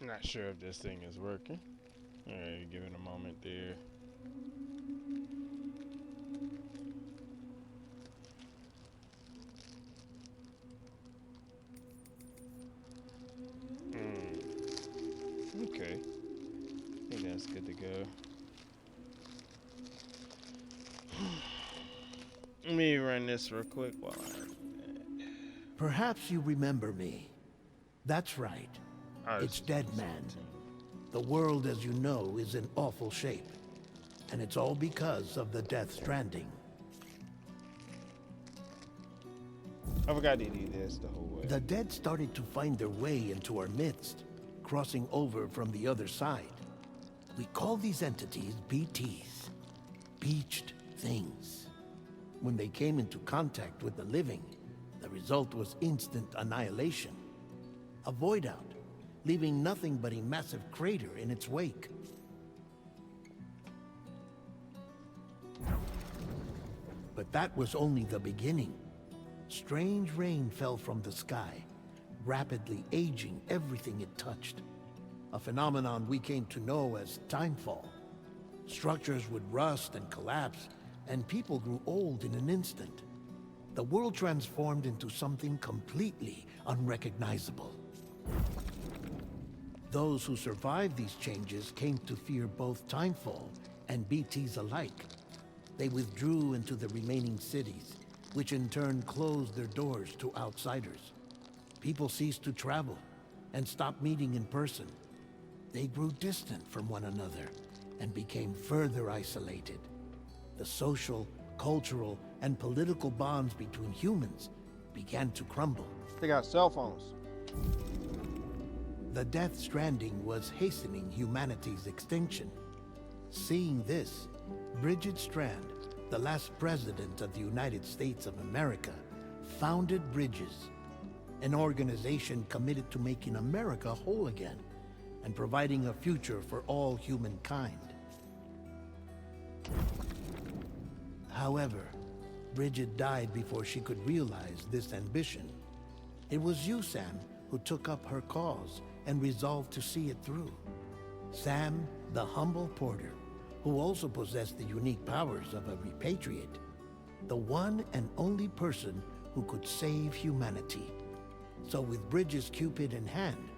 Not sure if this thing is working. Alright, give it a moment there. Okay. I think that's good to go. Let me run this real quick while Perhaps you remember me. That's right. I. It's Dead Man. The world, as you know, is in awful shape. And it's all because of the Death Stranding. I forgot to do this the whole way. The dead started to find their way into our midst, crossing over from the other side. We call these entities BTs, Beached Things. When they came into contact with the living, the result was instant annihilation. A void out, leaving nothing but a massive crater in its wake. But that was only the beginning. Strange rain fell from the sky, rapidly aging everything it touched. A phenomenon we came to know as timefall. Structures would rust and collapse, and people grew old in an instant. The world transformed into something completely unrecognizable. Those who survived these changes came to fear both timefall and BTs alike. They withdrew into the remaining cities, which in turn closed their doors to outsiders. People ceased to travel and stopped meeting in person. They grew distant from one another and became further isolated. The social, cultural, and political bonds between humans began to crumble. They got cell phones. The Death Stranding was hastening humanity's extinction. Seeing this, Bridget Strand, the last president of the United States of America, founded Bridges, an organization committed to making America whole again and providing a future for all humankind. However, Bridget died before she could realize this ambition. It was you, Sam, who took up her cause and resolved to see it through. Sam, the humble porter, who also possessed the unique powers of a repatriate. The one and only person who could save humanity. So with Bridges' Cupid in hand,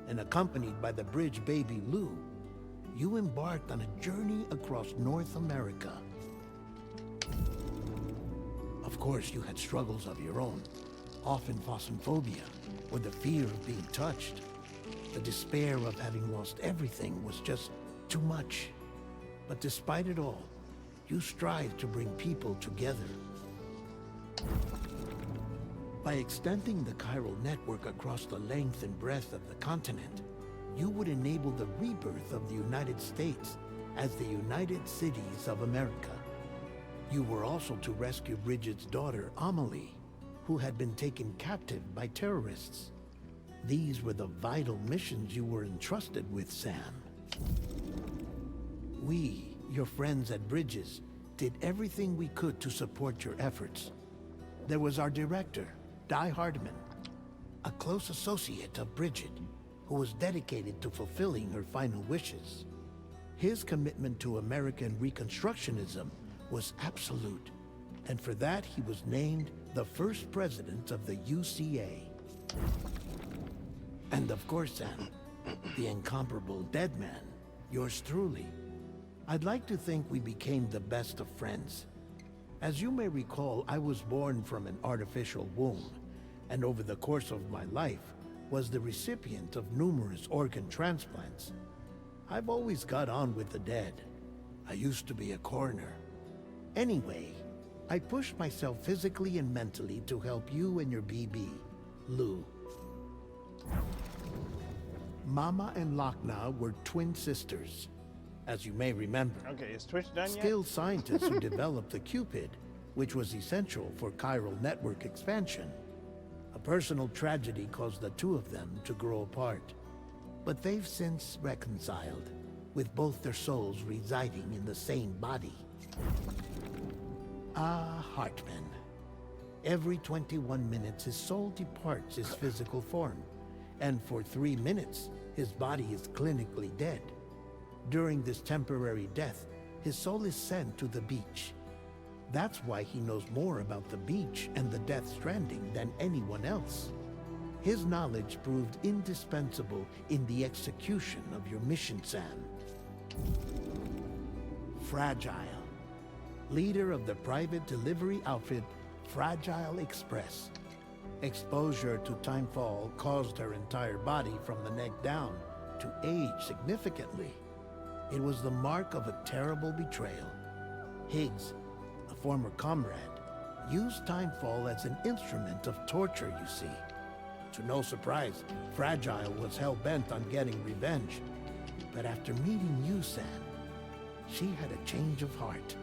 and accompanied by the bridge baby Lou, you embarked on a journey across North America. Of course, you had struggles of your own, often phosmophobia, or the fear of being touched. The despair of having lost everything was just too much. But despite it all, you strive to bring people together. By extending the chiral network across the length and breadth of the continent, you would enable the rebirth of the United States as the United Cities of America. You were also to rescue Bridget's daughter, Amelie, who had been taken captive by terrorists. These were the vital missions you were entrusted with, Sam. We, your friends at Bridges, did everything we could to support your efforts. There was our director, Di Hardman, a close associate of Bridget, who was dedicated to fulfilling her final wishes. His commitment to American Reconstructionism was absolute, and for that he was named the first president of the UCA. And of course, Sam, the incomparable Dead Man, yours truly. I'd like to think we became the best of friends. As you may recall, I was born from an artificial womb, and over the course of my life, was the recipient of numerous organ transplants. I've always got on with the dead. I used to be a coroner. Anyway, I pushed myself physically and mentally to help you and your BB, Lou. Mama and Lochna were twin sisters, as you may remember. Okay, is Twitch done yet? Skilled scientists who developed the Cupid, which was essential for chiral network expansion. A personal tragedy caused the two of them to grow apart. But they've since reconciled, with both their souls residing in the same body. Ah, Hartman. Every 21 minutes his soul departs his physical form, and for 3 minutes, his body is clinically dead. During this temporary death, his soul is sent to the beach. That's why he knows more about the beach and the Death Stranding than anyone else. His knowledge proved indispensable in the execution of your mission, Sam. Fragile, leader of the private delivery outfit Fragile Express. Exposure to timefall caused her entire body from the neck down to age significantly. It was the mark of a terrible betrayal. Higgs, a former comrade, used timefall as an instrument of torture, you see. To no surprise, Fragile was hell-bent on getting revenge. But after meeting you, Sam, she had a change of heart.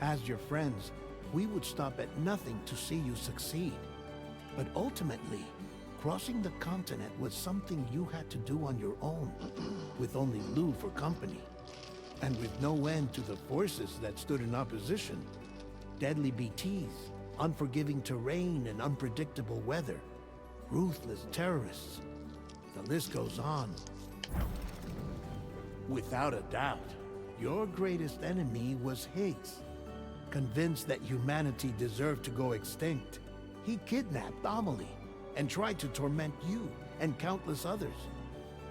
As your friends, we would stop at nothing to see you succeed. But ultimately, crossing the continent was something you had to do on your own, with only Lou for company. And with no end to the forces that stood in opposition. Deadly BTs, unforgiving terrain and unpredictable weather, ruthless terrorists. The list goes on. Without a doubt, your greatest enemy was Higgs. Convinced that humanity deserved to go extinct, he kidnapped Amelie and tried to torment you and countless others.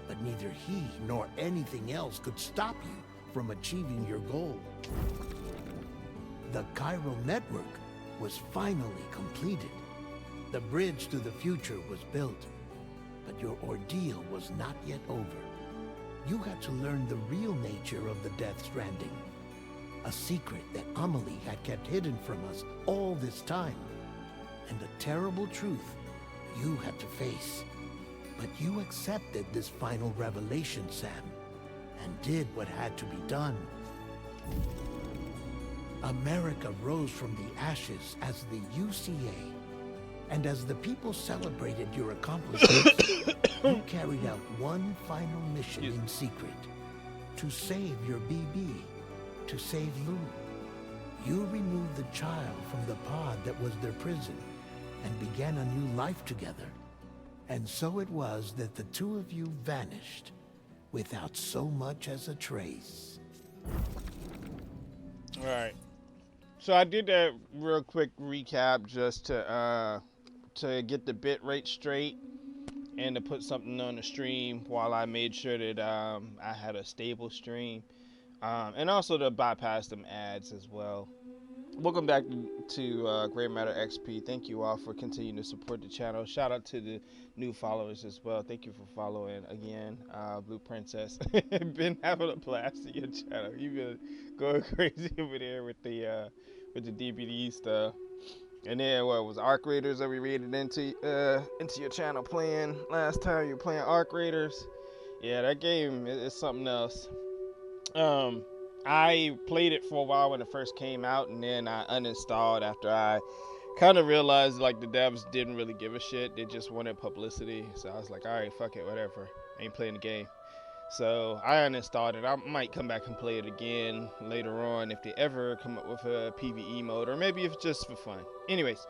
But neither he nor anything else could stop you from achieving your goal. The chiral network was finally completed. The bridge to the future was built, but your ordeal was not yet over. You had to learn the real nature of the Death Stranding, a secret that Amelie had kept hidden from us all this time, and a terrible truth you had to face. But you accepted this final revelation, Sam, and did what had to be done. America rose from the ashes as the UCA, and as the people celebrated your accomplishments, you carried out one final mission in secret, to save your BB, to save Lou. You removed the child from the pod that was their prison, and began a new life together. And so it was that the two of you vanished, without so much as a trace. All right. So I did that real quick recap just to get the bit rate straight and to put something on the stream while I made sure that I had a stable stream, and also to bypass them ads as well. Welcome back to Great Matter XP. Thank you all for continuing to support the channel. Shout out to the new followers as well. Thank you for following again, Blue Princess. Been having a blast in your channel. You've been going crazy over there with the DBD stuff. And then what was Arc Raiders that we raided into your channel playing last time? You were playing Arc Raiders. Yeah, that game is something else. I played it for a while when it first came out, and then I uninstalled after I kind of realized like the devs didn't really give a shit. They just wanted publicity. So I was like, all right, fuck it, whatever. I ain't playing the game. So I uninstalled it. I might come back and play it again later on if they ever come up with a PvE mode, or maybe if it's just for fun. Anyways,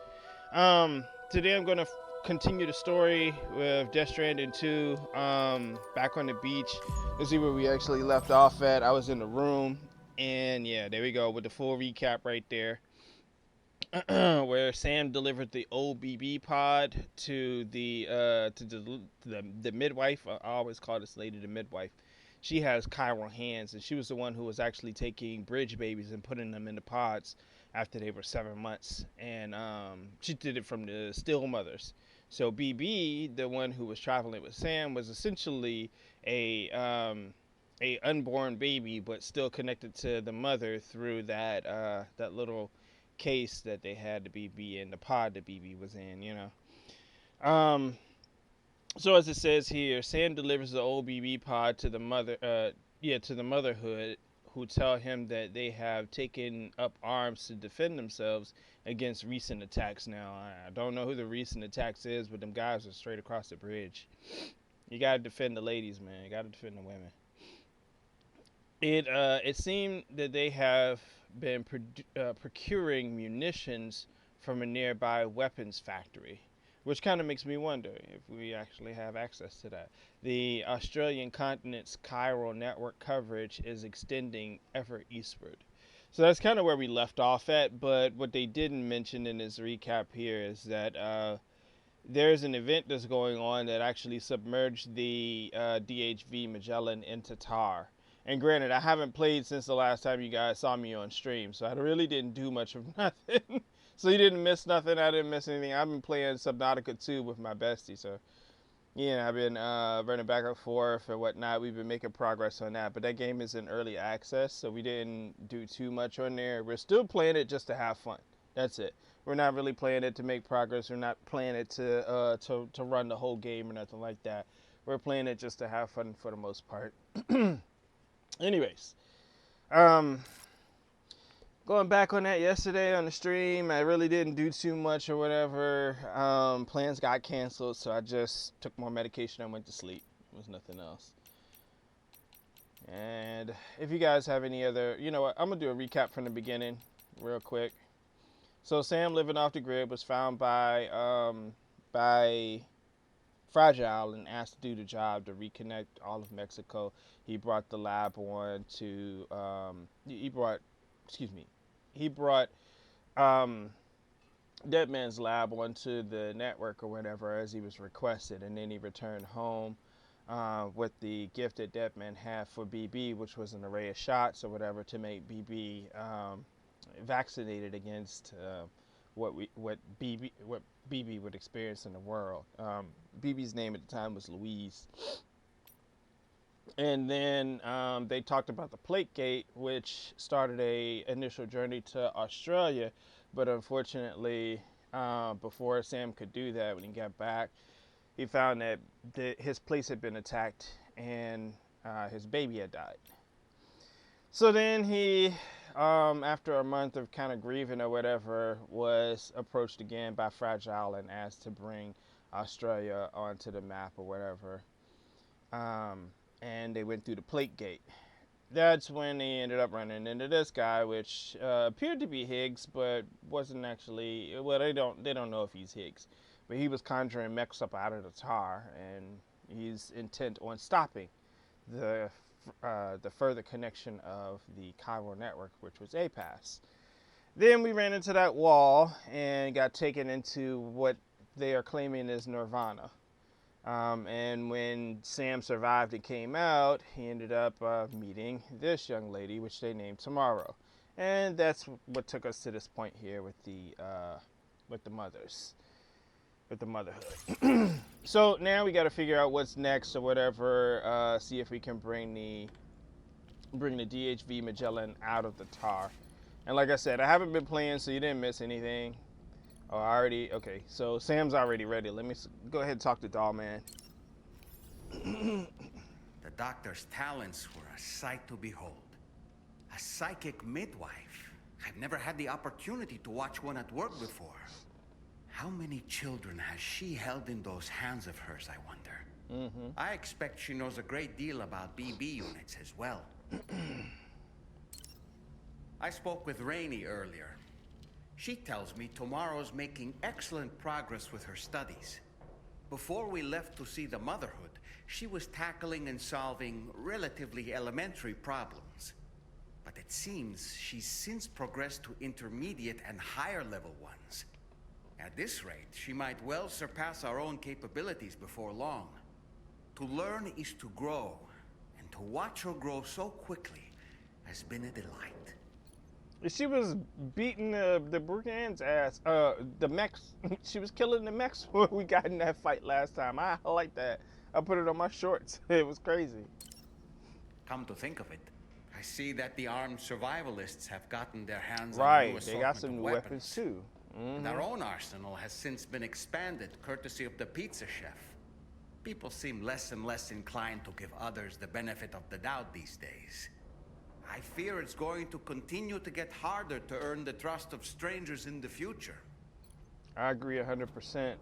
today I'm gonna continue the story with Death Stranding 2, back on the beach. Let's see where we actually left off at. I was in the room, and yeah, there we go with the full recap right there. Where Sam delivered the old BB pod to the midwife. I always call this lady the midwife. She has chiral hands, and she was the one who was actually taking bridge babies and putting them in the pods after they were 7 months, and she did it from the still mothers. So BB, the one who was traveling with Sam, was essentially a unborn baby, but still connected to the mother through that little case that they had the BB in, the pod the BB was in, you know. So as it says here, Sam delivers the old BB pod to the mother, to the motherhood, who tell him that they have taken up arms to defend themselves against recent attacks. Now, I don't know who the recent attacks is, but them guys are straight across the bridge. You gotta defend the ladies, man. You gotta defend the women. It seemed that they have been procuring munitions from a nearby weapons factory. which kind of makes me wonder if we actually have access to that. The Australian continent's chiral network coverage is extending ever eastward. So that's kind of where we left off at, but what they didn't mention in this recap here is that there's an event that's going on that actually submerged the DHV Magellan into tar. And granted, I haven't played since the last time you guys saw me on stream, so I really didn't do much of nothing. So you didn't miss nothing. I didn't miss anything. I've been playing Subnautica 2 with my bestie, so yeah, I've been running back and forth and whatnot. We've been making progress on that, but that game is in early access, so we didn't do too much on there. We're still playing it just to have fun. That's it. We're not really playing it to make progress. We're not playing it to run the whole game or nothing like that. We're playing it just to have fun for the most part. Anyways, um, going back on that yesterday on the stream, I really didn't do too much or whatever. Plans got canceled, so I just took more medication and went to sleep. It was nothing else. And if you guys have any other, you know what, I'm gonna do a recap from the beginning, real quick. So Sam, living off the grid, was found by Fragile and asked to do the job to reconnect all of Mexico. He brought the lab on to he brought excuse me he brought Dead Man's lab onto the network or whatever as he was requested, and then he returned home with the gift that Dead Man had for BB, which was an array of shots or whatever to make BB vaccinated against what BB would experience in the world. BB's name at the time was Louise. And then they talked about the Plate Gate, which started a initial journey to Australia, but unfortunately, before Sam could do that, when he got back, he found that his place had been attacked and his baby had died. So then he, after a month of kind of grieving or whatever, was approached again by Fragile and asked to bring Australia onto the map or whatever. And they went through the Plate Gate. That's when they ended up running into this guy, which appeared to be Higgs, but wasn't actually. Well, they don't know if he's Higgs, but he was conjuring mechs up out of the tar, and he's intent on stopping the further connection of the chiral network, which was APAS. Then we ran into that wall and got taken into what they are claiming is Nirvana. And when Sam survived and came out, he ended up meeting this young lady, which they named Tomorrow. And that's what took us to this point here with the mothers, with the motherhood. So now we got to figure out what's next or whatever. See if we can bring the DHV Magellan out of the tar. And like I said, I haven't been playing, so you didn't miss anything. Oh, okay, so Sam's already ready. Let me go ahead and talk to Doll Man. The doctor's talents were a sight to behold. A psychic midwife. I've never had the opportunity to watch one at work before. How many children has she held in those hands of hers, I wonder? I expect she knows a great deal about BB units as well. I spoke with Rainey earlier. She tells me Tomorrow's making excellent progress with her studies. Before we left to see the motherhood, she was tackling and solving relatively elementary problems. But it seems she's since progressed to intermediate and higher level ones. At this rate, she might well surpass our own capabilities before long. To learn is to grow, and to watch her grow so quickly has been a delight. She was beating the Brigand's ass. The mechs. She was killing the mechs when we got in that fight last time. I like that. I put it on my shorts. It was crazy. Come to think of it, I see that the armed survivalists have gotten their hands on a new Right, they assortment got some of new weapons too. And our own arsenal has since been expanded, courtesy of the pizza chef. People seem less and less inclined to give others the benefit of the doubt these days. I fear it's going to continue to get harder to earn the trust of strangers in the future. I agree 100%.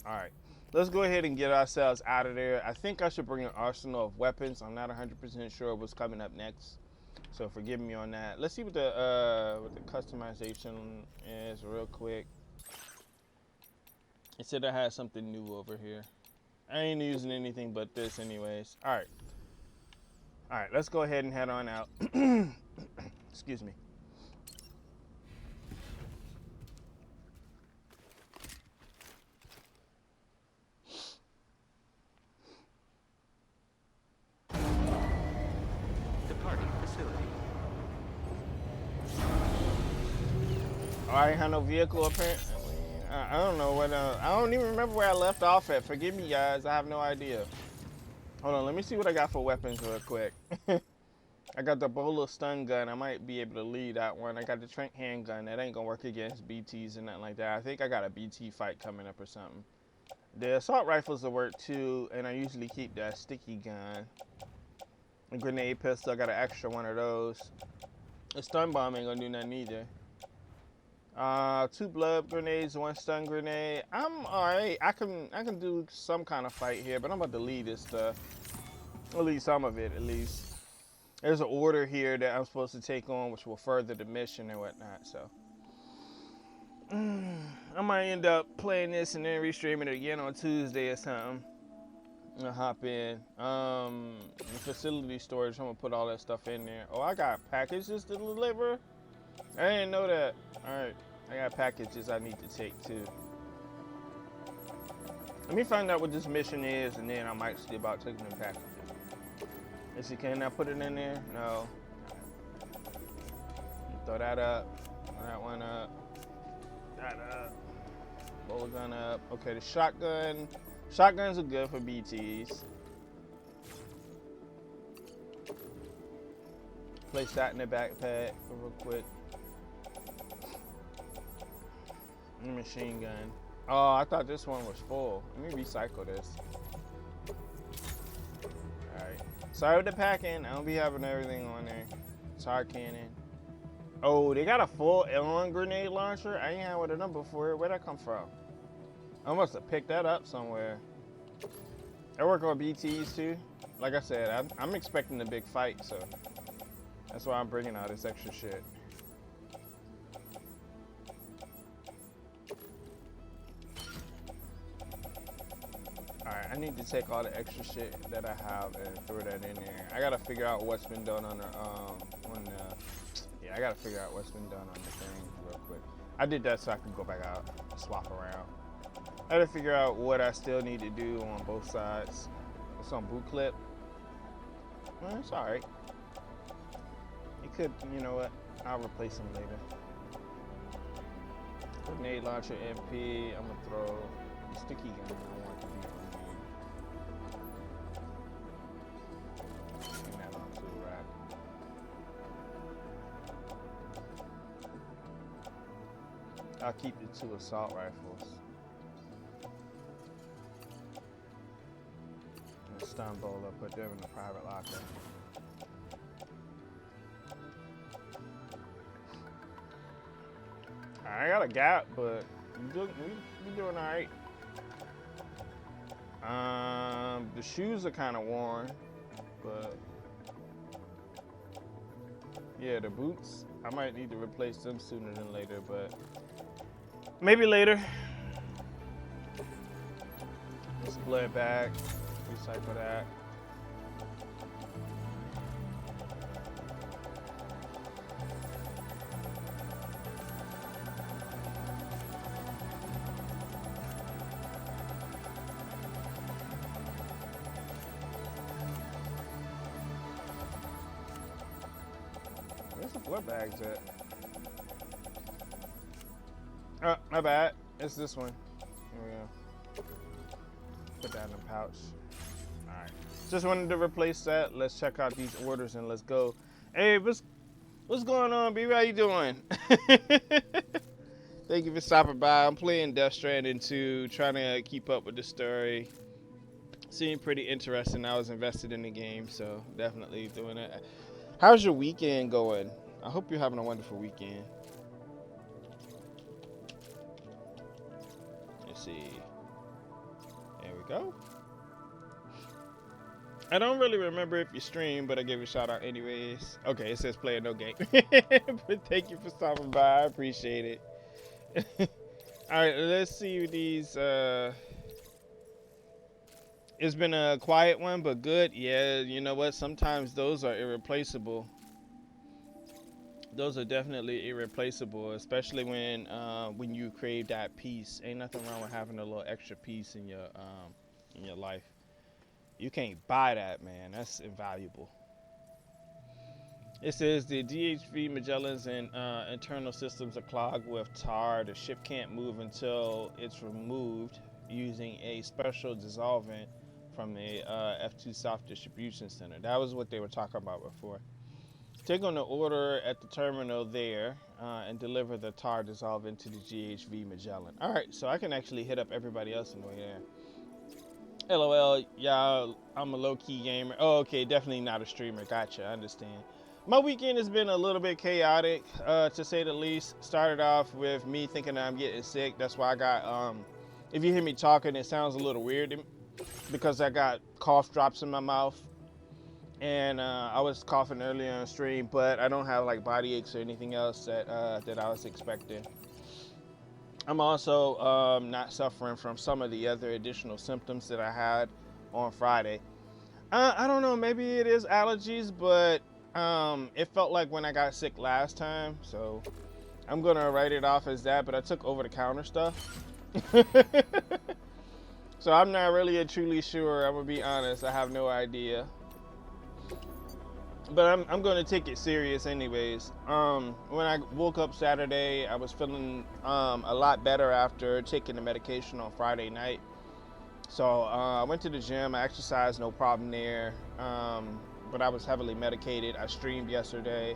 All right, let's go ahead and get ourselves out of there. I think I should bring an arsenal of weapons. I'm not 100% sure what's coming up next, so forgive me on that. Let's see what the customization is real quick. It said I had something new over here. I ain't using anything but this anyways. Alright. Alright, let's go ahead and head on out. Excuse me. Departing facility. Oh, I ain't have no vehicle apparently. I don't know what. I don't even remember where I left off at. Forgive me, guys. I have no idea. Hold on. Let me see what I got for weapons real quick. I got the Bola stun gun. I might be able to lead that one. I got the Trank handgun. That ain't gonna work against BTs and nothing like that. I think I got a BT fight coming up or something. The assault rifles will work too, and I usually keep that sticky gun. A grenade pistol. I got an extra one of those. A stun bomb ain't gonna do nothing either. 2 blood grenades, 1 stun grenade. I'm alright. I can do some kind of fight here, but I'm about to lead this stuff. At least some of it, at least. There's an order here that I'm supposed to take on, which will further the mission and whatnot. So I might end up playing this and then restreaming it again on Tuesday or something. I'll hop in. The facility storage. I'm gonna put all that stuff in there. Oh, I got packages to deliver. I didn't know that. Alright, I got packages I need to take too. Let me find out what this mission is, and then I might see about taking the packages. Let's see, can I put it in there? No. Throw that up. Throw that one up. That up. Bola gun up. Okay, the shotgun. Shotguns are good for BTs. Place that in the backpack real quick. Machine gun. Oh, I thought this one was full. Let me recycle this. Alright. Sorry with the packing. I don't be having everything on there. Tar cannon. Oh, they got a full L1 grenade launcher? I ain't had one of them before. Where'd that come from? I must have picked that up somewhere. I work on BTs too. Like I said, I'm expecting a big fight, so that's why I'm bringing out this extra shit. Alright, I need to take all the extra shit that I have and throw that in there. I gotta figure out what's been done on the I gotta figure out what's been done on the thing real quick. I did that so I could go back out and swap around. I gotta figure out what I still need to do on both sides. It's on boot clip. Well, it's alright. It could, you know what? I'll replace them later. Grenade launcher MP. I'm gonna throw the sticky gun. I want to be on me. Bring that onto the rack. I'll keep the 2 assault rifles. And stun bowler, put them in the private locker. I got a gap, but we doing all right. The shoes are kind of worn, but yeah, the boots, I might need to replace them sooner than later, but maybe later. Let's blood back, recycle that. Where's the blood bags at? Oh, my bad. It's this one. Here we go. Put that in the pouch. Alright. Just wanted to replace that. Let's check out these orders and let's go. Hey, what's going on, baby? How you doing? Thank you for stopping by. I'm playing Death Stranding 2, trying to keep up with the story. Seemed pretty interesting. I was invested in the game, so definitely doing it. How's your weekend going? I hope you're having a wonderful weekend. Let's see. There we go. I don't really remember if you stream, but I give you a shout out anyways. Okay, it says player no game. But thank you for stopping by. I appreciate it. All right, let's see these. It's been a quiet one, but good. Yeah, you know what? Sometimes those are irreplaceable. Those are definitely irreplaceable, especially when you crave that peace. Ain't nothing wrong with having a little extra peace in your life. You can't buy that, man. That's invaluable. It says the DHV Magellan's and internal systems are clogged with tar. The ship can't move until it's removed using a special dissolvent from the F2 South Distribution Center. That was what they were talking about before. Take on the order at the terminal there and deliver the tar dissolvent to the GHV Magellan. All right, so I can actually hit up everybody else on the way there. LOL, y'all, I'm a low-key gamer. Oh, okay, definitely not a streamer. Gotcha, I understand. My weekend has been a little bit chaotic, to say the least. Started off with me thinking that I'm getting sick. That's why I got, if you hear me talking, it sounds a little weird because I got cough drops in my mouth. And I was coughing earlier on stream, but I don't have like body aches or anything else that I was expecting. I'm also not suffering from some of the other additional symptoms that I had on Friday. I don't know, maybe it is allergies, but it felt like when I got sick last time, so I'm gonna write it off as that, but I took over-the-counter stuff. So I'm not really truly sure, I'm gonna be honest, I have no idea. But I'm going to take it serious anyways. When I woke up Saturday, I was feeling a lot better after taking the medication on Friday night. So I went to the gym, I exercised, no problem there. But I was heavily medicated. I streamed yesterday.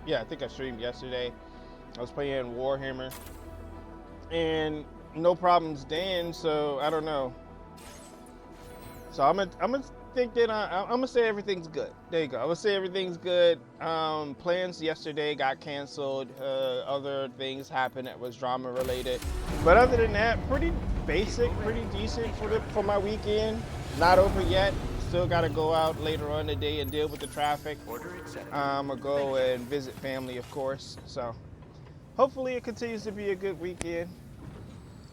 Yeah, I think I streamed yesterday. I was playing Warhammer. And no problems then, so I don't know. So I'm gonna think that I'm gonna say everything's good. There you go. I'm gonna say everything's good. Plans yesterday got canceled. Other things happened that was drama related. But other than that, pretty basic, pretty decent for my weekend. Not over yet. Still gotta go out later on today and deal with the traffic. Order accepted. I'm gonna go and visit family, of course. So hopefully it continues to be a good weekend.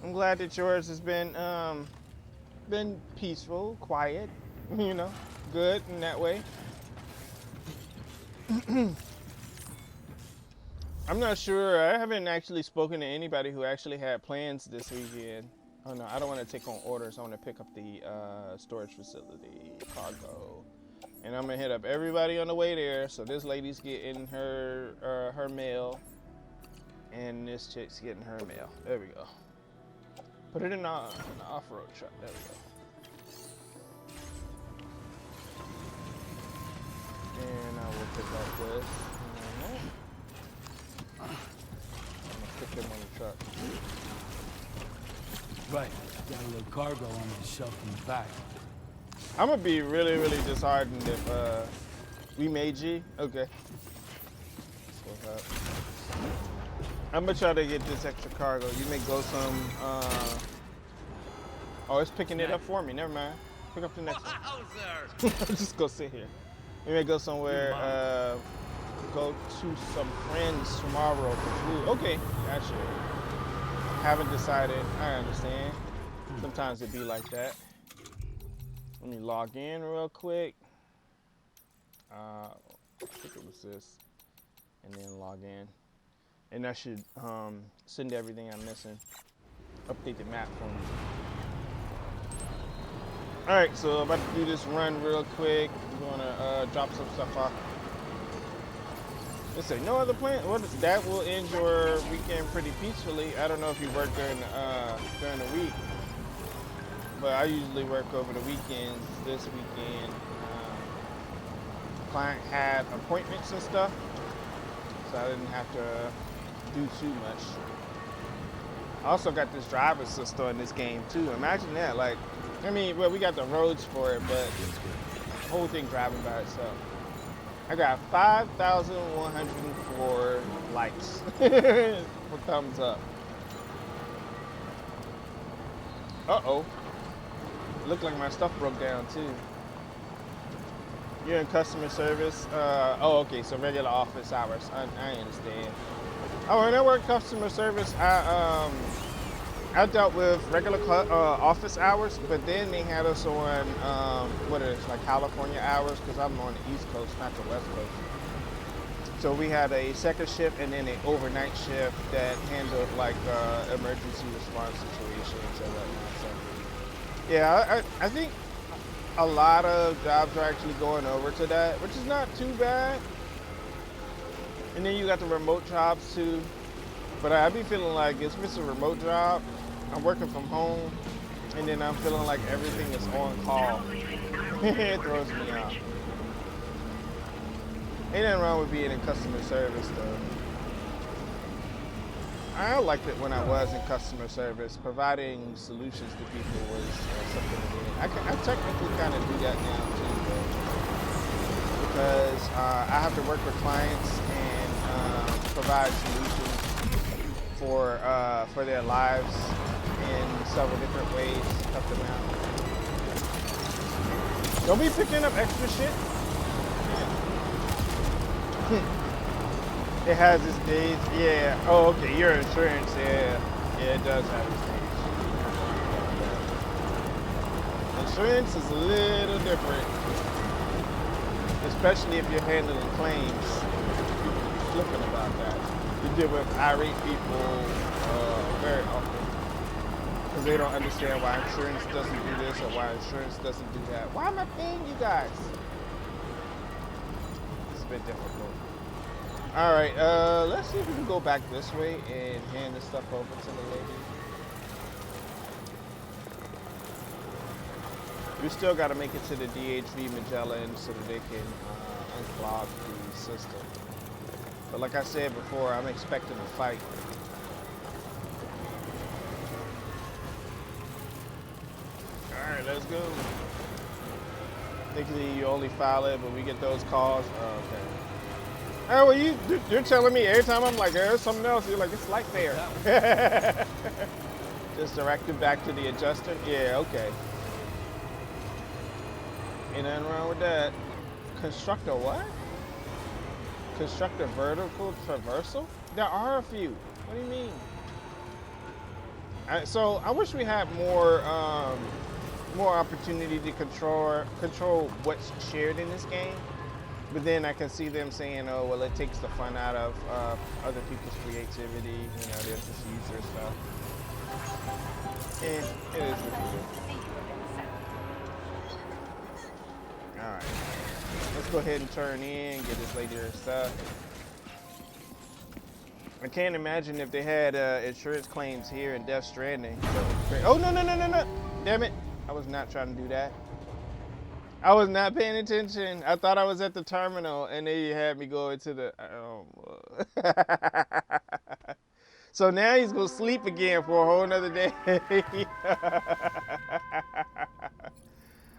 I'm glad that yours has been peaceful, quiet, you know, good in that way. I'm not sure. I haven't actually spoken to anybody who actually had plans this weekend. Oh no, I don't want to take on orders. I want to pick up the storage facility cargo, and I'm gonna hit up everybody on the way there. So this lady's getting her mail, and this chick's getting her mail. There we go. Put it in the off-road truck. There we go. And I will pick up this. I'm gonna stick them on the truck. Right. Got a little cargo on the shelf in the back. I'm gonna be really, really disheartened if we made G. Okay. What's up? I'm gonna try to get this extra cargo. You may go some. Oh, it's picking it up for me. Never mind. Pick up the next one. Just go sit here. We may go somewhere. Go to some friends tomorrow for food. Okay, gotcha. Haven't decided. I understand. Sometimes it be like that. Let me log in real quick. I think it was this, and then log in. And that should send everything I'm missing. Update the map for me. All right, so I'm about to do this run real quick. I'm gonna drop some stuff off. Let's say no other plan. Well, that will end your weekend pretty peacefully. I don't know if you work during the week, but I usually work over the weekends. This weekend, client had appointments and stuff, so I didn't have to do too much. I also got this driver assist in this game too. Imagine that. Like, I mean, well, we got the roads for it, but the whole thing driving by itself. I got 5,104 likes for thumbs up. Uh-oh. Looked like my stuff broke down too. You're in customer service. Oh, okay, so regular office hours. I understand. Oh, when I work customer service, I dealt with regular office hours, but then they had us on what is like California hours because I'm on the East Coast, not the West Coast. So we had a second shift and then an overnight shift that handled like emergency response situations and whatnot. So yeah, I think a lot of jobs are actually going over to that, which is not too bad. And then you got the remote jobs too. But I be feeling like if it's a remote job, I'm working from home, and then I'm feeling like everything is on call. It throws me off. Ain't nothing wrong with being in customer service though. I liked it when I was in customer service. Providing solutions to people was something to do. I technically kind of do that now too, though, because I have to work with clients and provide solutions for their lives in several different ways, help them out. Don't be picking up extra shit. It has its days, yeah. Oh, okay, your insurance, yeah. Yeah, it does have its days. Insurance is a little different, especially if you're handling claims. People be flipping about that. You deal with irate people very often because they don't understand why insurance doesn't do this or why insurance doesn't do that. Why am I paying you guys? It's a bit difficult. All right, let's see if we can go back this way and hand this stuff over to the lady. We still got to make it to the DHV Magellan so that they can unclog the system. But like I said before, I'm expecting a fight. All right, let's go. Thankfully, you only file it, but we get those calls. Oh, okay. Oh, well, you're telling me every time I'm like, there's something else. You're like, it's like there. Just direct it back to the adjuster. Yeah, okay. Ain't nothing wrong with that. Construct a what? Construct a vertical traversal? There are a few. What do you mean? So I wish we had more opportunity to control what's shared in this game. But then I can see them saying, oh, well, it takes the fun out of other people's creativity. You know, they'll just use their stuff. It is what it is. All right. Let's go ahead and turn in, get this lady her stuff. I can't imagine if they had insurance claims here in Death Stranding. Oh, no. Damn it. I was not trying to do that. I was not paying attention. I thought I was at the terminal, and they had me go into the. So now he's gonna sleep again for a whole nother day.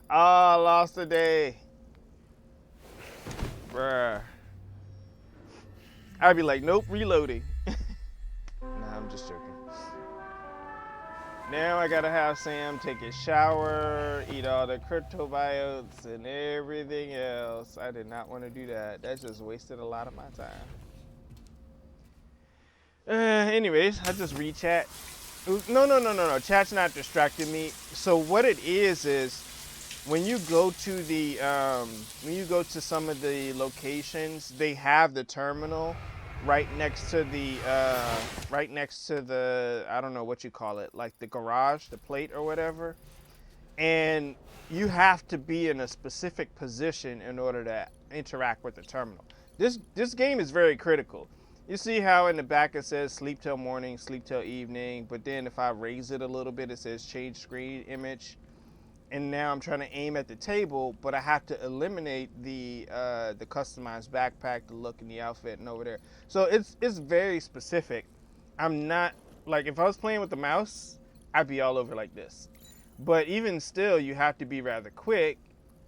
Oh, I lost a day, bruh. I'd be like, nope, reloading. Nah, I'm just joking. Now I gotta have Sam take his shower, eat all the cryptobiotes and everything else. I did not want to do that. That just wasted a lot of my time. Anyways, I just read chat. No. Chat's not distracting me. So what it is when you go to the some of the locations, they have the terminal right next to the I don't know what you call it, like the garage, the plate or whatever. And you have to be in a specific position in order to interact with the terminal. This game is very critical. You see how in the back it says sleep till morning, sleep till evening, but then if I raise it a little bit, it says change screen image. And now I'm trying to aim at the table, but I have to eliminate the customized backpack, the look, and the outfit, and over there. So it's very specific. I'm not like if I was playing with the mouse, I'd be all over like this. But even still, you have to be rather quick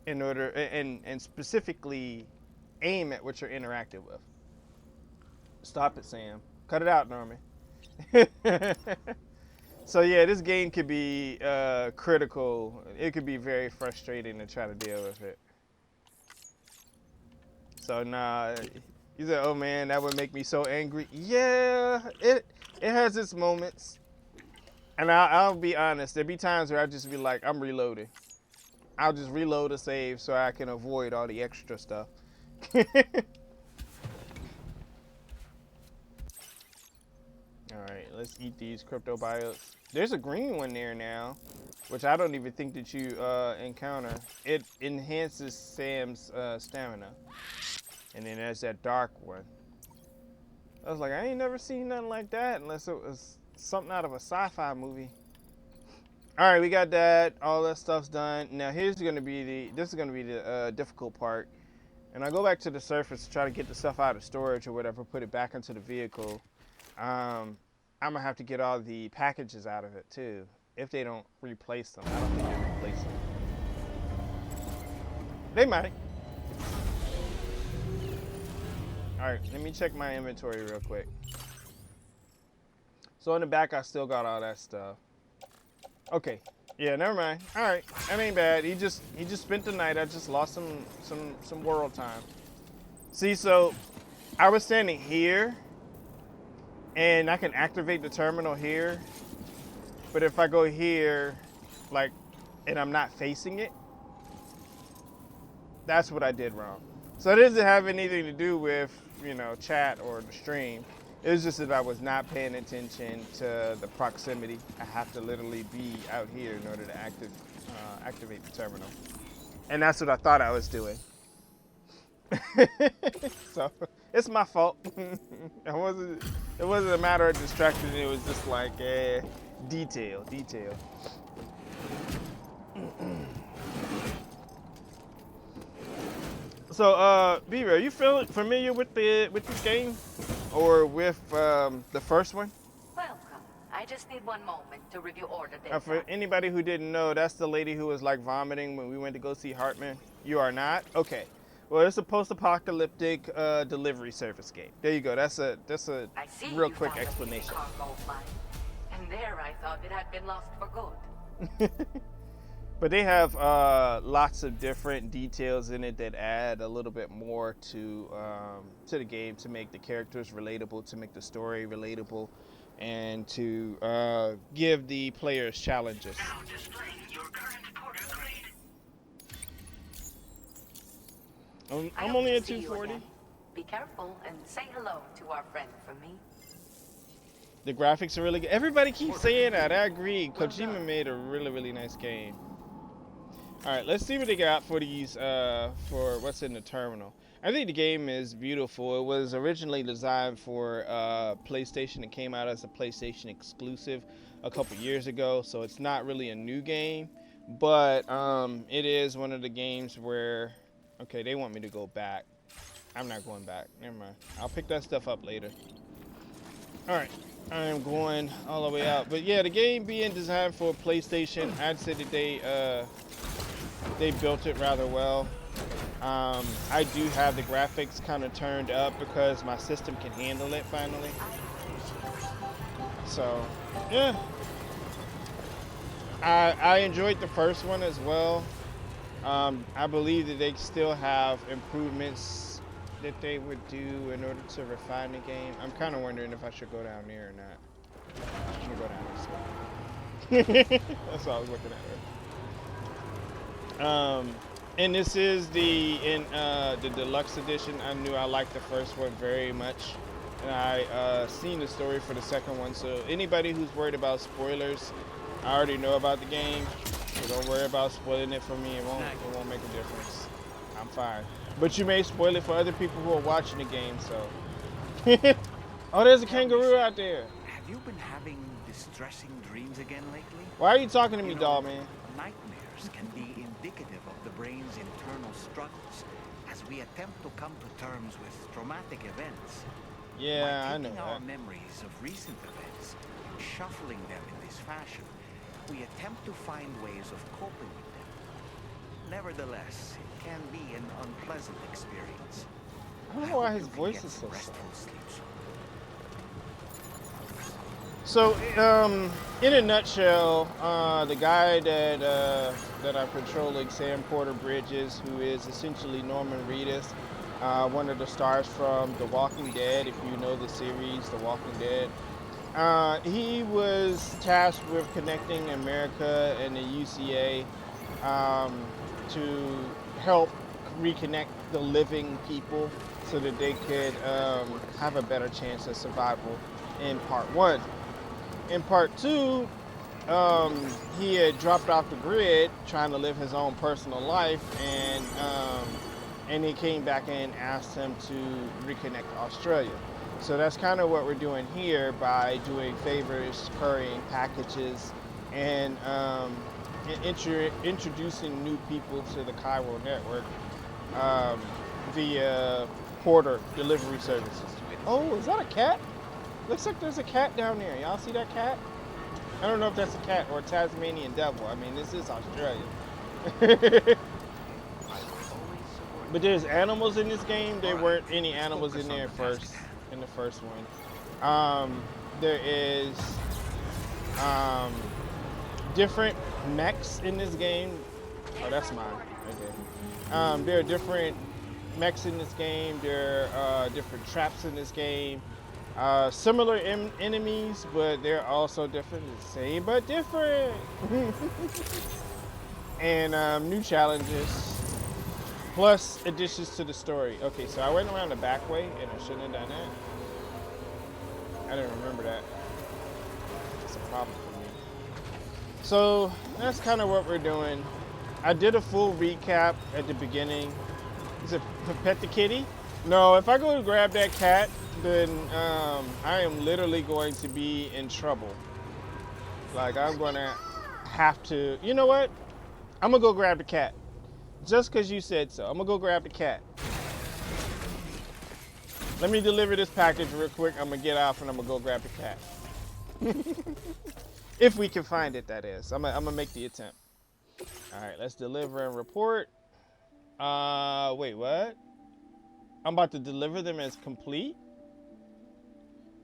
in order and specifically aim at what you're interacting with. Stop it, Sam. Cut it out, Norman. So yeah, this game could be critical. It could be very frustrating to try to deal with it. So nah, you said, oh man, that would make me so angry. Yeah, it has its moments. And I'll be honest, there'll be times where I'll just be like, I'm reloading. I'll just reload a save so I can avoid all the extra stuff. Alright, let's eat these crypto biotes. There's a green one there now, which I don't even think that you encounter. It enhances Sam's stamina. And then there's that dark one. I was like, I ain't never seen nothing like that unless it was something out of a sci-fi movie. Alright, we got that. All that stuff's done. Now this is gonna be the difficult part. And I go back to the surface to try to get the stuff out of storage or whatever, put it back into the vehicle. I'm gonna have to get all the packages out of it too, if they don't replace them. I don't think they replace them. They might. All right, let me check my inventory real quick. So in the back, I still got all that stuff. Okay, yeah, never mind. All right, that ain't bad. He just spent the night. I just lost some world time. See, so I was standing here. And I can activate the terminal here, but if I go here, like, and I'm not facing it, that's what I did wrong. So it doesn't have anything to do with, you know, chat or the stream. It was just that I was not paying attention to the proximity. I have to literally be out here in order to activate the terminal. And that's what I thought I was doing. So it's my fault. It wasn't a matter of distraction. It was just like detail. So B-Ray, are you feeling familiar with this game or with the first one? Welcome. I just need one moment to review order data. For anybody who didn't know, that's the lady who was like vomiting when we went to go see Hartman. You are not? Okay. Well, it's a post-apocalyptic delivery service game. There you go. That's a real quick explanation. Cargo of mine. And there I thought it had been lost for good. But they have lots of different details in it that add a little bit more to the game to make the characters relatable, to make the story relatable, and to give the players challenges. Now displaying your current porter grade. I'm only at 240. Be careful and say hello to our friend from me. The graphics are really good. Everybody keeps saying that. I agree. Kojima made a really, really nice game. All right, let's see what they got for these, for what's in the terminal. I think the game is beautiful. It was originally designed for PlayStation. It came out as a PlayStation exclusive a couple years ago, so it's not really a new game. But it is one of the games where, okay, they want me to go back. I'm not going back. Never mind. I'll pick that stuff up later. All right, I am going all the way out. But yeah, the game being designed for PlayStation, I'd say that they built it rather well. I do have the graphics kind of turned up because my system can handle it finally. So, yeah. I enjoyed the first one as well. I believe that they still have improvements that they would do in order to refine the game. I'm kind of wondering if I should go down there or not. I'm gonna go down this way. That's what I was looking at. And this is the deluxe edition. I knew I liked the first one very much, and I seen the story for the second one. So anybody who's worried about spoilers, I already know about the game. So don't worry about spoiling it for me. It won't make a difference. I'm fine. But you may spoil it for other people who are watching the game. So. Oh, there's a kangaroo out there. Have you been having distressing dreams again lately? Why are you talking to me, doll man? Nightmares can be indicative of the brain's internal struggles as we attempt to come to terms with traumatic events. Yeah, I know By taking our that. memories of recent events and shuffling them in this fashion, we attempt to find ways of coping with them. Nevertheless, it can be an unpleasant experience. I don't know why hope his you can voice get is so some restful soft. sleep soon. So, in a nutshell, the guy that I'm controlling, Sam Porter Bridges, who is essentially Norman Reedus, one of the stars from The Walking Dead, if you know the series The Walking Dead. He was tasked with connecting America and the UCA to help reconnect the living people so that they could have a better chance of survival in part one. In part two, he had dropped off the grid trying to live his own personal life, and he came back and asked him to reconnect Australia. So that's kind of what we're doing here by doing favors, currying packages, and introducing new people to the Cairo network via porter delivery services. Oh, is that a cat? Looks like there's a cat down there. Y'all see that cat? I don't know if that's a cat or a Tasmanian devil. I mean, this is Australia. But there's animals in this game. There weren't any animals in there in the first one. There is different mechs in this game. Oh, that's mine. Okay. There are different mechs in this game. There are different traps in this game. Similar enemies, but they're also different. Same but different. And new challenges. Plus additions to the story. Okay, so I went around the back way and I shouldn't have done that. I didn't remember that. It's a problem for me. So that's kind of what we're doing. I did a full recap at the beginning. Is it Pet the Kitty? No, if I go to grab that cat, then I am literally going to be in trouble. Like, I'm gonna have to, you know what? I'm gonna go grab the cat. Just because you said so. I'm gonna go grab the cat. Let me deliver this package real quick. I'm gonna get off and I'm gonna go grab the cat. If we can find it, that is. I'm gonna make the attempt. All right, let's deliver and report. Wait, what? I'm about to deliver them as complete?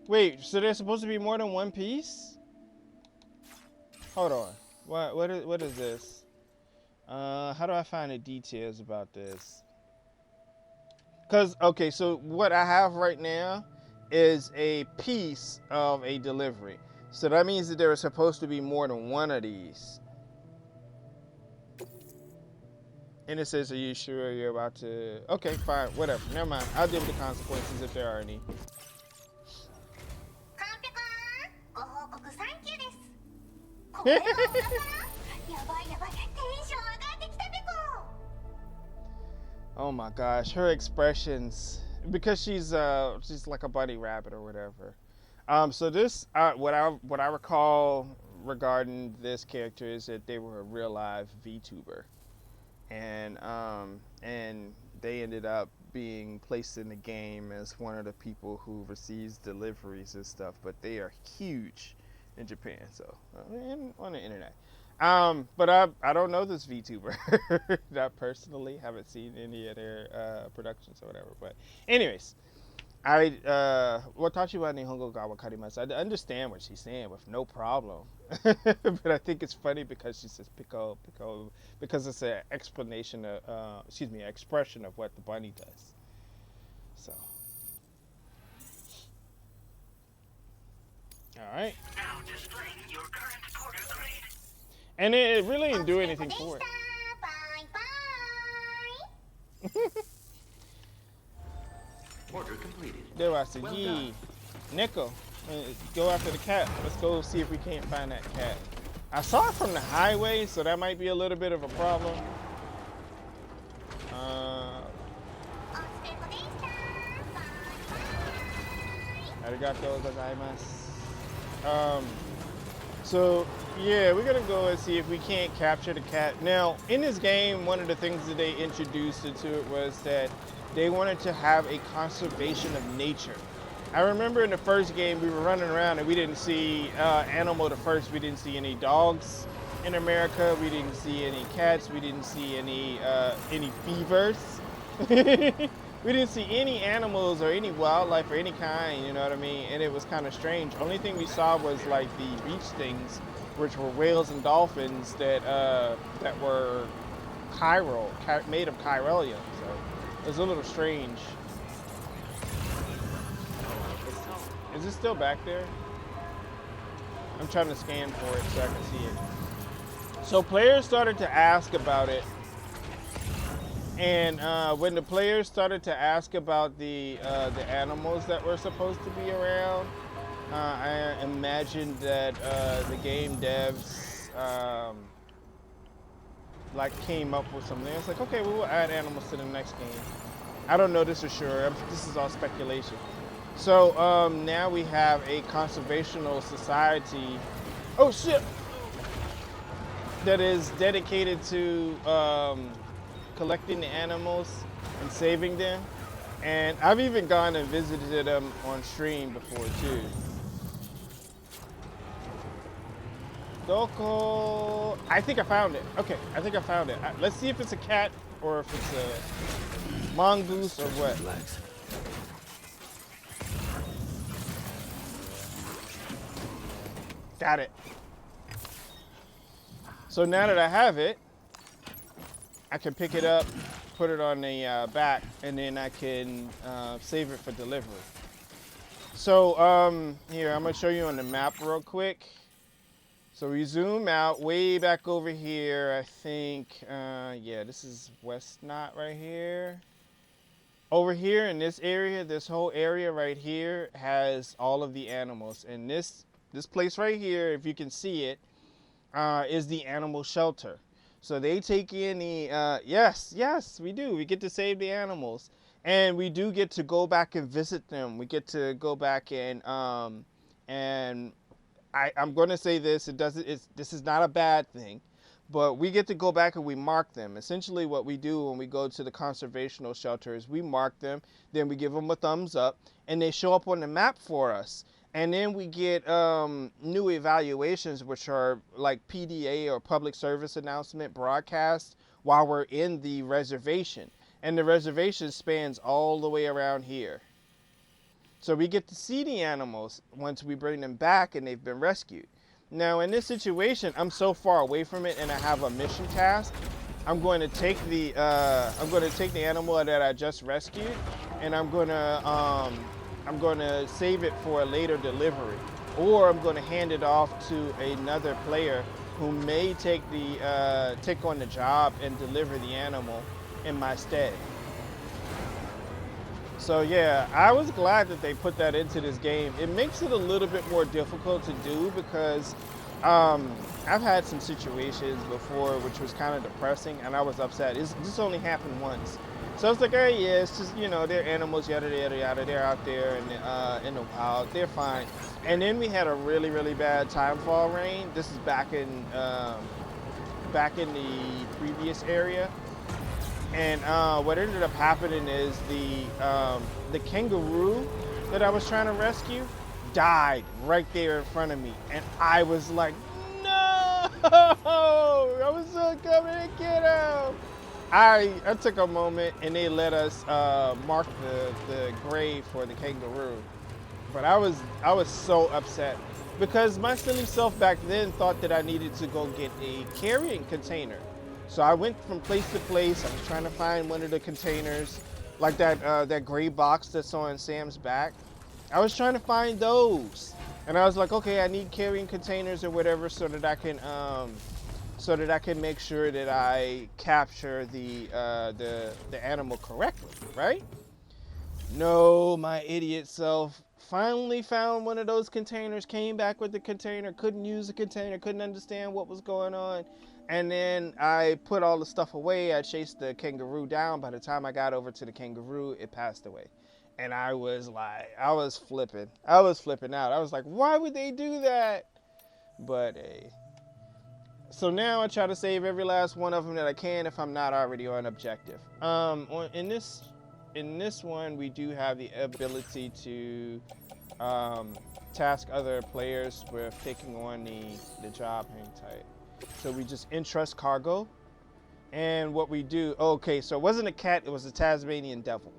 Wait, so there's supposed to be more than one piece? Hold on. What is this? How do I find the details about this? Because, okay, so what I have right now is a piece of a delivery. So that means that there is supposed to be more than one of these. And it says, are you sure you're about to... Okay, fine, whatever. Never mind. I'll deal with the consequences if there are any. Oh my gosh, her expressions, because she's like a bunny rabbit or whatever. So this, what I recall regarding this character is that they were a real live VTuber, and they ended up being placed in the game as one of the people who receives deliveries and stuff. But they are huge in Japan, so and on the internet. But I don't know this VTuber. Not personally, haven't seen any of their productions or whatever. But anyways, watashi wa nihongo ga wakarimasu. I understand what she's saying with no problem. But I think it's funny because she says pico, because it's an explanation of, expression of what the bunny does. So. All right. Now displaying your current porter grade. And it really didn't do anything for it. Order completed. There was Well Yee. done. Nico, go after the cat. Let's go see if we can't find that cat. I saw it from the highway, so that might be a little bit of a problem. Arigatou gozaimasu. So yeah, we're gonna go and see if we can't capture the cat. Now, in this game, one of the things that they introduced into it was that they wanted to have a conservation of nature. I remember in the first game we were running around and we didn't see animal the first. We didn't see any dogs in America. We didn't see any cats. We didn't see any beavers. We didn't see any animals or any wildlife or any kind, you know what I mean? And it was kind of strange. Only thing we saw was like the beach things, which were whales and dolphins that were made of chiralium. So it was a little strange. Is it still back there? I'm trying to scan for it so I can see it. So players started to ask about it, and when the players started to ask about the animals that were supposed to be around, I imagined that the game devs like came up with something. It's like, okay, we will add animals to the next game. I don't know this for sure. This is all speculation. So now we have a conservational society. Oh shit! That is dedicated to collecting the animals and saving them. And I've even gone and visited them on stream before too. Doko. I think I found it. Okay, I think I found it. Let's see if it's a cat or if it's a mongoose or what. Relax. Got it. So now that I have it, I can pick it up, put it on the back, and then I can save it for delivery. So here, I'm gonna show you on the map real quick. So we zoom out way back over here. I think, yeah, this is West Knot right here. Over here in this area, this whole area right here has all of the animals. And this place right here, if you can see it, is the animal shelter. So they take in the, yes, we do. We get to save the animals. And we do get to go back and visit them. We get to go back and I'm going to say this, this is not a bad thing, but we get to go back and we mark them. Essentially what we do when we go to the conservational shelter is we mark them, then we give them a thumbs up, and they show up on the map for us. And then we get new evaluations, which are like PDA or public service announcement broadcast while we're in the reservation. And the reservation spans all the way around here. So we get to see the animals once we bring them back and they've been rescued. Now in this situation, I'm so far away from it and I have a mission task. I'm going to take the animal that I just rescued, and I'm going to save it for a later delivery, or I'm going to hand it off to another player who may take on the job and deliver the animal in my stead. So yeah, I was glad that they put that into this game. It makes it a little bit more difficult to do because I've had some situations before which was kind of depressing, and I was upset. This only happened once. So it's like, hey, yeah, it's just, you know, they're animals, yada, yada, yada. They're out there in the wild. They're fine. And then we had a really, really bad timefall rain. This is back in the previous area. And what ended up happening is the kangaroo that I was trying to rescue died right there in front of me. And I was like, no! I was so coming to get him! I took a moment and they let us mark the grave for the kangaroo. But I was so upset because my silly self back then thought that I needed to go get a carrying container. So I went from place to place. I was trying to find one of the containers, like that gray box that's on Sam's back. I was trying to find those, and I was like, okay, I need carrying containers or whatever, so that I can make sure that I capture the animal correctly, right? No, my idiot self finally found one of those containers, came back with the container, couldn't use the container, couldn't understand what was going on. And then I put all the stuff away. I chased the kangaroo down. By the time I got over to the kangaroo, it passed away. And I was flipping. I was flipping out. I was like, why would they do that? But hey. So now I try to save every last one of them that I can if I'm not already on objective. In this one, we do have the ability to task other players with taking on the job. Hang tight. So we just entrust cargo, and what we do, okay, so it wasn't a cat, it was a Tasmanian devil.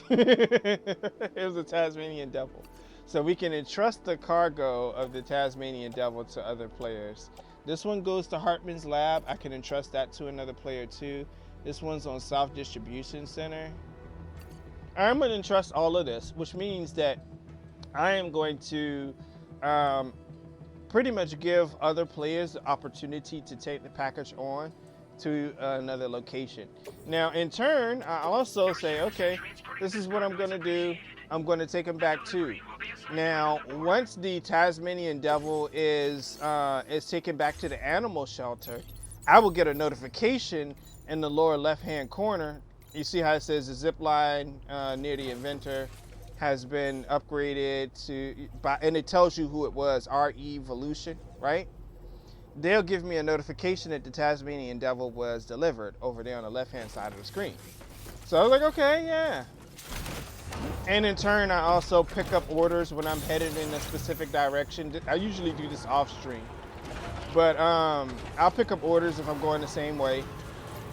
It was a Tasmanian devil. So we can entrust the cargo of the Tasmanian devil to other players. This one goes to Hartman's lab. I can entrust that to another player too. This one's on South Distribution Center. I'm going to entrust all of this, which means that I am going to pretty much give other players the opportunity to take the package on to another location. Now, in turn, I also say, okay, this is what I'm going to do. I'm going to take them back too. Now, once the Tasmanian devil is taken back to the animal shelter, I will get a notification in the lower left-hand corner. You see how it says the zip line near the inventor has been upgraded and it tells you who it was, RE Evolution, right? They'll give me a notification that the Tasmanian devil was delivered over there on the left-hand side of the screen. So I was like, okay, yeah. And in turn, I also pick up orders when I'm headed in a specific direction. I usually do this off stream, but I'll pick up orders if I'm going the same way,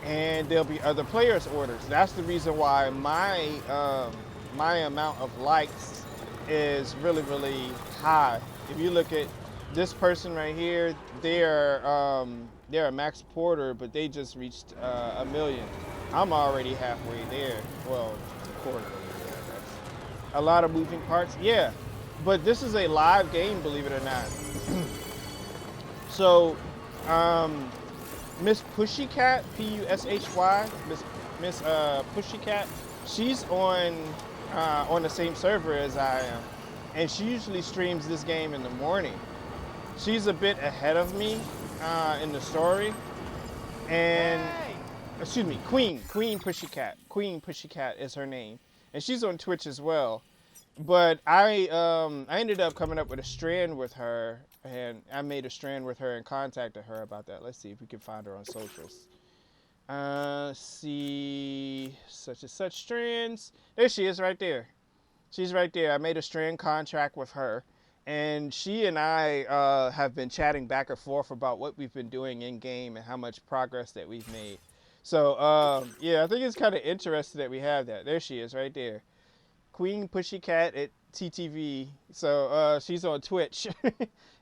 and there'll be other players' orders. That's the reason why my amount of likes is really, really high. If you look at this person right here, they're a max porter, but they just reached 1 million. I'm already halfway there. Well, a quarter of the way there. That's a lot of moving parts. Yeah, but this is a live game, believe it or not. So, Miss Pussycat, P-U-S-H-Y, Miss Pussycat, she's on the same server as I am, and she usually streams this game in the morning. She's a bit ahead of me in the story, and excuse me, Queen Pussycat is her name, and she's on Twitch as well. But I ended up coming up with a strand with her, and I made a strand with her and contacted her about that. Let's see if we can find her on socials. See such and such strands. There she is, right there. She's right there. I made a strand contract with her, and she and I have been chatting back and forth about what we've been doing in game and how much progress that we've made. So yeah, I think it's kind of interesting that we have that. There she is, right there. Queen Pussycat at TTV. So she's on Twitch,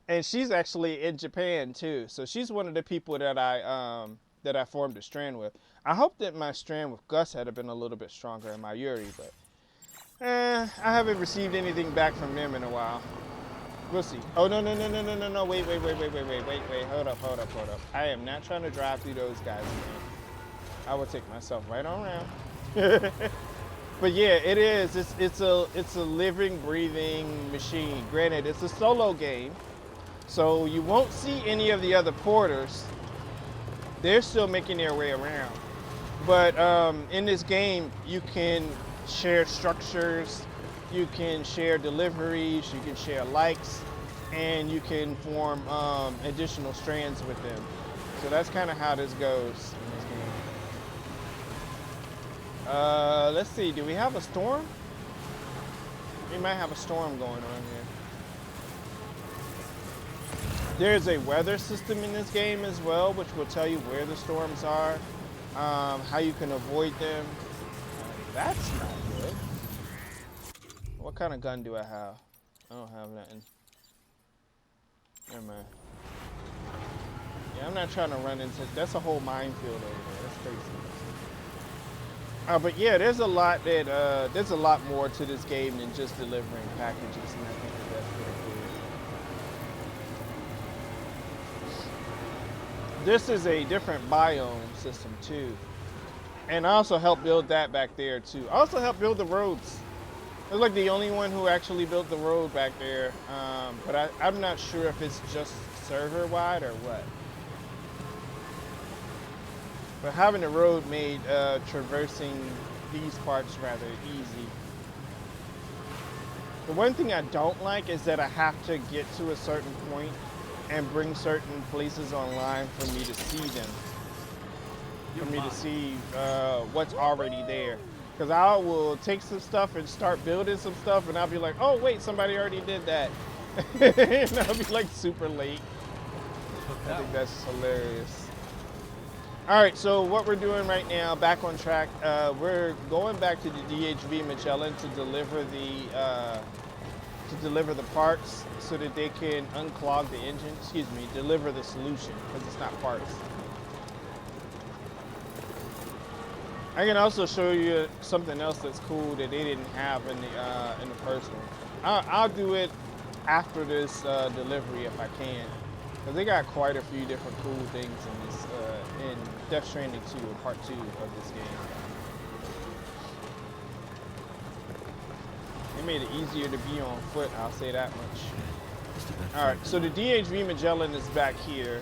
and she's actually in Japan too. So she's one of the people that I formed a strand with. I hope that my strand with Gus had been a little bit stronger in my Yuri, but I haven't received anything back from them in a while. We'll see. Oh no. Wait. Hold up. I am not trying to drive through those guys again. I will take myself right on around. But yeah, it is. It's a living, breathing machine. Granted, it's a solo game, so you won't see any of the other porters. They're still making their way around. But in this game, you can share structures, you can share deliveries, you can share likes, and you can form additional strands with them. So that's kind of how this goes in this game. Let's see, do we have a storm? We might have a storm going on here. There's a weather system in this game as well, which will tell you where the storms are, how you can avoid them. That's not good. What kind of gun do I have? I don't have nothing. Never mind. Yeah, I'm not trying to run into... That's a whole minefield over there. That's crazy. But yeah, there's a lot more to this game than just delivering packages, and I think that's pretty cool. This is a different biome system too, and I also helped build that back there too. I also helped build the roads. I was like the only one who actually built the road back there, but I'm not sure if it's just server wide or what. But having the road made traversing these parts rather easy. The one thing I don't like is that I have to get to a certain point and bring certain places online for me to see them. For me to see what's already there. Because I will take some stuff and start building some stuff, and I'll be like, oh wait, somebody already did that. And I'll be like super late. I think that's hilarious. All right, so what we're doing right now, back on track, we're going back to the DHV Magellan to deliver the parts so that they can unclog the engine. Excuse me, deliver the solution, because it's not parts. I can also show you something else that's cool that they didn't have in the first one. I'll do it after this delivery if I can. Because they got quite a few different cool things in this, in Death Stranding 2, part 2 of this game. They made it easier to be on foot, I'll say that much. Alright, so the DHV Magellan is back here,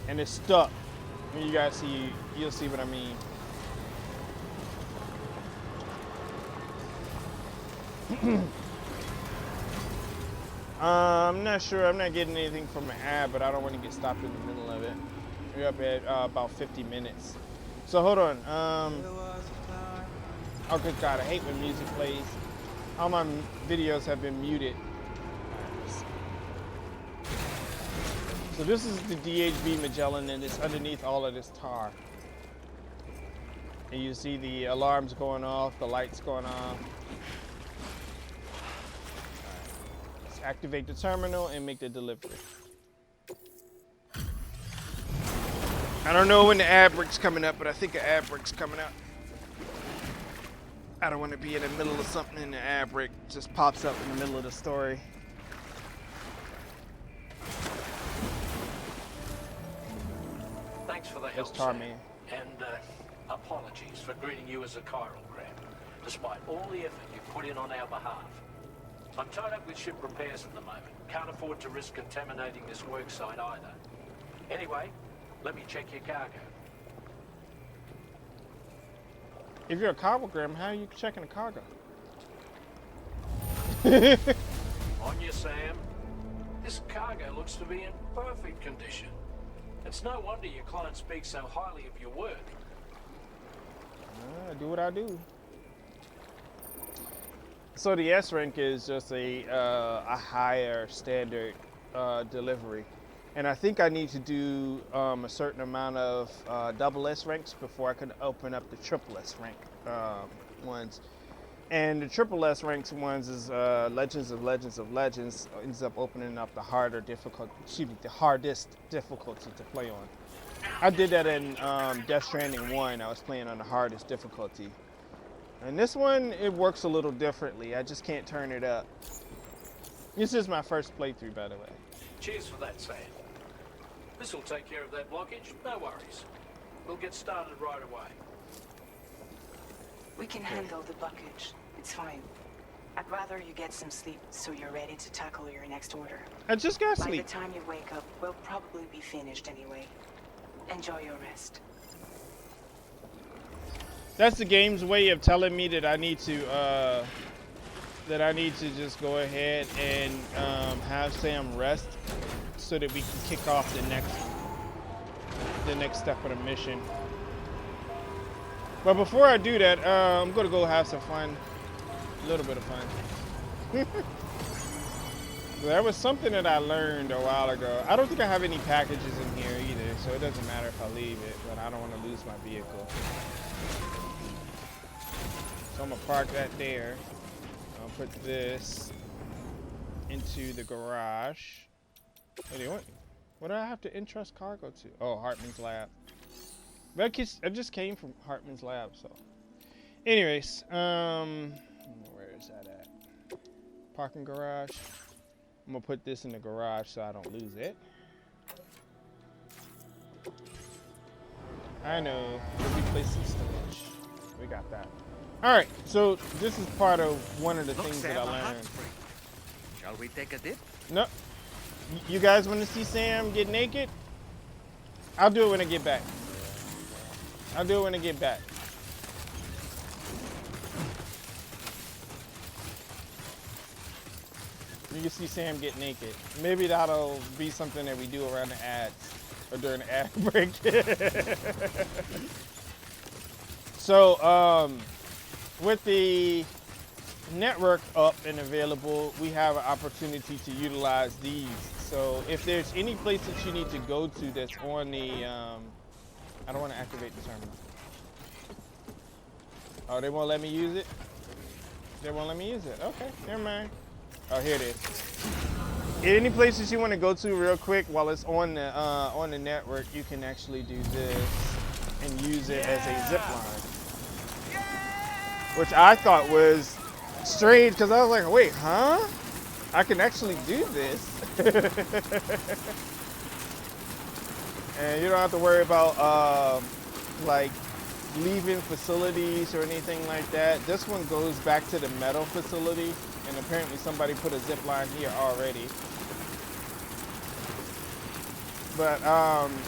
and it's stuck. When you guys see, you'll see what I mean. I'm not sure, I'm not getting anything from an ad, but I don't want to get stopped in the middle of it. We're up at about 50 minutes. So hold on, oh good God, I hate when music plays. All my videos have been muted. So this is the DHV Magellan, and it's underneath all of this tar. And you see the alarms going off, the lights going off. Let's activate the terminal and make the delivery. I don't know when the ad break's coming up, but I think an ad break's coming up. I don't want to be in the middle of something and the ad break just pops up in the middle of the story. Thanks for the That's help, tar, Sam. man. And apologies for greeting you as a chirogram, despite all the effort you put in on our behalf. I'm tied up with ship repairs at the moment. Can't afford to risk contaminating this work site either. Anyway, let me check your cargo. If you're a chirogram, how are you checking a cargo? On you, Sam. This cargo looks to be in perfect condition. It's no wonder your client speaks so highly of your work. I do what I do. So the S rank is just a higher standard delivery, and I think I need to do a certain amount of double S ranks before I can open up the triple S rank ones. And the triple S ranks ones is Legends of Legends of Legends ends up opening up the the hardest difficulty to play on. I did that in Death Stranding 1. I was playing on the hardest difficulty. And this one, it works a little differently. I just can't turn it up. This is my first playthrough, by the way. Cheers for that, Sam. This'll take care of that blockage, no worries. We'll get started right away. We can handle the blockage. It's fine. I'd rather you get some sleep so you're ready to tackle your next order. I just got By sleep. the time you wake up, we'll probably be finished anyway. Enjoy your rest. That's the game's way of telling me that I need to just go ahead and have Sam rest so that we can kick off the next step of the mission. But before I do that, I'm gonna go have some fun, a little bit of fun. That was something that I learned a while ago. I don't think I have any packages in here either, so it doesn't matter if I leave it, but I don't want to lose my vehicle. So I'm gonna park that there. I'll put this into the garage. What do you want? What do I have to entrust cargo to? Oh, Hartman's lab. But I just came from Hartman's lab, so. Anyways, where is that at? Parking garage. I'm gonna put this in the garage so I don't lose it. I know. Replace some storage. We got that. All right, so this is part of one of the things that I learned. Shall we take a dip? No, you guys want to see Sam get naked? I'll do it when I get back. I'll do it when I get back. You can see Sam get naked. Maybe that'll be something that we do around the ads or during the ad break. So, with the network up and available, we have an opportunity to utilize these. So if there's any place that you need to go to that's on the, I don't want to activate the terminal. Oh, they won't let me use it? They won't let me use it. Okay, never mind. Oh, here it is. Any places you want to go to real quick while it's on the network, you can actually do this and use it as a zip line. Which I thought was strange because I was like, wait, huh? I can actually do this. And you don't have to worry about like leaving facilities or anything like that. This one goes back to the metal facility, and apparently somebody put a zip line here already. But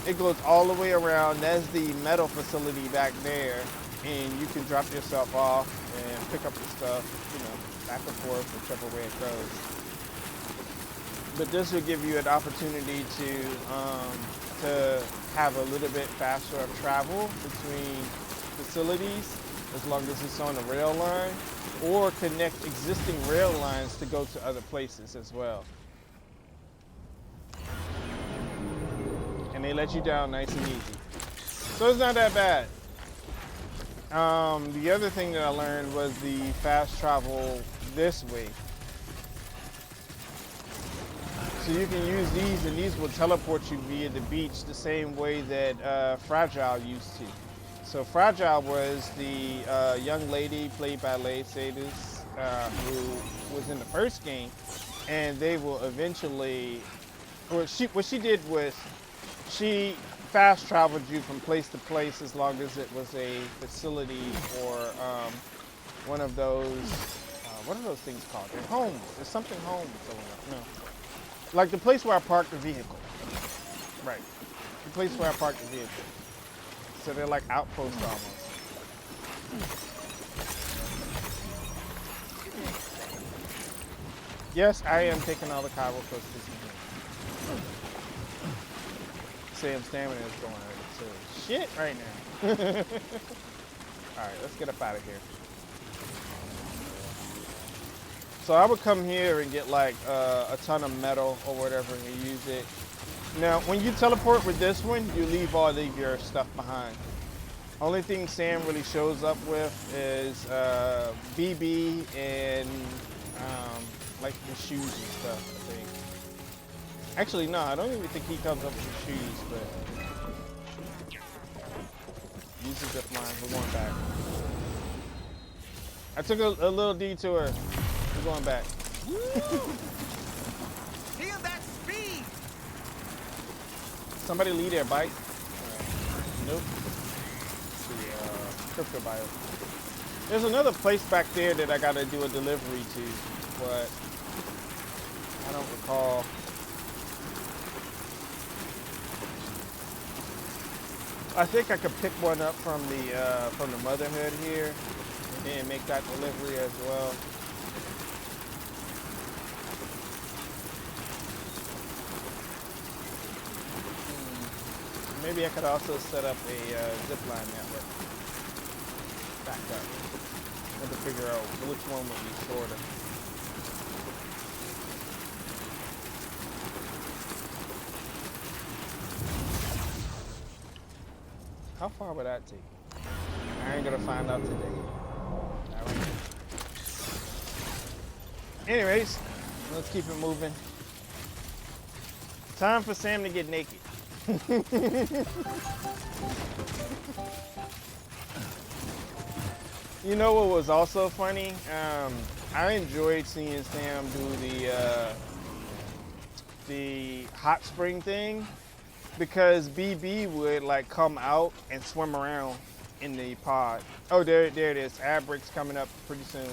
it goes all the way around. That's the metal facility back there, and you can drop yourself off and pick up your stuff, you know, back and forth, whichever way it goes. But this will give you an opportunity to have a little bit faster of travel between facilities, as long as it's on a rail line, or connect existing rail lines to go to other places as well. And they let you down nice and easy. So it's not that bad. The other thing that I learned was the fast travel this way. So you can use these, and these will teleport you via the beach the same way that Fragile used to. So Fragile was the young lady played by Leigh Sadis, who was in the first game, and they will eventually, what she did was, she fast traveled you from place to place as long as it was a facility or one of those, what are those things called? They're homes. There's something homes. No. Like the place where I parked the vehicle. Right. The place where I parked the vehicle. So they're like outposts almost. Yes, I am taking all the cargo close to here. Sam's stamina is going to shit right now. Alright, let's get up out of here. So I would come here and get like a ton of metal or whatever and use it. Now, when you teleport with this one, you leave all of your stuff behind. Only thing Sam really shows up with is BB and like the shoes and stuff, I think. Actually, no, I don't even think he comes up with the shoes, but use the zip line. We're going back. I took a little detour. We're going back. Feel that speed! Somebody lead their bike. Nope. The crypto bio. There's another place back there that I gotta do a delivery to, but I don't recall. I think I could pick one up from the Motherhood here and make that delivery as well. Maybe I could also set up a zip line network. Back up. I have to figure out which one would be shorter. How far would that take? I ain't gonna find out today. All right. Anyways, let's keep it moving. Time for Sam to get naked. You know what was also funny? I enjoyed seeing Sam do the hot spring thing, because BB would like come out and swim around in the pod. Oh, there it is. Abric's coming up pretty soon.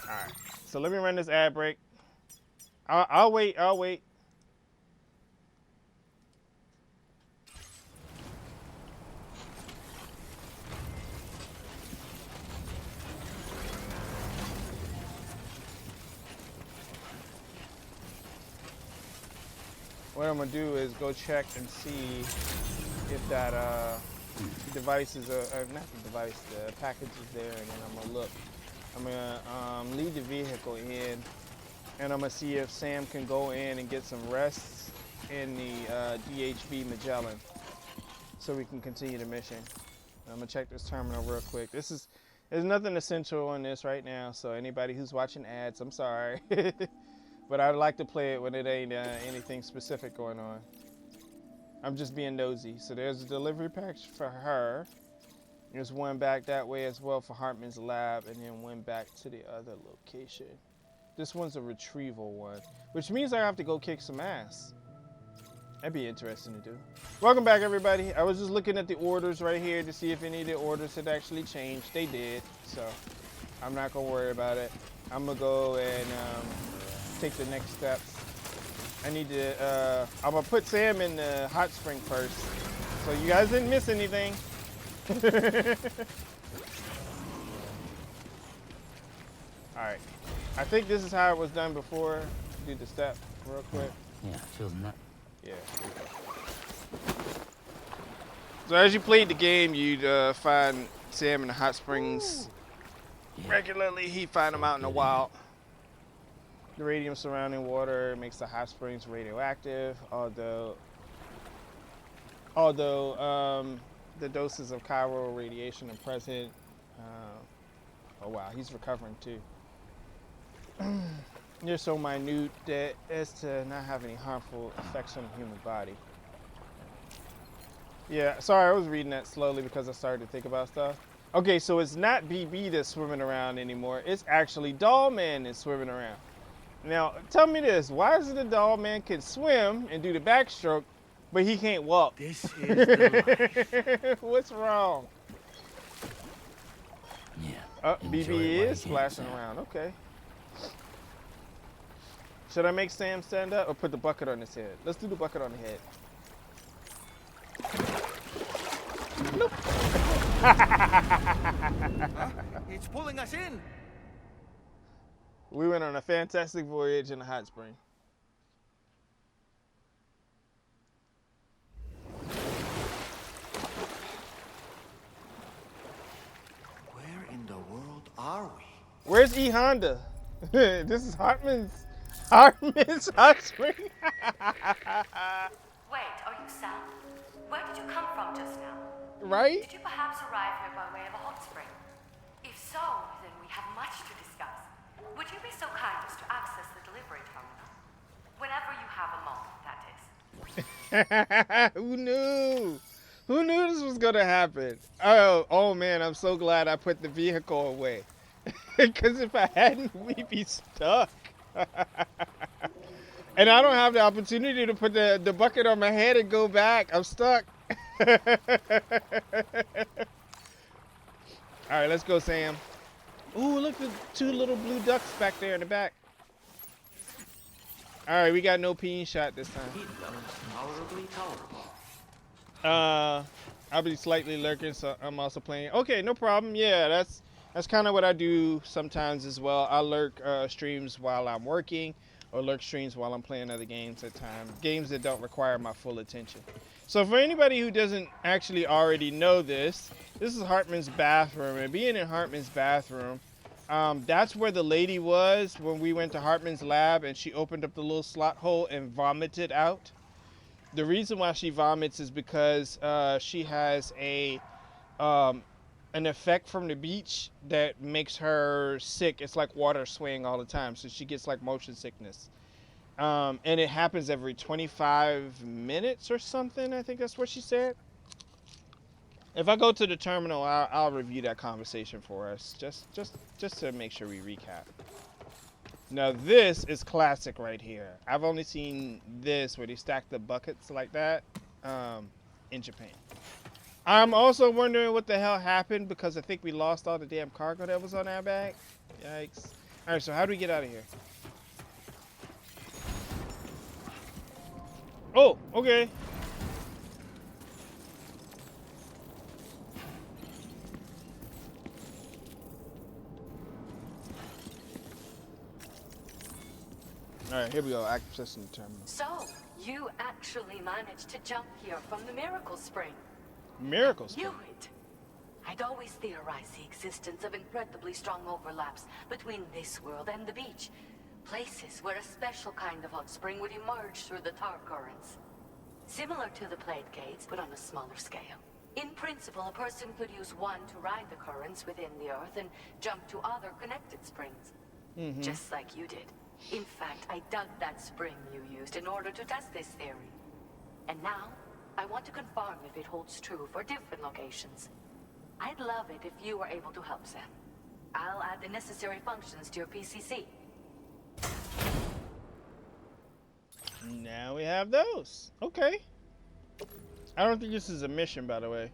All right, so let me run this ad break. I'll wait. What I'm gonna do is go check and see if that device is not the device, the package is there, and then I'm gonna look. I'm gonna leave the vehicle in, and I'm gonna see if Sam can go in and get some rest in the DHB Magellan, so we can continue the mission. I'm gonna check this terminal real quick. There's nothing essential on this right now, so anybody who's watching ads, I'm sorry. But I'd like to play it when it ain't anything specific going on. I'm just being nosy. So there's a delivery package for her. There's one back that way as well for Hartman's lab, and then one back to the other location. This one's a retrieval one, which means I have to go kick some ass. That'd be interesting to do. Welcome back, everybody. I was just looking at the orders right here to see if any of the orders had actually changed. They did, so I'm not gonna worry about it. I'm gonna go and take the next steps. I need to, I'm gonna put Sam in the hot spring first, so you guys didn't miss anything. Alright, I think this is how it was done before. Do the step real quick. Yeah, feels nice. Yeah. So as you played the game, you'd find Sam in the hot springs regularly. He'd find them out in the wild. The radium surrounding water makes the hot springs radioactive, although the doses of chiral radiation are present. Oh wow, he's recovering too. They're so minute that as to not have any harmful effects on the human body. Yeah, sorry, I was reading that slowly because I started to think about stuff. Okay, so it's not BB that's swimming around anymore. It's actually Doll Man that's swimming around. Now, tell me this. Why is it the Doll Man can swim and do the backstroke, but he can't walk? This is the life. What's wrong? Yeah. BB is splashing around. Okay. Should I make Sam stand up or put the bucket on his head? Let's do the bucket on the head. Nope. It's pulling us in. We went on a fantastic voyage in the hot spring. Where in the world are we? Where's E Honda? This is Hartman's hot spring. Wait, are you Sam? Where did you come from just now? Right? Did you perhaps arrive here by way of a hot spring? If so, then we have much to discuss. Would you be so kind as to access the delivery terminal? Whenever you have a moment, that is. Who knew? Who knew this was gonna happen? Oh man, I'm so glad I put the vehicle away. Because if I hadn't, we'd be stuck. And I don't have the opportunity to put the bucket on my head and go back. I'm stuck. All right, let's go, Sam. Ooh, look at the two little blue ducks back there in the back. All right, we got no peeing shot this time. Heat levels tolerably tolerable. I'll be slightly lurking, so I'm also playing. Okay, no problem. Yeah, that's kind of what I do sometimes as well. I lurk streams while I'm working, or lurk streams while I'm playing other games at times. Games that don't require my full attention. So for anybody who doesn't actually already know this is Hartman's bathroom. And being in Hartman's bathroom, that's where the lady was when we went to Hartman's lab and she opened up the little slot hole and vomited out. The reason why she vomits is because she has an effect from the beach that makes her sick. It's like water swaying all the time, so she gets like motion sickness. And it happens every 25 minutes or something. I think that's what she said. If I go to the terminal, I'll review that conversation for us, just to make sure we recap. Now this is classic right here. I've only seen this where they stack the buckets like that in Japan. I'm also wondering what the hell happened because I think we lost all the damn cargo that was on our bag. Yikes. All right, so how do we get out of here? Oh, okay. All right, here we go. Accessing the terminal. So, you actually managed to jump here from the Miracle Spring. Miracle Knew Spring. it. I'd always theorized the existence of incredibly strong overlaps between this world and the beach. Places where a special kind of hot spring would emerge through the tar currents. Similar to the plate gates, but on a smaller scale. In principle, a person could use one to ride the currents within the earth and jump to other connected springs. Just like you did. In fact, I dug that spring you used in order to test this theory. And now, I want to confirm if it holds true for different locations. I'd love it if you were able to help, Sam. I'll add the necessary functions to your PCC. Now we have those. Okay. I don't think this is a mission, by the way.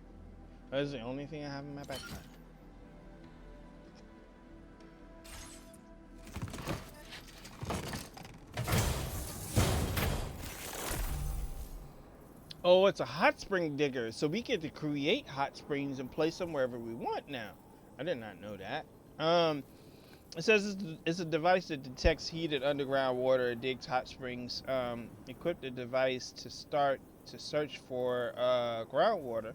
That is the only thing I have in my backpack. Oh, it's a hot spring digger, so we get to create hot springs and place them wherever we want now. I did not know that. It says it's a device that detects heated underground water and digs hot springs. Equip the device to start to search for groundwater.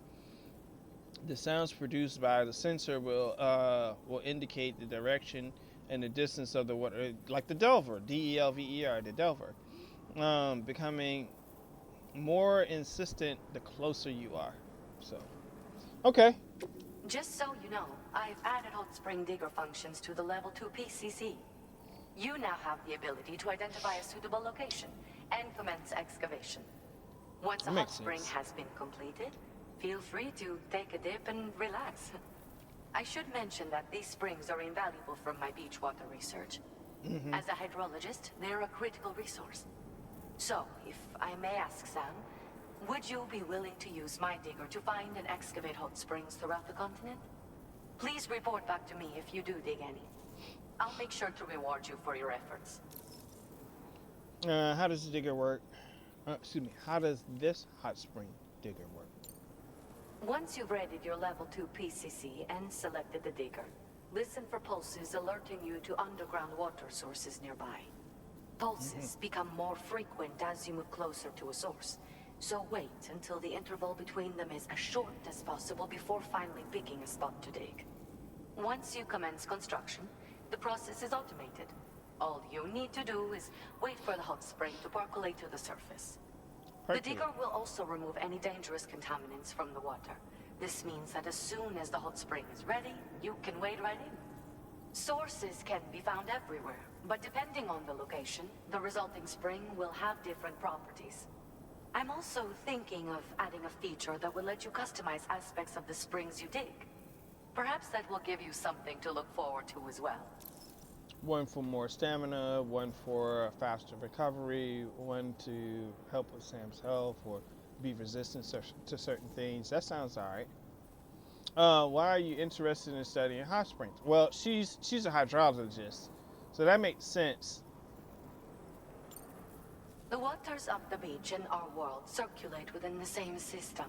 The sounds produced by the sensor will indicate the direction and the distance of the water, like the Delver, Delver, the Delver, becoming more insistent the closer you are. So, okay. Just so you know, I've added hot spring digger functions to the level 2 PCC. You now have the ability to identify a suitable location and commence excavation. Once a hot spring has been completed, feel free to take a dip and relax. I should mention that these springs are invaluable from my beach water research. As a hydrologist, they're a critical resource. So, if I may ask, Sam, would you be willing to use my digger to find and excavate hot springs throughout the continent? Please report back to me if you do dig any. I'll make sure to reward you for your efforts. How does the digger work? Excuse me. How does this hot spring digger work? Once you've readied your level 2 PCC and selected the digger, listen for pulses alerting you to underground water sources nearby. Pulses become more frequent as you move closer to a source, so wait until the interval between them is as short as possible before finally picking a spot to dig. Once you commence construction, the process is automated. All you need to do is wait for the hot spring to percolate to the surface. The digger will also remove any dangerous contaminants from the water. This means that as soon as the hot spring is ready, you can wade right in. Sources can be found everywhere, but depending on the location, the resulting spring will have different properties. I'm also thinking of adding a feature that will let you customize aspects of the springs you dig. Perhaps that will give you something to look forward to as well. One for more stamina, one for faster recovery, one to help with Sam's health or be resistant to certain things. That sounds alright. Why are you interested in studying hot springs? Well, she's a hydrologist, so that makes sense. The waters of the beach in our world circulate within the same system.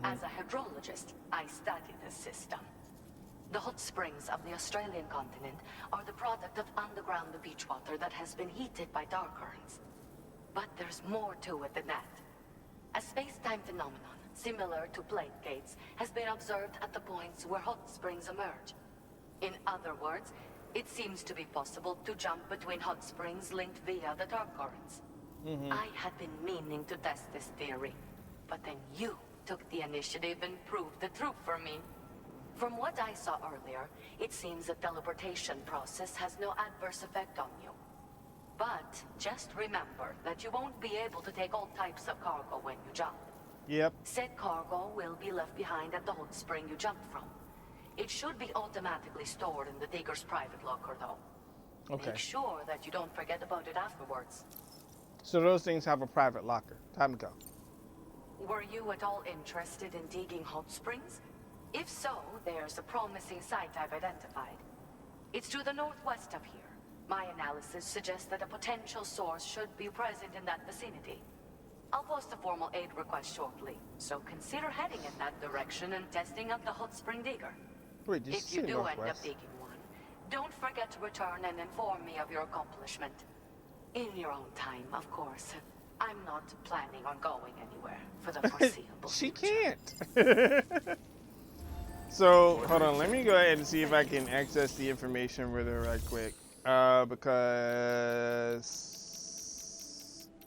As a hydrologist, I study the system. The hot springs of the Australian continent are the product of underground beach water that has been heated by dark currents. But there's more to it than that. A space-time phenomenon, similar to plate gates, has been observed at the points where hot springs emerge. In other words, it seems to be possible to jump between hot springs linked via the dark currents. I had been meaning to test this theory, but then you took the initiative and proved the truth for me. From what I saw earlier, it seems the teleportation process has no adverse effect on you. But just remember that you won't be able to take all types of cargo when you jump. Yep. Said cargo will be left behind at the hot spring you jumped from. It should be automatically stored in the digger's private locker, though. Okay. Make sure that you don't forget about it afterwards. So those things have a private locker. Time to go. Were you at all interested in digging hot springs? If so, there's a promising site I've identified. It's to the northwest of here. My analysis suggests that a potential source should be present in that vicinity. I'll post a formal aid request shortly, so consider heading in that direction and testing out the hot spring digger. Wait, did If you do end up digging one, don't forget to return and inform me of your accomplishment. In your own time, of course. I'm not planning on going anywhere for the foreseeable She future. can't. So, hold on. Let me go ahead and see if I can access the information with her right quick. Because...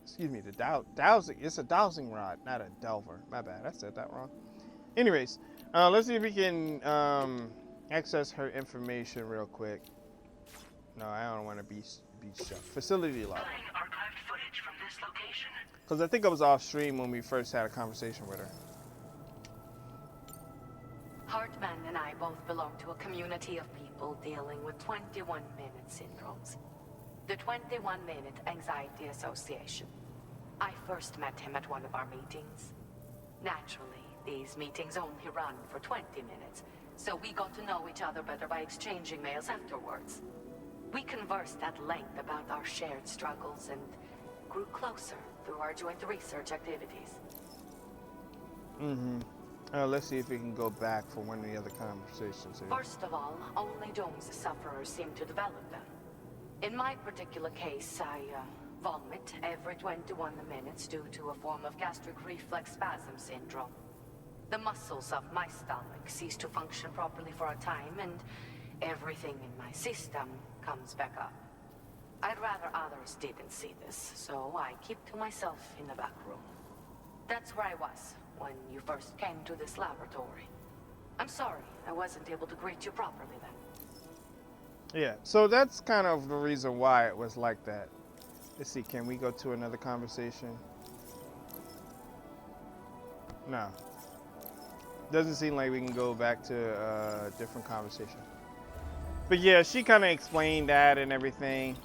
Excuse me, the dowsing. It's a dowsing rod, not a delver. My bad. I said that wrong. Anyways, let's see if we can access her information real quick. No, I don't want to be shut. Facility log. Playing archived footage from this location. Because I think I was off stream when we first had a conversation with her. Hartman and I both belong to a community of people dealing with 21-minute syndromes. The 21-Minute Anxiety Association. I first met him at one of our meetings. Naturally, these meetings only run for 20 minutes, so we got to know each other better by exchanging mails afterwards. We conversed at length about our shared struggles and grew closer through our joint research activities. Let's see if we can go back for one of the other conversations here. First of all, only Doom's sufferers seem to develop them. In my particular case, I vomit every 21 minutes due to a form of gastric reflex spasm syndrome. The muscles of my stomach cease to function properly for a time, and everything in my system comes back up. I'd rather others didn't see this, so I keep to myself in the back room. That's where I was when you first came to this laboratory. I'm sorry I wasn't able to greet you properly then. Yeah, so that's kind of the reason why it was like that. Let's see, can we go to another conversation? No. Doesn't seem like we can go back to a different conversation. But yeah, she kind of explained that and everything.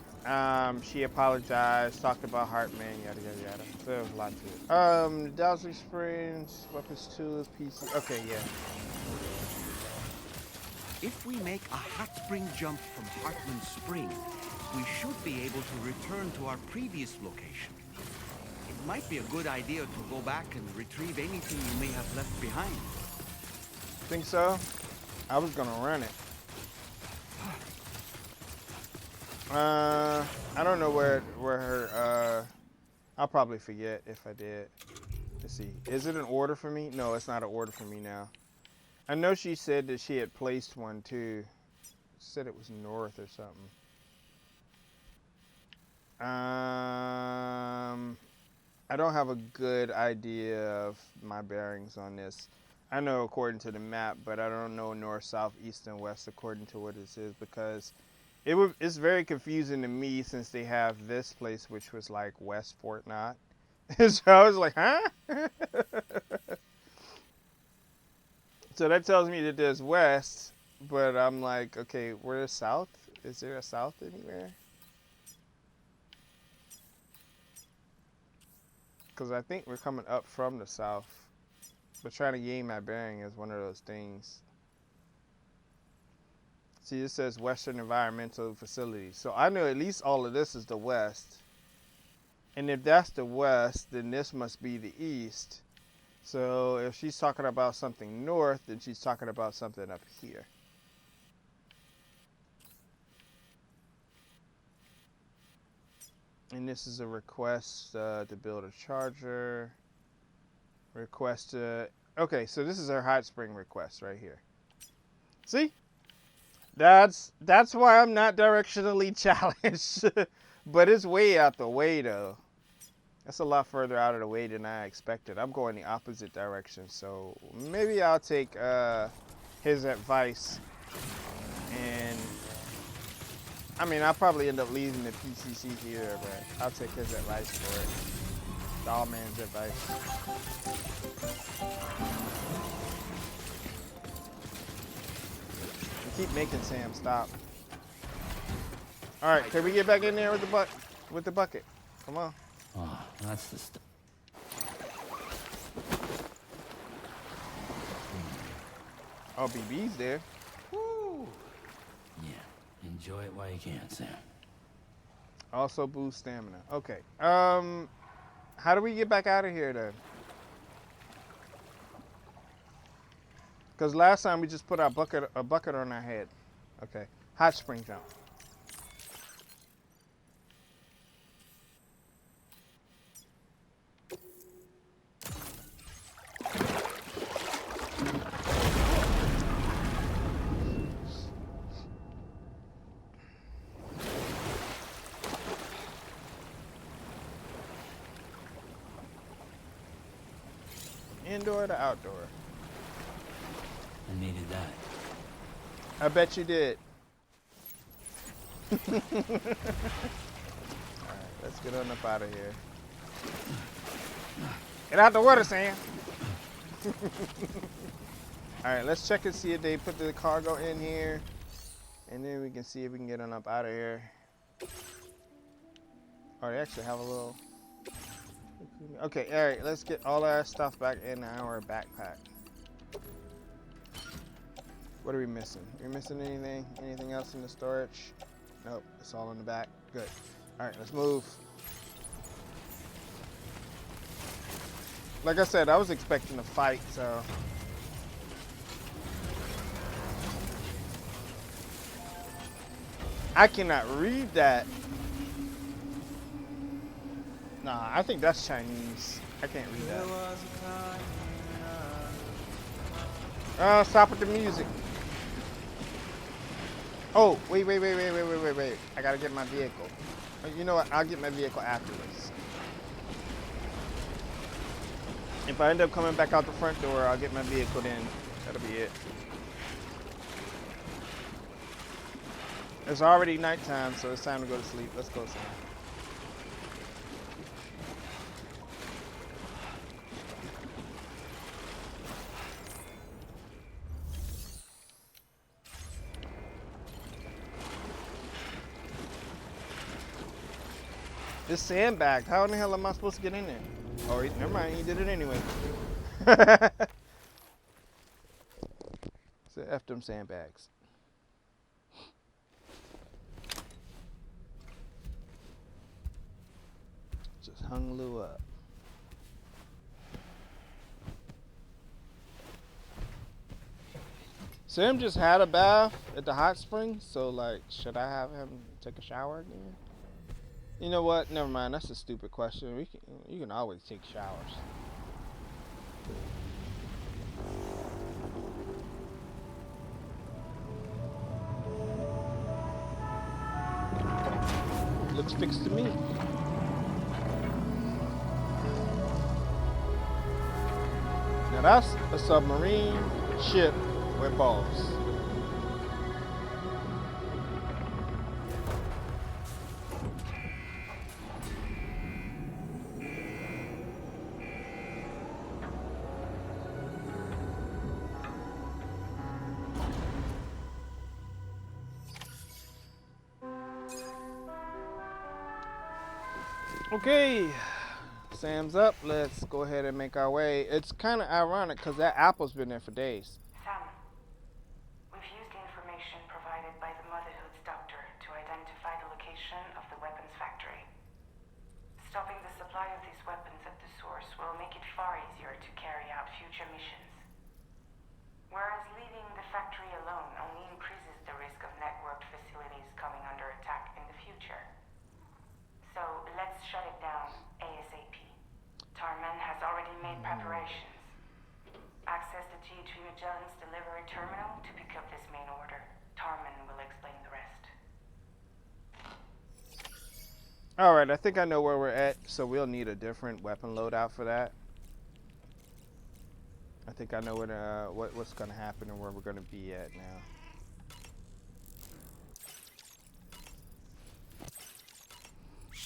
She apologized, talked about Hartman, yada yada yada. So there was a lot to it. Dowsing Springs, weapons tools, PC. Okay, yeah. If we make a hot spring jump from Hartman Spring, we should be able to return to our previous location. It might be a good idea to go back and retrieve anything you may have left behind. Think so? I was gonna run it. I don't know where her, I'll probably forget if I did. Let's see, is it an order for me? No, it's not an order for me now. I know she said that she had placed one too. She said it was north or something. I don't have a good idea of my bearings on this. I know according to the map, but I don't know north, south, east, and west according to what this is, because it's very confusing to me since they have this place which was like West Fort Knott. So I was like, huh? So that tells me that there's west, but I'm like, okay, where's south? Is there a south anywhere? Because I think we're coming up from the south. But trying to gain my bearing is one of those things. See, it says Western Environmental Facilities. So I know at least all of this is the west. And if that's the west, then this must be the east. So if she's talking about something north, then she's talking about something up here. And this is a request to build a charger. Request to... Okay, so this is her hot spring request right here. See? That's why I'm not directionally challenged. But it's way out the way, though. That's a lot further out of the way than I expected. I'm going the opposite direction, so maybe I'll take his advice. And I mean, I'll probably end up leaving the PCC here, but I'll take his advice for it. Doll man's advice. We keep making Sam stop. All right, can we get back in there with the bucket? Come on. Oh, that's the stuff. Oh, BB's there. Woo. Yeah, enjoy it while you can, Sam. Also boost stamina. Okay. How do we get back out of here then? Because last time we just put a bucket on our head. Okay. Hot spring jump. Indoor to outdoor? I needed that. I bet you did. Alright, let's get on up out of here. Get out the water, Sam. Alright, let's check and see if they put the cargo in here. And then we can see if we can get on up out of here. Oh, they actually have a little... Okay, alright, let's get all our stuff back in our backpack. What are we missing? Are we missing anything? Anything else in the storage? Nope, it's all in the back. Good. Alright, let's move. Like I said, I was expecting a fight, so... I cannot read that. Nah, I think that's Chinese. I can't read that. Oh, stop with the music. Oh, wait. I gotta get my vehicle. You know what? I'll get my vehicle afterwards. If I end up coming back out the front door, I'll get my vehicle then. That'll be it. It's already nighttime, so it's time to go to sleep. Let's go, Sam. It's sandbagged. How in the hell am I supposed to get in there? Oh, never mind. He did it anyway. So F them sandbags. Just hung Lou up. Sam just had a bath at the hot spring, so like, should I have him take a shower again? You know what? Never mind. That's a stupid question. You can always take showers. Looks fixed to me. Now that's a submarine ship with balls. Okay, Sam's up. Let's go ahead and make our way. It's kind of ironic because that apple's been there for days. Sam, we've used the information provided by the Motherhood's doctor to identify the location of the weapons factory. Stopping the supply of these weapons at the source will make it far easier to carry out future missions. Whereas leaving the factory alone only increases the risk of networked facilities coming under attack in the future. So let's shut it down ASAP. Tarman has already made preparations. Access the G3 Magellan's delivery terminal to pick up this main order. Tarman will explain the rest. Alright, I think I know where we're at, so we'll need a different weapon loadout for that. I think I know what's going to happen and where we're going to be at now.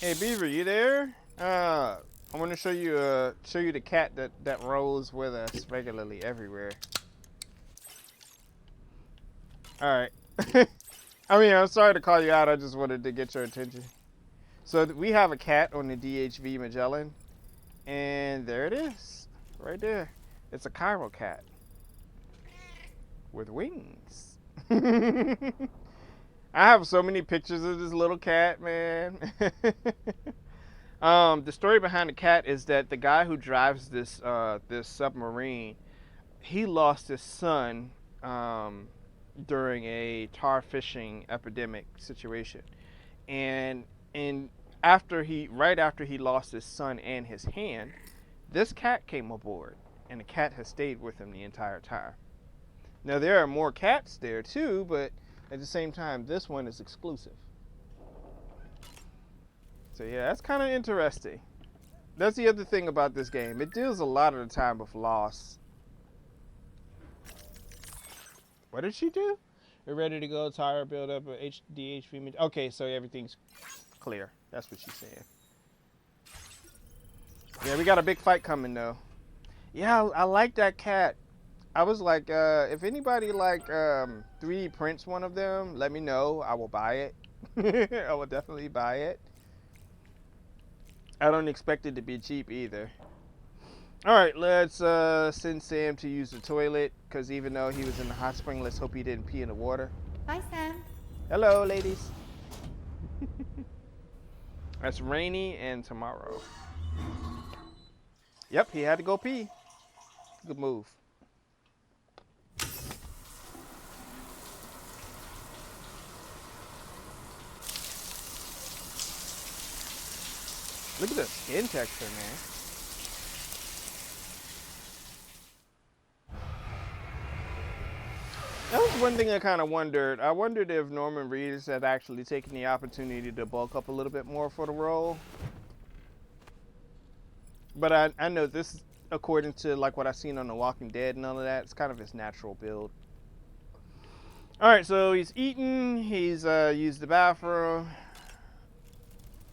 Hey Beaver, you there? I want to show you the cat that rolls with us regularly everywhere. All right. I mean, I'm sorry to call you out. I just wanted to get your attention. So we have a cat on the DHV Magellan, and there it is, right there. It's a Cairo cat with wings. I have so many pictures of this little cat, man. The story behind the cat is that the guy who drives this submarine, he lost his son during a tar fishing epidemic situation, and right after he lost his son and his hand, this cat came aboard, and the cat has stayed with him the entire time. Now there are more cats there too, but at the same time, this one is exclusive. So yeah, that's kind of interesting. That's the other thing about this game. It deals a lot of the time with loss. What did she do? We're ready to go. Tire build up a DHV. Okay, so everything's clear. That's what she's saying. Yeah, we got a big fight coming though. Yeah, I like that cat. I was like, if anybody like 3D prints one of them, let me know. I will buy it. I will definitely buy it. I don't expect it to be cheap either. All right, let's send Sam to use the toilet because even though he was in the hot spring, let's hope he didn't pee in the water. Bye, Sam. Hello, ladies. That's Rainy and Tomorrow. Yep, he had to go pee. Good move. Look at the skin texture, man. That was one thing I kind of wondered. I wondered if Norman Reedus had actually taken the opportunity to bulk up a little bit more for the role. But I know this, according to like what I've seen on The Walking Dead and all of that, it's kind of his natural build. All right, so he's eaten. He's used the bathroom.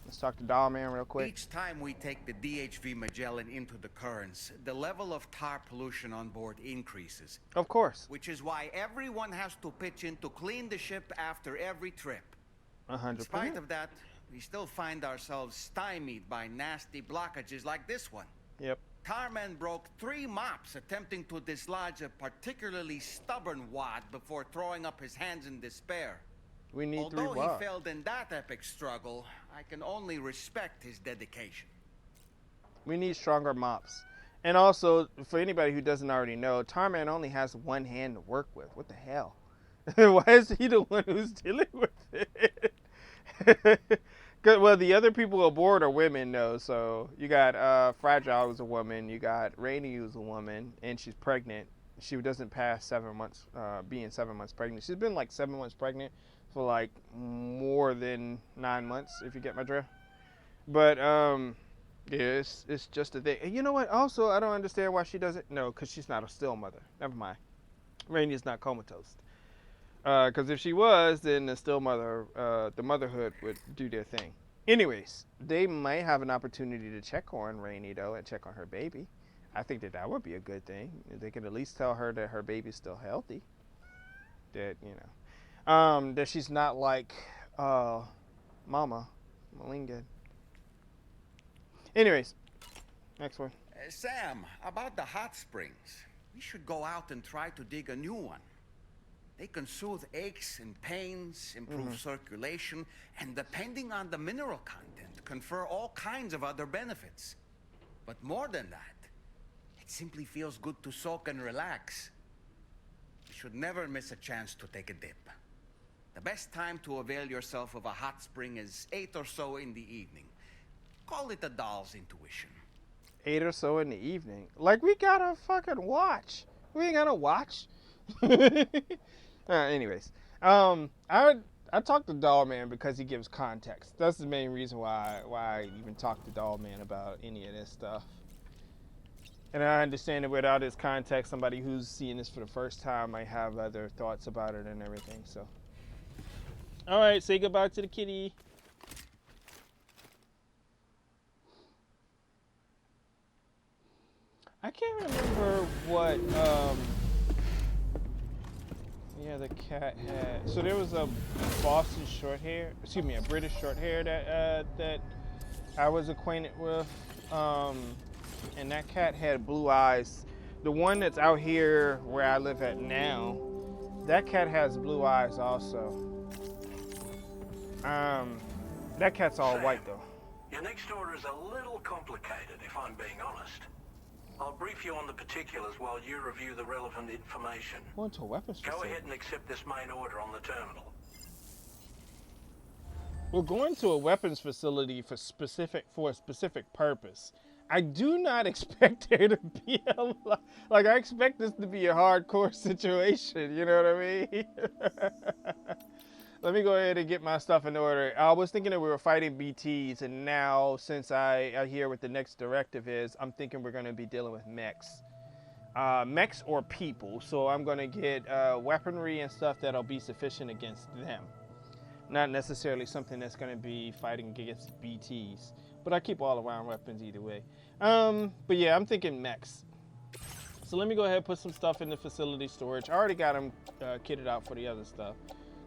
Let's talk to Doll Man real quick. Each time we take the DHV Magellan into the currents, the level of tar pollution on board increases. Of course. Which is why everyone has to pitch in to clean the ship after every trip. 100%. In spite of that, we still find ourselves stymied by nasty blockages like this one. Yep. Tarman broke 3 mops attempting to dislodge a particularly stubborn wad before throwing up his hands in despair. We need Although 3 wads. he failed in that epic struggle, I can only respect his dedication. We need stronger mops. And also, for anybody who doesn't already know, Tarman only has 1 hand to work with. What the hell? Why is he the one who's dealing with it? Well, the other people aboard are women, though. So you got Fragile, who's a woman. You got Rainy, who's a woman, and she's pregnant. She doesn't pass 7 months, being 7 months pregnant. She's been like 7 months pregnant for like more than 9 months, if you get my drift. But yeah, it's just a thing. And you know what? Also, I don't understand why she doesn't. No, because she's not a still mother. Never mind. Rainy's not comatose. Because if she was, then the still mother, the motherhood would do their thing. Anyways, they might have an opportunity to check on Rainy though, and check on her baby. I think that would be a good thing. They could at least tell her that her baby's still healthy. That that she's not like Mama Malinga. Anyways, next one. Sam, about the hot springs. We should go out and try to dig a new one. They can soothe aches and pains, improve circulation, and depending on the mineral content, confer all kinds of other benefits. But more than that, it simply feels good to soak and relax. You should never miss a chance to take a dip. The best time to avail yourself of a hot spring is 8 or so in the evening. Call it a doll's intuition. 8 or so in the evening. Like, we got a fucking watch. We ain't got a watch. Anyways, I talked to Doll Man because he gives context. That's the main reason why I even talked to Doll Man about any of this stuff. And I understand that without his context, somebody who's seeing this for the first time might have other thoughts about it and everything. So, all right, say goodbye to the kitty. I can't remember what yeah, the cat had. So there was a Boston short hair, excuse me, a British short hair that I was acquainted with, and that cat had blue eyes. The one that's out here where I live at now, that cat has blue eyes also. That cat's all Sam, white though. Your next order is a little complicated, if I'm being honest. I'll brief you on the particulars while you review the relevant information. Going to a weapons Go facility. ahead and accept this main order on the terminal. We're going to a weapons facility for a specific purpose. I do not expect there to be a lot. Like, I expect this to be a hardcore situation. You know what I mean? Let me go ahead and get my stuff in order. I was thinking that we were fighting BTs, and now, since I hear what the next directive is, I'm thinking we're going to be dealing with mechs. Mechs or people. So I'm going to get weaponry and stuff that'll be sufficient against them. Not necessarily something that's going to be fighting against BTs. But I keep all around weapons either way. But yeah, I'm thinking mechs. So let me go ahead and put some stuff in the facility storage. I already got them kitted out for the other stuff.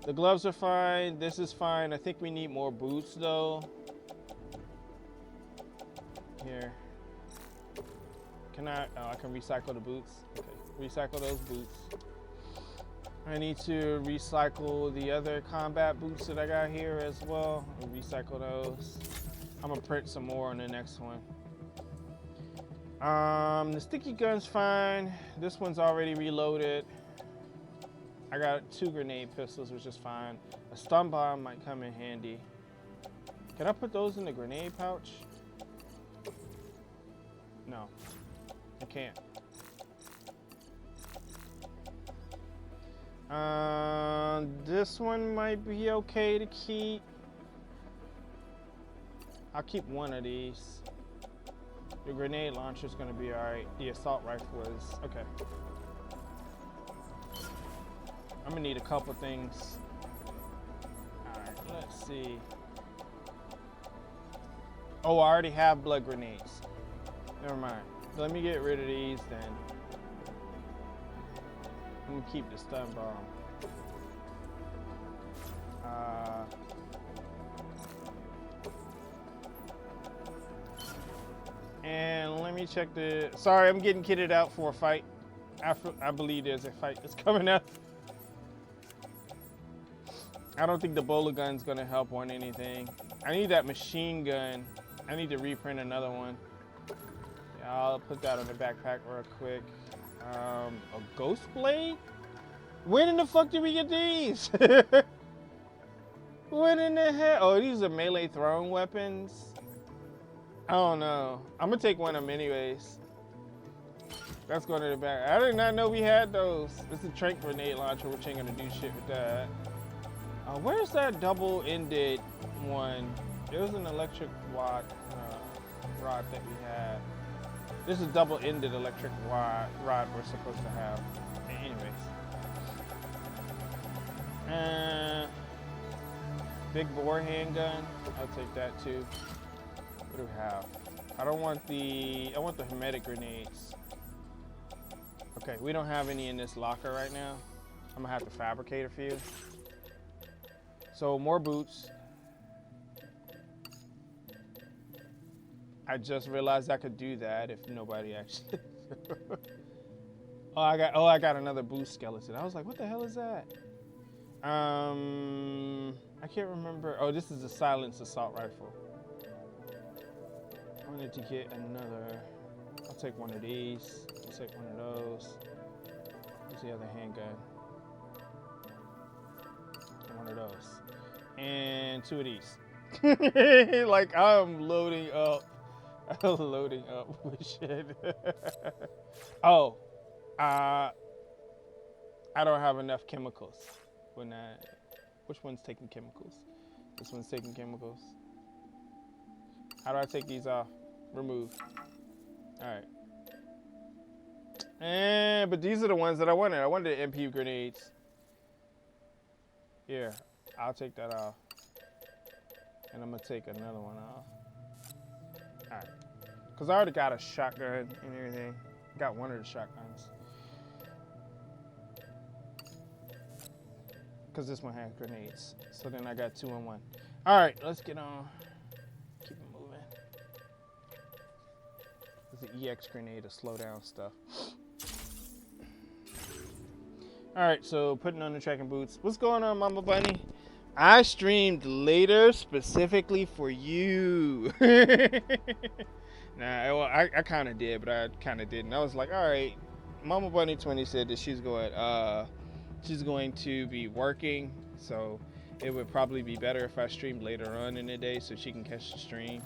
The gloves are fine. This is fine. I think we need more boots though. Here. Can I? Oh, I can recycle the boots. Okay, recycle those boots. I need to recycle the other combat boots that I got here as well. I'll recycle those. I'm gonna print some more on the next one. The sticky gun's fine. This one's already reloaded. I got 2 grenade pistols, which is fine. A stun bomb might come in handy. Can I put those in the grenade pouch? No, I can't. This one might be okay to keep. I'll keep one of these. The grenade launcher's gonna be alright. The assault rifle is okay. I'm gonna need a couple things. Alright, let's see. Oh, I already have blood grenades. Never mind. Let me get rid of these then. I'm gonna keep the stun bomb. And let me check the. Sorry, I'm getting kitted out for a fight. I believe there's a fight that's coming up. I don't think the bowler gun's gonna help on anything. I need that machine gun. I need to reprint another one. Yeah, I'll put that on the backpack real quick. A ghost blade? When in the fuck did we get these? What in the hell? Oh, these are melee throwing weapons? I don't know. I'm gonna take one of them anyways. That's going to the back. I did not know we had those. It's a trank grenade launcher, which ain't gonna do shit with that. Where's that double-ended one? There was an electric rod that we had. This is double-ended electric rod we're supposed to have. Anyways. Big bore handgun. I'll take that too. What do we have? I want the hermetic grenades. Okay, we don't have any in this locker right now. I'm gonna have to fabricate a few. So more boots. I just realized I could do that if nobody actually. I got another boost skeleton. I was like, what the hell is that? I can't remember. Oh, this is a silenced assault rifle. I wanted to get another. I'll take one of these. I'll take one of those. Where's the other handgun? One of those. And 2 of these. Like I'm loading up. I'm loading up with shit. Oh. I don't have enough chemicals. Which one's taking chemicals? This one's taking chemicals. How do I take these off? Remove. Alright. But these are the ones that I wanted. I wanted the MP grenades. Here, I'll take that off. And I'm gonna take another one off. Alright. Because I already got a shotgun and everything. Got one of the shotguns. Because this one has grenades. So then I got 2 in 1. Alright, let's get on. Keep it moving. There's an EX grenade to slow down stuff. Alright, so putting on the trekking boots. What's going on, Mama Bunny? I streamed later specifically for you. Nah, well, I kind of did, but I kind of didn't. I was like, alright, Mama Bunny 20 said that she's going to be working, so it would probably be better if I streamed later on in the day so she can catch the stream.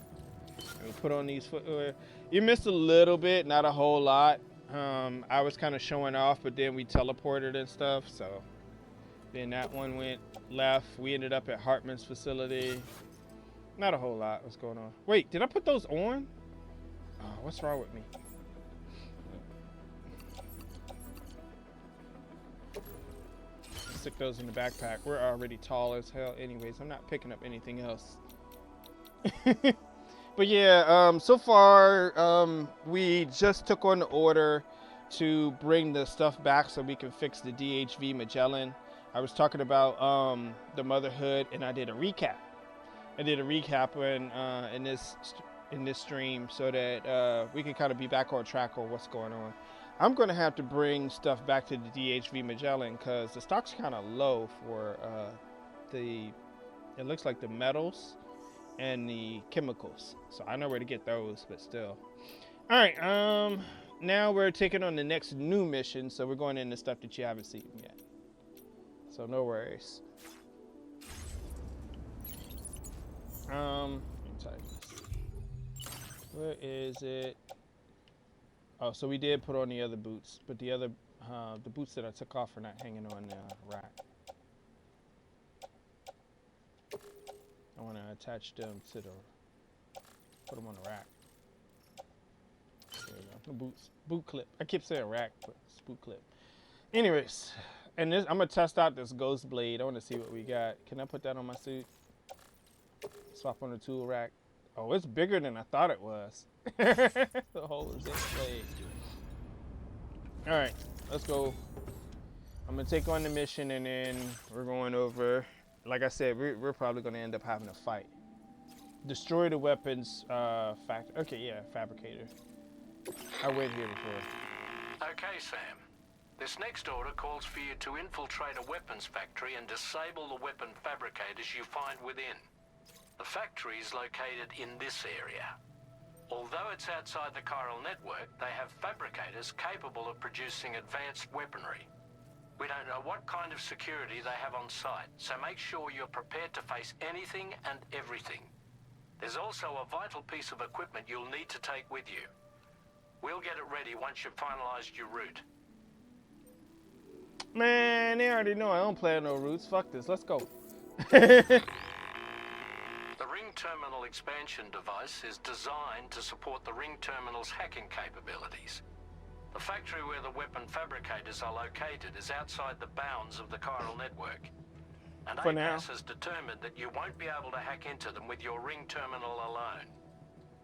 And put on these footwear. You missed a little bit, not a whole lot. I was kind of showing off, but then we teleported and stuff, so then that one went left. We ended up at Hartman's facility. Not a whole lot. What's going on? Wait, did I put those on? Oh, what's wrong with me? Stick those in the backpack. We're already tall as hell anyways. I'm not picking up anything else. But yeah, so far, we just took on the order to bring the stuff back so we can fix the DHV Magellan. I was talking about the Motherhood, and I did a recap. In this stream so that we can kind of be back on track on what's going on. I'm going to have to bring stuff back to the DHV Magellan because the stock's kind of low for it looks like the metals and the chemicals. So I know where to get those, but still. All right, now we're taking on the next new mission, so we're going into stuff that you haven't seen yet. So no worries. Let me type this. Where is it? Oh, so we did put on the other boots, but the boots that I took off are not hanging on the rack. I want to attach them to put them on the rack. There we go. The boots, boot clip. I keep saying rack, but it's boot clip. Anyways, and this, I'm gonna test out this ghost blade. I want to see what we got. Can I put that on my suit? Swap on the tool rack. Oh, it's bigger than I thought it was. The hole is this blade. All right, let's go. I'm gonna take on the mission, and then we're going over. Like I said, we're probably gonna end up having a fight. Destroy the weapons Okay, yeah, fabricator. I waited here before. Okay, Sam. This next order calls for you to infiltrate a weapons factory and disable the weapon fabricators you find within. The factory is located in this area. Although it's outside the chiral network, they have fabricators capable of producing advanced weaponry. We don't know what kind of security they have on site, so make sure you're prepared to face anything and everything. There's also a vital piece of equipment you'll need to take with you. We'll get it ready once you've finalized your route. Man, they already know I don't plan no routes. Fuck this, let's go. The Ring Terminal expansion device is designed to support the Ring Terminal's hacking capabilities. The factory where the weapon fabricators are located is outside the bounds of the chiral network. And APAS has determined that you won't be able to hack into them with your Ring Terminal alone.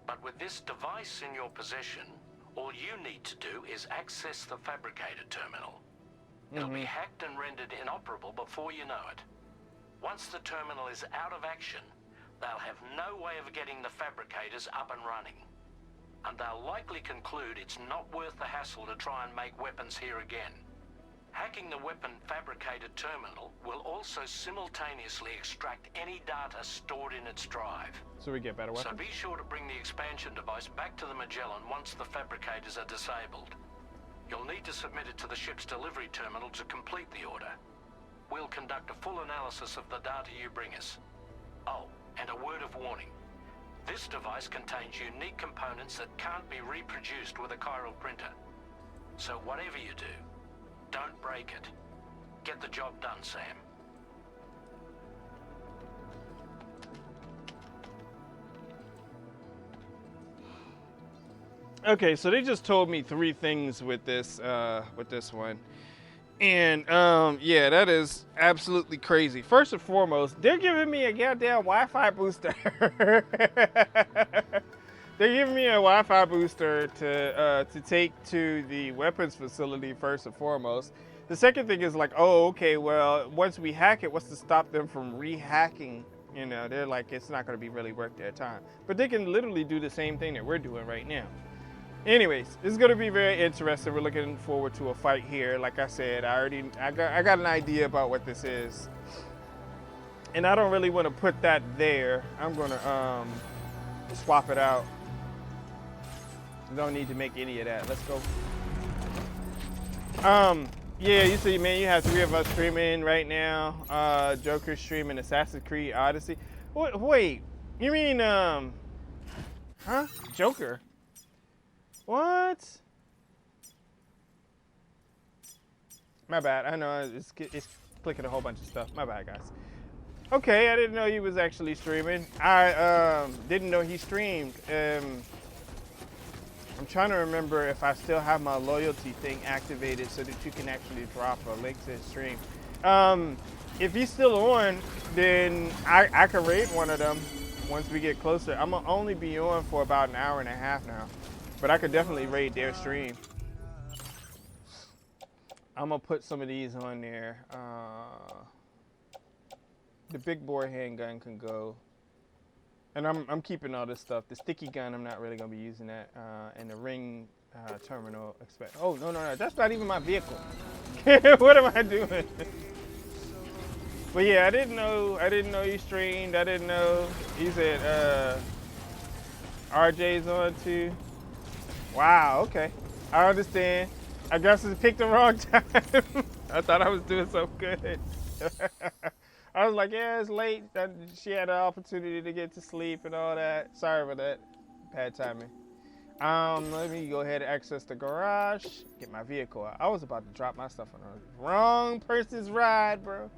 But with this device in your possession, all you need to do is access the fabricator terminal. It'll be hacked and rendered inoperable before you know it. Once the terminal is out of action, they'll have no way of getting the fabricators up and running. And they'll likely conclude it's not worth the hassle to try and make weapons here again. Hacking the weapon fabricator terminal will also simultaneously extract any data stored in its drive. So we get better weapons? So be sure to bring the expansion device back to the Magellan once the fabricators are disabled. You'll need to submit it to the ship's delivery terminal to complete the order. We'll conduct a full analysis of the data you bring us. Oh, and a word of warning. This device contains unique components that can't be reproduced with a chiral printer. So whatever you do, don't break it. Get the job done, Sam. Okay, so they just told me 3 things with this one. And yeah, that is absolutely crazy. First and foremost, they're giving me a goddamn Wi-Fi booster. They're giving me a Wi-Fi booster to take to the weapons facility first and foremost. The second thing is like, oh, okay, well, once we hack it, what's to stop them from re-hacking? You know, they're like, it's not going to be really worth their time. But they can literally do the same thing that we're doing right now. Anyways, this is going to be very interesting. We're looking forward to a fight here. Like I said, I got an idea about what this is. And I don't really want to put that there. I'm going to swap it out. Don't need to make any of that. Let's go. Yeah, you see, man, you have 3 of us streaming right now. Joker streaming Assassin's Creed Odyssey. Wait, you mean, huh? Joker? What? My bad. I know it's clicking a whole bunch of stuff. My bad, guys. Okay, I didn't know he was actually streaming. I didn't know he streamed. I'm trying to remember if I still have my loyalty thing activated so that you can actually drop a link to his stream. If he's still on, then I can raid one of them. once we get closer. I'm gonna only be on for about an hour and a half now, but I could definitely raid their stream. I'm gonna put some of these on there. The big bore handgun can go, and I'm keeping all this stuff. The sticky gun, I'm not really gonna be using that, and the ring terminal. Oh no, that's not even my vehicle. What am I doing? But yeah, I didn't know you streamed. I didn't know you said RJ's on too. Wow, okay. I understand. I guess I picked the wrong time. I thought I was doing so good. I was like, yeah, it's late. She had an opportunity to get to sleep and all that. Sorry about that. Bad timing. Let me go ahead and access the garage. Get my vehicle out. I was about to drop my stuff on the wrong person's ride, bro.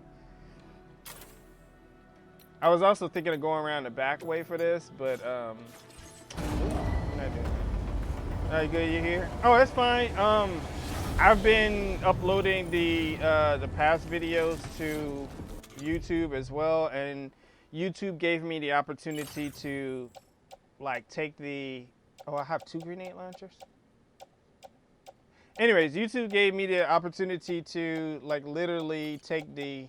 I was also thinking of going around the back way for this, but you're not doing it. Are you good? You here? Oh, that's fine. I've been uploading the past videos to YouTube as well, and YouTube gave me the opportunity to like take the. Oh, I have 2 grenade launchers. Anyways, YouTube gave me the opportunity to like literally take the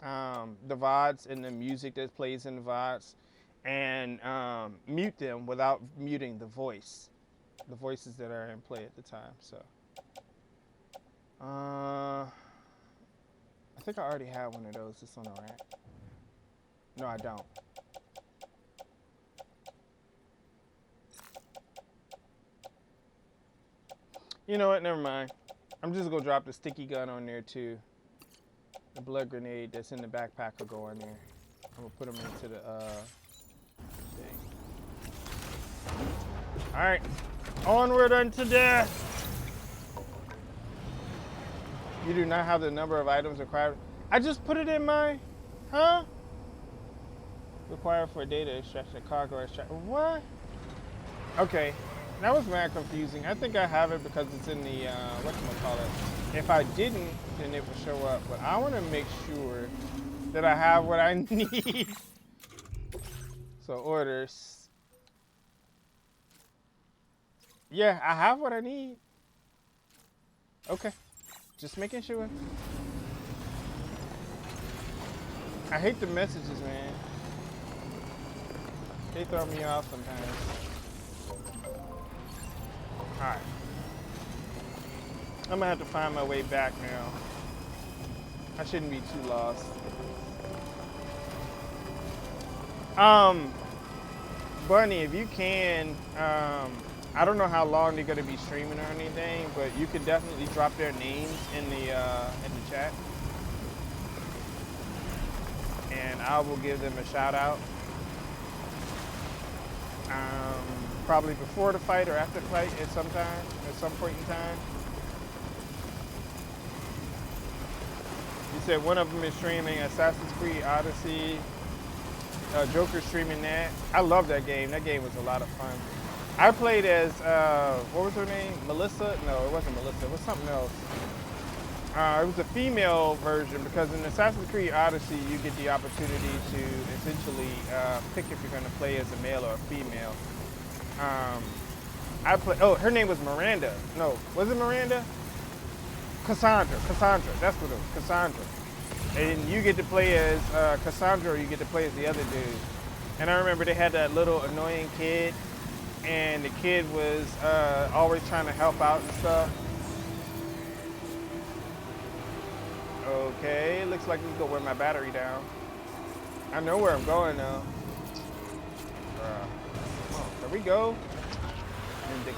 VODs and the music that plays in the VODs and mute them without muting the voices that are in play at the time. So I think I already have one of those. It's on the rack. No, I don't. You know what? Never mind. I'm just gonna drop the sticky gun on there too. The blood grenade that's in the backpack will go in there. I'm gonna put them into the thing. All right, onward unto death. You do not have the number of items required. I just put it in my, Required for data extraction, cargo extraction. What? Okay, that was mad confusing. I think I have it because it's in the whatchamacallit. If I didn't, then it would show up. But I want to make sure that I have what I need. So orders. Yeah, I have what I need. Okay, just making sure. I hate the messages, man. They throw me off sometimes. Alright. I'm gonna have to find my way back now. I shouldn't be too lost. Bunny, if you can, I don't know how long they're gonna be streaming or anything, but you could definitely drop their names in the chat. And I will give them a shout out. Probably before the fight or after the fight at some point in time. You said one of them is streaming Assassin's Creed Odyssey. Joker streaming that. I love that game. That game was a lot of fun. I played as, what was her name? Melissa? No, it wasn't Melissa. It was something else. It was a female version because in Assassin's Creed Odyssey, you get the opportunity to essentially pick if you're going to play as a male or a female. Her name was Miranda. No, was it Miranda? Cassandra. That's what it was. Cassandra. And you get to play as Cassandra, or you get to play as the other dude. And I remember they had that little annoying kid, and the kid was always trying to help out and stuff. Okay, looks like we can go wear my battery down. I know where I'm going now. Come on, there we go. Index.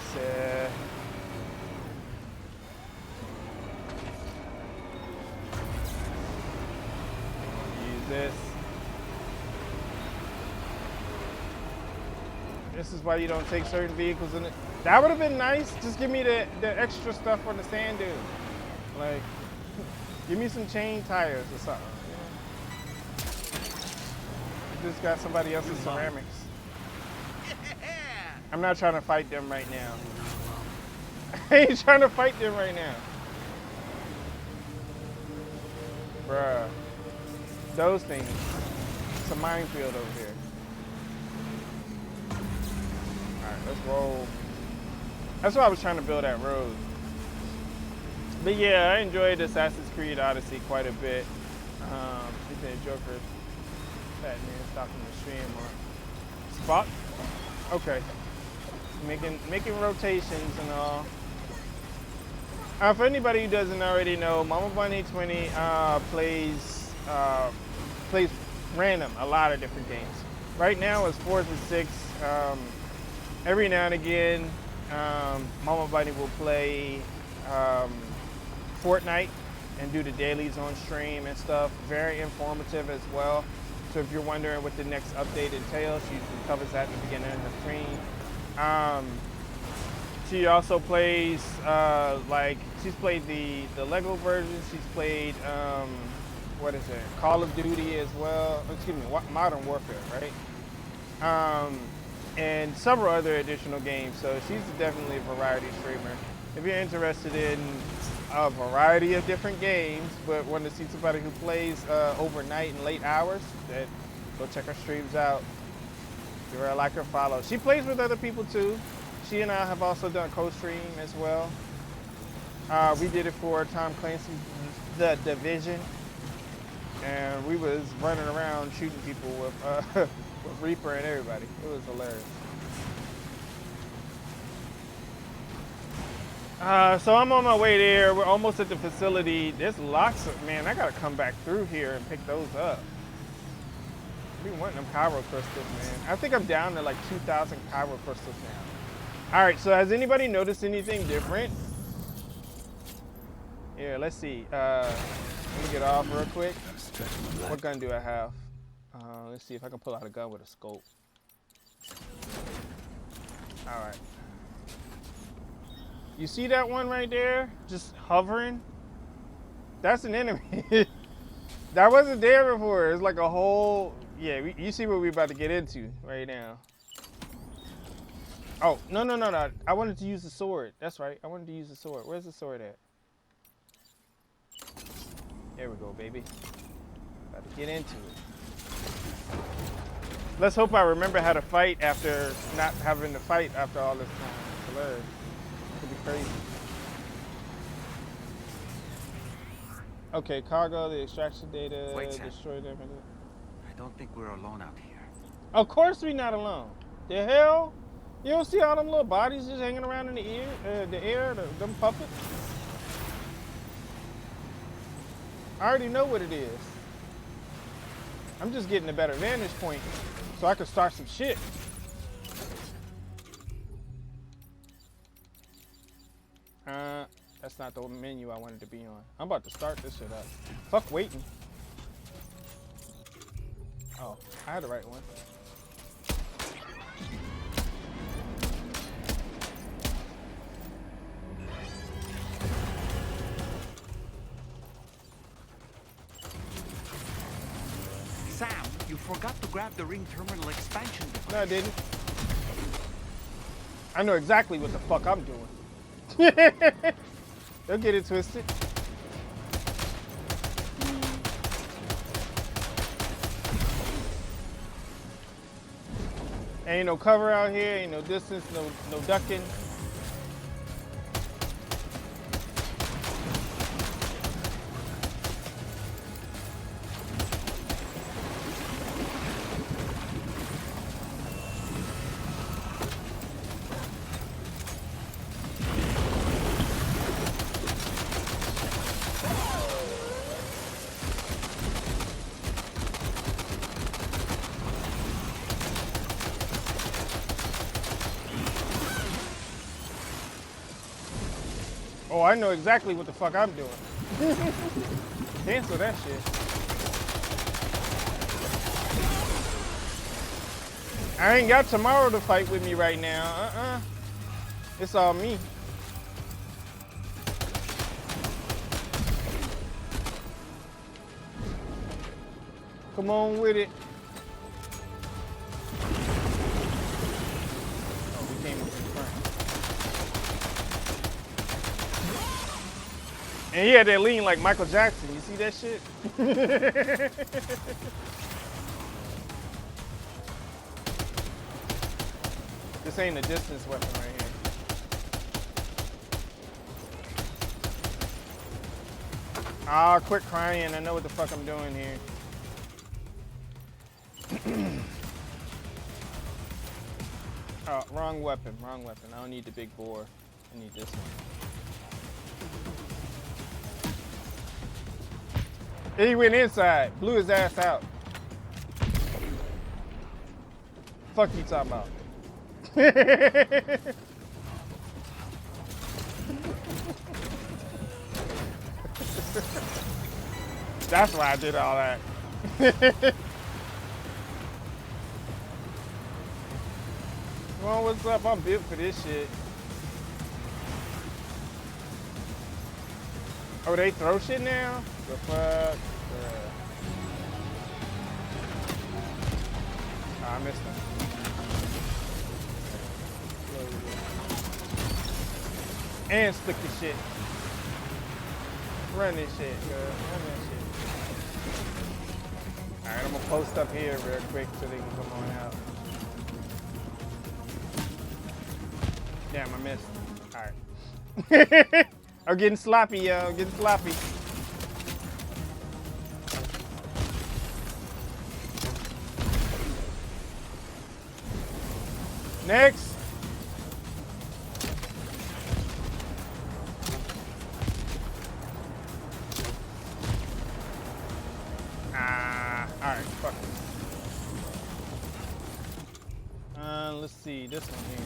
Use this. This is why you don't take certain vehicles in it. That would have been nice. Just give me the extra stuff on the sand dune. Like, give me some chain tires or something. You just got somebody else's ceramics. I'm not trying to fight them right now. I ain't trying to fight them right now. Bruh. Those things. It's a minefield over here. Let's roll. That's why I was trying to build that road. But yeah, I enjoyed Assassin's Creed Odyssey quite a bit. He's been a Joker. Fat man stopping the stream on spot. Okay. Making rotations and all. For anybody who doesn't already know, Mama Bunny 20 plays random, a lot of different games. Right now it's Forza 6. Every now and again, Mama Bunny will play Fortnite and do the dailies on stream and stuff. Very informative as well. So if you're wondering what the next update entails, she covers that at the beginning of the stream. She also plays she's played the Lego version. She's played what is it? Call of Duty as well. Excuse me, Modern Warfare, right? And several other additional games. So she's definitely a variety streamer. If you're interested in a variety of different games, but want to see somebody who plays overnight and late hours, then go check her streams out. Give her a like or follow. She plays with other people too. She and I have also done co-stream as well. We did it for Tom Clancy's The Division, and we was running around shooting people with Reaper and everybody. It was hilarious. So I'm on my way there. We're almost at the facility. There's lots of, man, I gotta come back through here and pick those up. We want them Kyro crystals, man. I think I'm down to like 2,000 Kyro crystals now. All right, so has anybody noticed anything different? Yeah, let's see. Let me get off real quick. What gun do I have? Let's see if I can pull out a gun with a scope. All right. You see that one right there? Just hovering? That's an enemy. That wasn't there before. It's like a whole, yeah, you see what we're about to get into right now. Oh, no. I wanted to use the sword. That's right. I wanted to use the sword. Where's the sword at? There we go, baby. About to get into it. Let's hope I remember how to fight after not having to fight after all this time. It's hilarious. It could be crazy. Okay, cargo, the extraction data, destroy them. I don't think we're alone out here. Of course we're not alone. The hell? You don't see all them little bodies just hanging around in the air, them puppets? I already know what it is. I'm just getting a better vantage point so I can start some shit. That's not the menu I wanted to be on. I'm about to start this shit up. Fuck waiting. Oh, I had the right one. Sam, you forgot to grab the ring terminal expansion device. No, I didn't. I know exactly what the fuck I'm doing. Don't get it twisted. Ain't no cover out here, ain't no distance, no ducking. Oh, I know exactly what the fuck I'm doing. Cancel that shit. I ain't got tomorrow to fight with me right now. It's all me. Come on with it. Oh, we came up in front. And he had that lean like Michael Jackson. You see that shit? this ain't a distance weapon right here. Ah, quit crying. I know what the fuck I'm doing here. Oh, wrong weapon, wrong weapon. I don't need the big bore. I need this one. He went inside, blew his ass out. Fuck you talking about? That's why I did all that. Well, what's up? I'm built for this shit. Oh, they throw shit now? The fuck? Oh, I missed them. And stick the shit. Run this shit, girl. Run that shit. Alright, I'm gonna post up here real quick so they can come on out. Damn, I missed. Alright. I'm getting sloppy, yo. Getting sloppy. Next. Alright, fuck it. Let's see, this one here.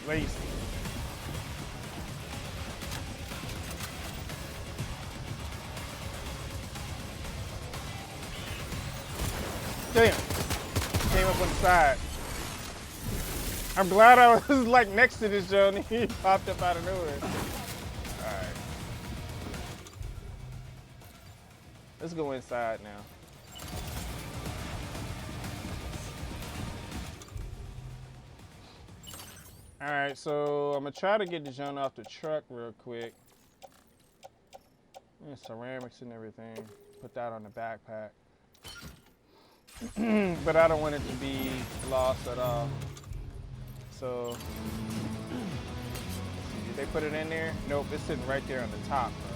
Lazy. Damn. Came up on the side. I'm glad I was like next to this Joe and he popped up out of nowhere. Alright. Let's go inside now. Alright, so I'm gonna try to get the Joan off the truck real quick. And ceramics and everything. Put that on the backpack. But I don't want it to be lost at all. So, did they put it in there? Nope, it's sitting right there on the top, bro.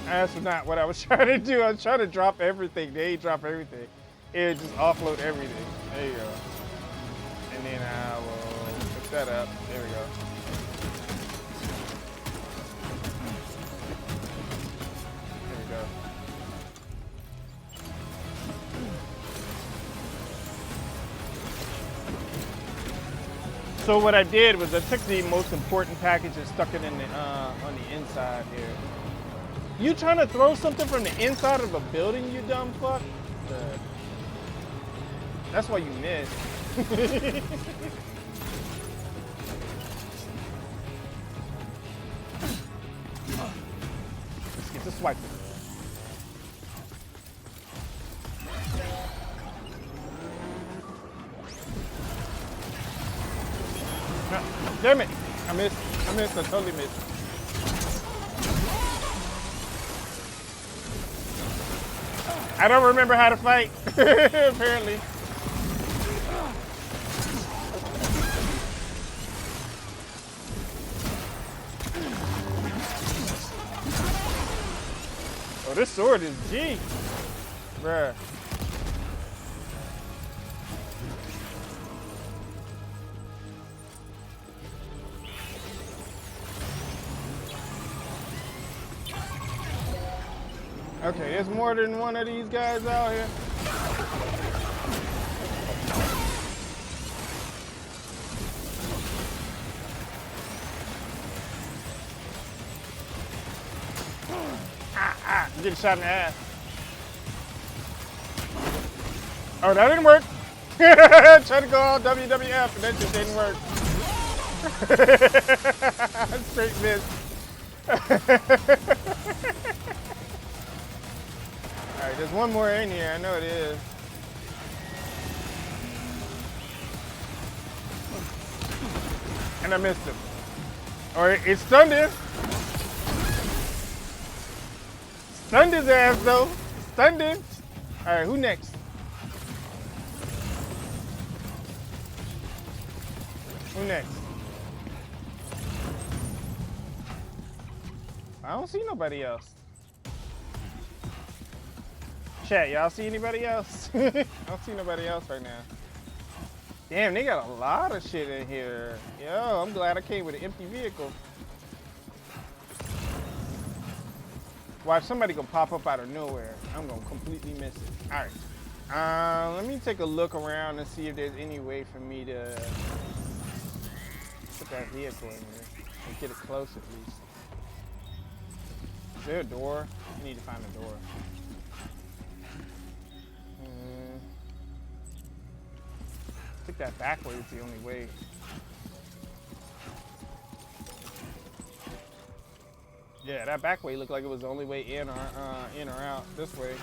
That's not what I was trying to do. I was trying to drop everything. They ain't drop everything. It just offload everything. There you go. And then I will pick that up. There we go. There we go. So what I did was I took the most important package and stuck it in the on the inside here. You trying to throw something from the inside of a building, you dumb fuck? That's why you missed. Let's get to swiping. No, damn it! I missed. I totally missed. I don't remember how to fight, apparently. Oh, this sword is G, bruh. Okay, there's more than one of these guys out here. I'm getting shot in the ass. Oh, that didn't work. Tried to go all WWF and that just didn't work. Straight miss. Alright, there's one more in here. I know it is. And I missed him. Alright, it stunned him. Stunned his ass though. Stunned him. Alright, who next? Who next? I don't see nobody else. Chat, y'all see anybody else? I don't see nobody else right now. Damn, they got a lot of shit in here. Yo, I'm glad I came with an empty vehicle. Watch, somebody gonna pop up out of nowhere. I'm gonna completely miss it. All right. Let me take a look around and see if there's any way for me to put that vehicle in here and get it close at least. Is there a door? I need to find a door. I think that back way is the only way. Yeah, that back way looked like it was the only way in or out this way.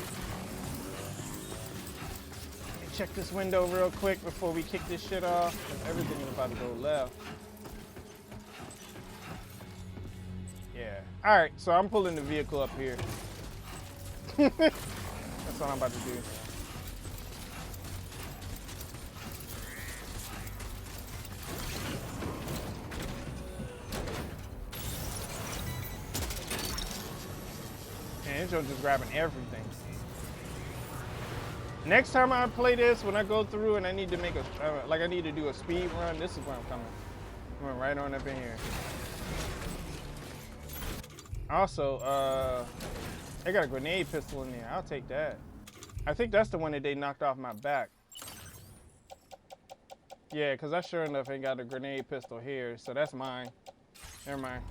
Check this window real quick before we kick this shit off. Everything is about to go left. Yeah. All right, so I'm pulling the vehicle up here. That's what I'm about to do. Man, this joint just grabbing everything. Next time I play this, when I go through and I need to make a, I need to do a speed run, this is where I'm coming. I'm going right on up in here. Also, they got a grenade pistol in there. I'll take that. I think that's the one that they knocked off my back. Yeah, because I sure enough ain't got a grenade pistol here, so that's mine. Never mind.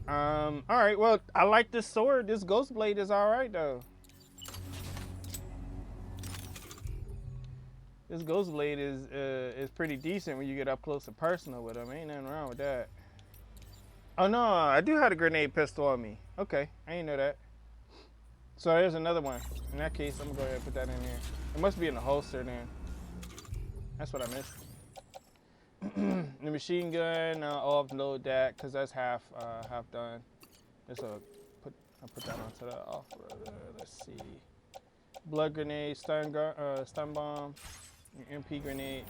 All right, well, I like this sword. This ghost blade is all right, though. This ghost blade is pretty decent when you get up close and personal with them. Ain't nothing wrong with that. Oh no, I do have a grenade pistol on me. Okay, I didn't know that. So there's another one. In that case, I'm gonna go ahead and put that in there. It must be in the holster then. That's what I missed. The machine gun, I'll offload that because that's half done. I'll put that onto the off-roader. Let's see. Blood grenade, stun bomb, MP grenade.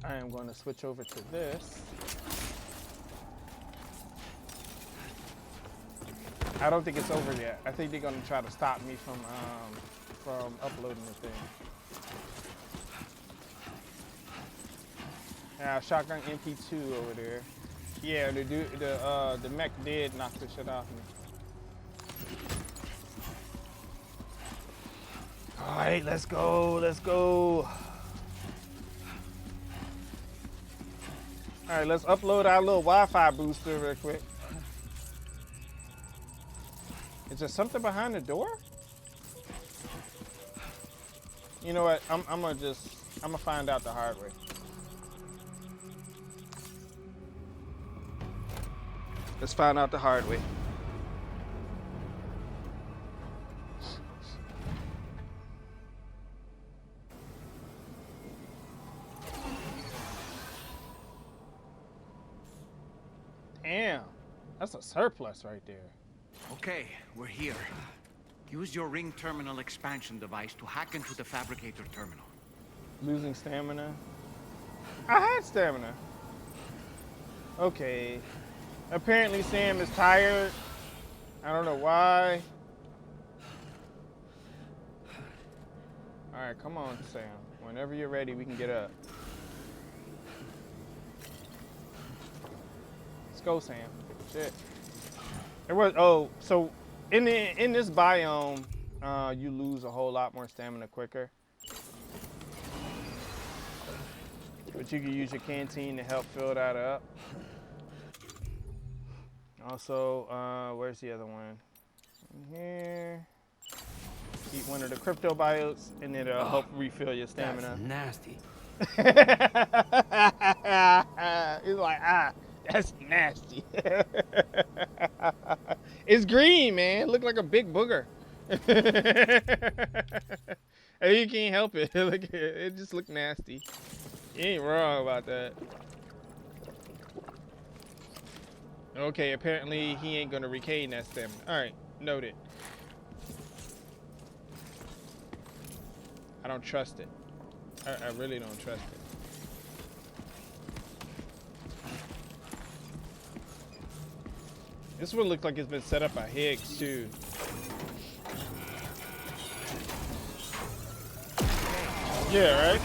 I am going to switch over to this. I don't think it's over yet. I think they're going to try to stop me from uploading the thing. Yeah, shotgun MP2 over there. Yeah, the mech did knock the shit off me. All right, let's go. All right, let's upload our little Wi-Fi booster real quick. Is there something behind the door? You know what? I'm gonna find out the hard way. Let's find out the hard way. Damn, that's a surplus right there. Okay, we're here. Use your ring terminal expansion device to hack into the fabricator terminal. Losing stamina. I had stamina. Okay. Apparently Sam is tired. I don't know why. All right, come on, Sam. Whenever you're ready, we can get up. Let's go, Sam. Shit. So in this biome, you lose a whole lot more stamina quicker. But you can use your canteen to help fill that up. Also, where's the other one? In here. Eat one of the crypto biotes, and it'll help refill your stamina. That's nasty. It's like, That's nasty. It's green, man. Look like a big booger. And you can't help it. Look, it just look nasty. You ain't wrong about that. Okay, apparently he ain't gonna regain that stamina. Alright, noted. I don't trust it. I really don't trust it. This one looks like it's been set up by Higgs too. Yeah, right?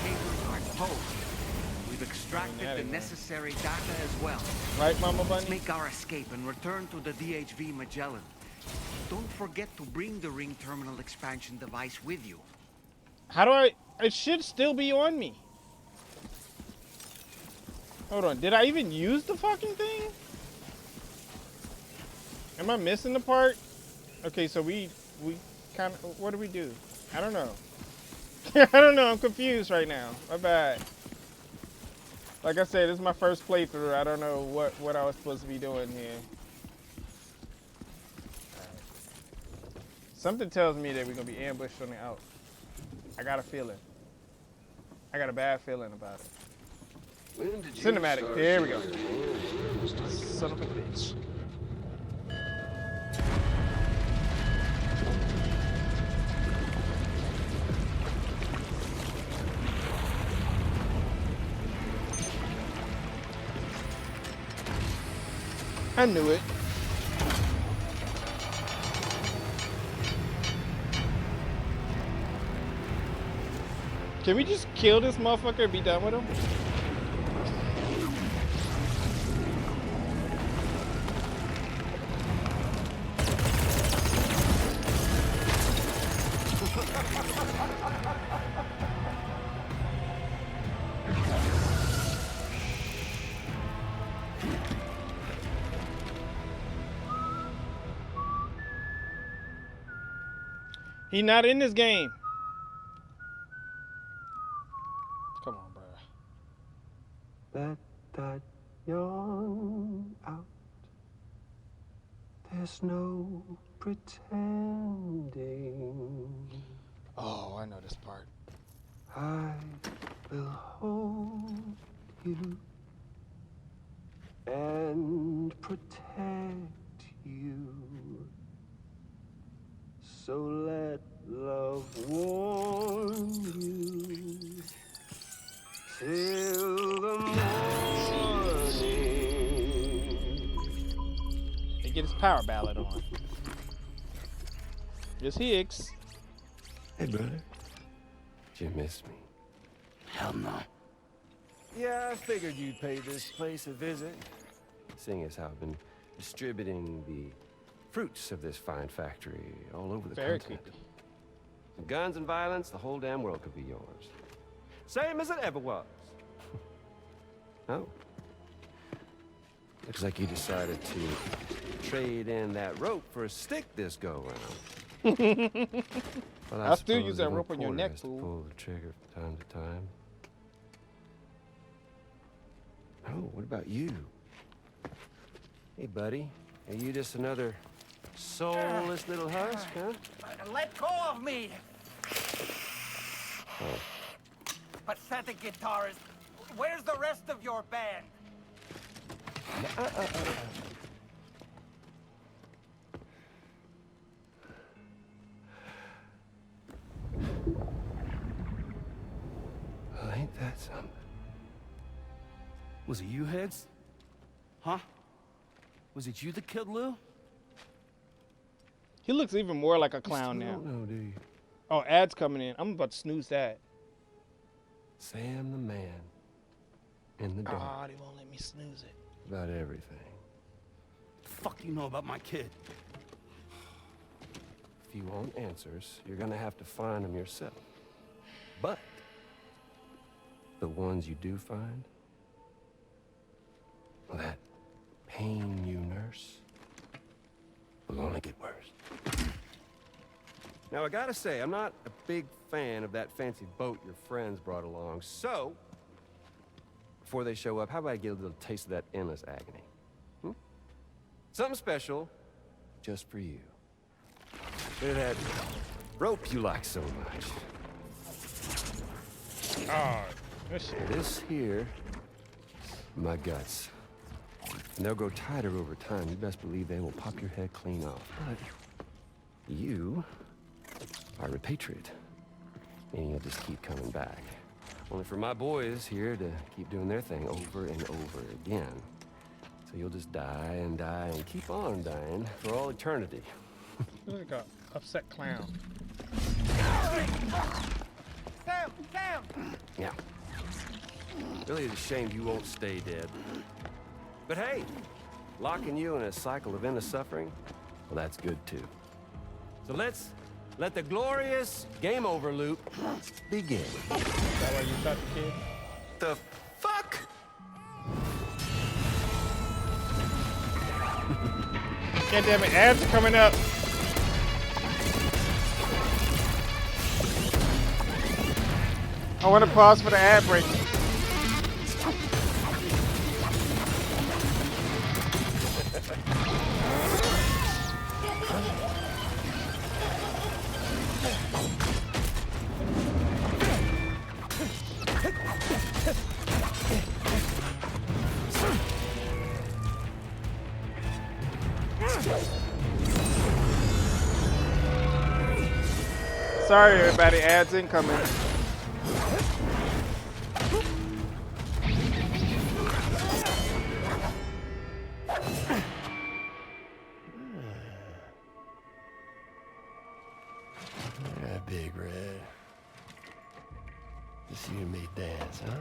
We've extracted the necessary data as well. Right, Mama Bunny? Let's make our escape and return to the DHV Magellan. Don't forget to bring the ring terminal expansion device with you. How do I... It should still be on me. Hold on. Did I even use the fucking thing? Am I missing the part? Okay, so we kind of... What do we do? I don't know. I don't know. I'm confused right now. My bad. Like I said, this is my first playthrough. I don't know what I was supposed to be doing here. Something tells me that we're going to be ambushed on the out. I got a feeling. I got a bad feeling about it. Cinematic. There we go. Son of a bitch. I knew it. Can we just kill this motherfucker and be done with him? He not in this game. Come on, bro. Let that yawn out. There's no pretending. Oh, I know this part. I will hold you and protect you. So let love warm you till the morning. He get his power ballad on. Just Higgs. Hey, brother. Did you miss me? Hell no. Yeah, I figured you'd pay this place a visit. Seeing as how I've been distributing the fruits of this fine factory all over the continent. With guns and violence, the whole damn world could be yours. Same as it ever was. Oh. Looks like you decided to trade in that rope for a stick this go-round. Well, I'll still use that rope on your neck, fool. Pull the trigger from time to time. Oh, what about you? Hey, buddy. Are you just another soulless little husk, huh? Let go of me! Oh. Pathetic guitarist. Where's the rest of your band? Well, ain't that something? Was it you, Higgs? Huh? Was it you that killed Lou? He looks even more like a clown now. Don't know, do you? Oh, ads coming in. I'm about to snooze that. Sam the man in the dark. Ah, they won't let me snooze it. About everything. What the fuck do you know about my kid? If you want answers, you're gonna have to find them yourself. But the ones you do find, well, that pain you nurse will only get worse. Now, I gotta say, I'm not a big fan of that fancy boat your friends brought along, so before they show up, how about I get a little taste of that endless agony? Something special just for you. Look at that rope you like so much. Oh, this shit. This here, my guts. And they'll grow tighter over time. You best believe they will pop your head clean off. But you are a repatriate. And you'll just keep coming back. Only for my boys here to keep doing their thing over and over again. So you'll just die and die and keep on dying for all eternity. Look like a upset clown. Sam! Sam! Yeah. Really is a shame you won't stay dead. But hey, locking you in a cycle of endless suffering, well, that's good too. So let's let the glorious game over loop begin. Is that why you shot the kid? The fuck? God damn it, ads are coming up. I want to pause for the ad break. Sorry everybody, ads incoming. Yeah, Big Red. Just you and me dance, huh?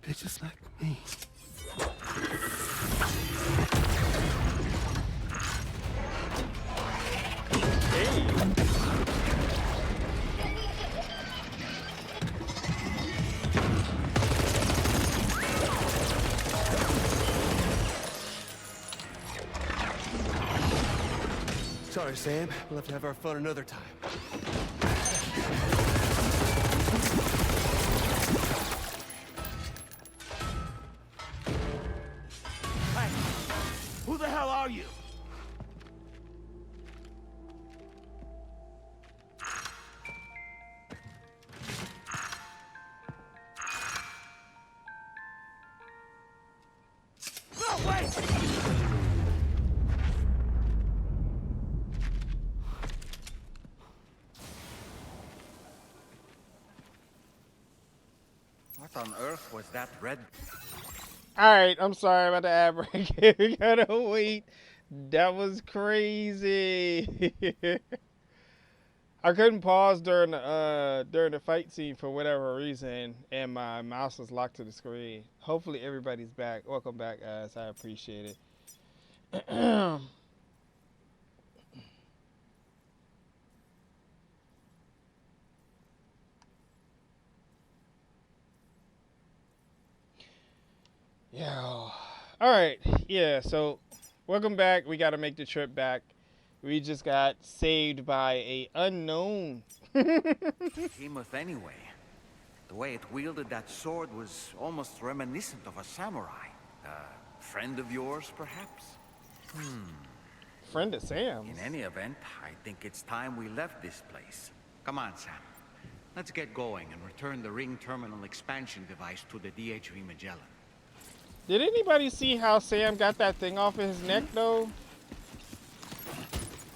Bitches like me. Sorry, Sam. We'll have to have our fun another time. Who the hell are you? No, wait! What on earth was that red? Alright, I'm sorry about the ad break. We gotta wait. That was crazy. I couldn't pause during the fight scene for whatever reason, and my mouse was locked to the screen. Hopefully everybody's back. Welcome back, guys. I appreciate it. Yeah. All right. Yeah. So, welcome back. We got to make the trip back. We just got saved by a unknown. Behemoth anyway. The way it wielded that sword was almost reminiscent of a samurai. A friend of yours, perhaps? Friend of Sam's. In any event, I think it's time we left this place. Come on, Sam. Let's get going and return the ring terminal expansion device to the DHV Magellan. Did anybody see how Sam got that thing off of his neck, though?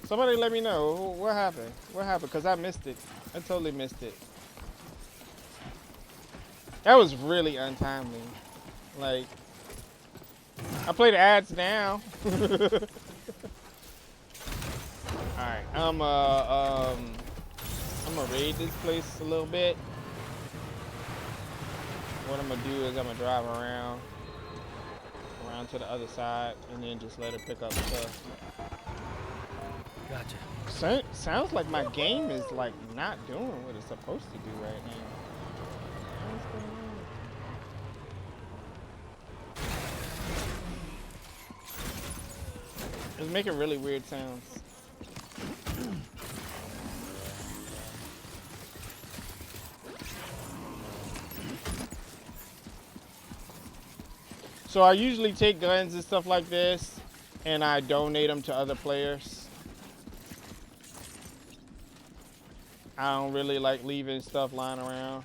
Somebody let me know. What happened? What happened? Because I missed it. I totally missed it. That was really untimely. Like, I play the ads now. Alright, I'm gonna raid this place a little bit. What I'm gonna do is I'm gonna drive around to the other side and then just let her pick up stuff. Gotcha. Sounds like my game is like not doing what it's supposed to do right now. What's going on? It's making really weird sounds. So I usually take guns and stuff like this and I donate them to other players. I don't really like leaving stuff lying around.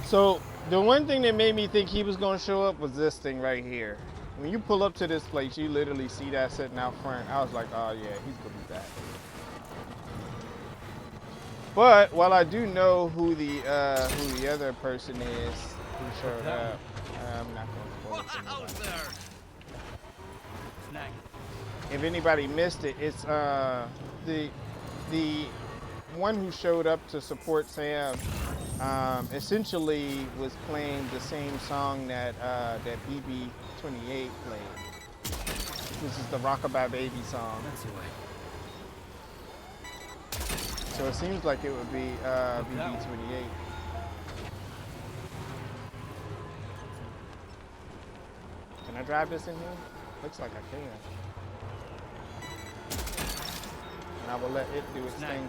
So the one thing that made me think he was gonna show up was this thing right here. When you pull up to this place, you literally see that sitting out front. I was like, oh yeah, he's gonna be back. But while I do know who the other person is who showed up, I'm not gonna spoil it for anybody. If anybody missed it, it's the one who showed up to support Sam. Essentially was playing the same song that that BB-28 played. This is the Rockabye Baby song. So it seems like it would be BB-28. Can I drive this in here? Looks like I can. And I will let it do its thing.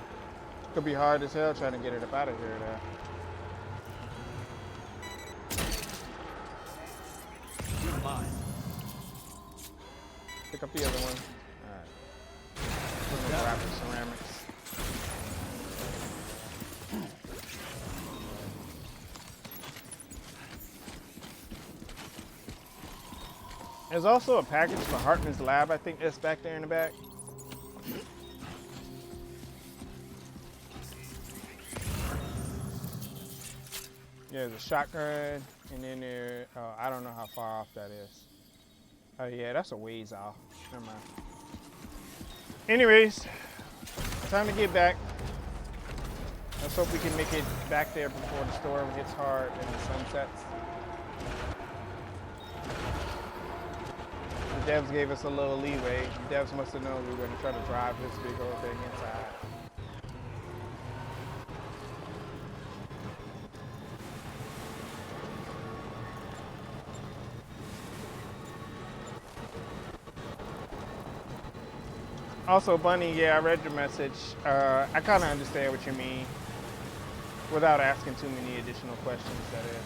Could be hard as hell trying to get it up out of here though. Pick up the other one. Alright. We're gonna grab the ceramics. There's also a package for Hartman's Lab, I think that's back there in the back. Yeah, there's a shotgun, and then there, I don't know how far off that is. Oh yeah, that's a ways off. Never mind. Anyways, time to get back. Let's hope we can make it back there before the storm hits hard and the sun sets. The devs gave us a little leeway. The devs must have known we were going to try to drive this big old thing inside. Also, Bunny, yeah, I read your message. I kind of understand what you mean. Without asking too many additional questions, that is.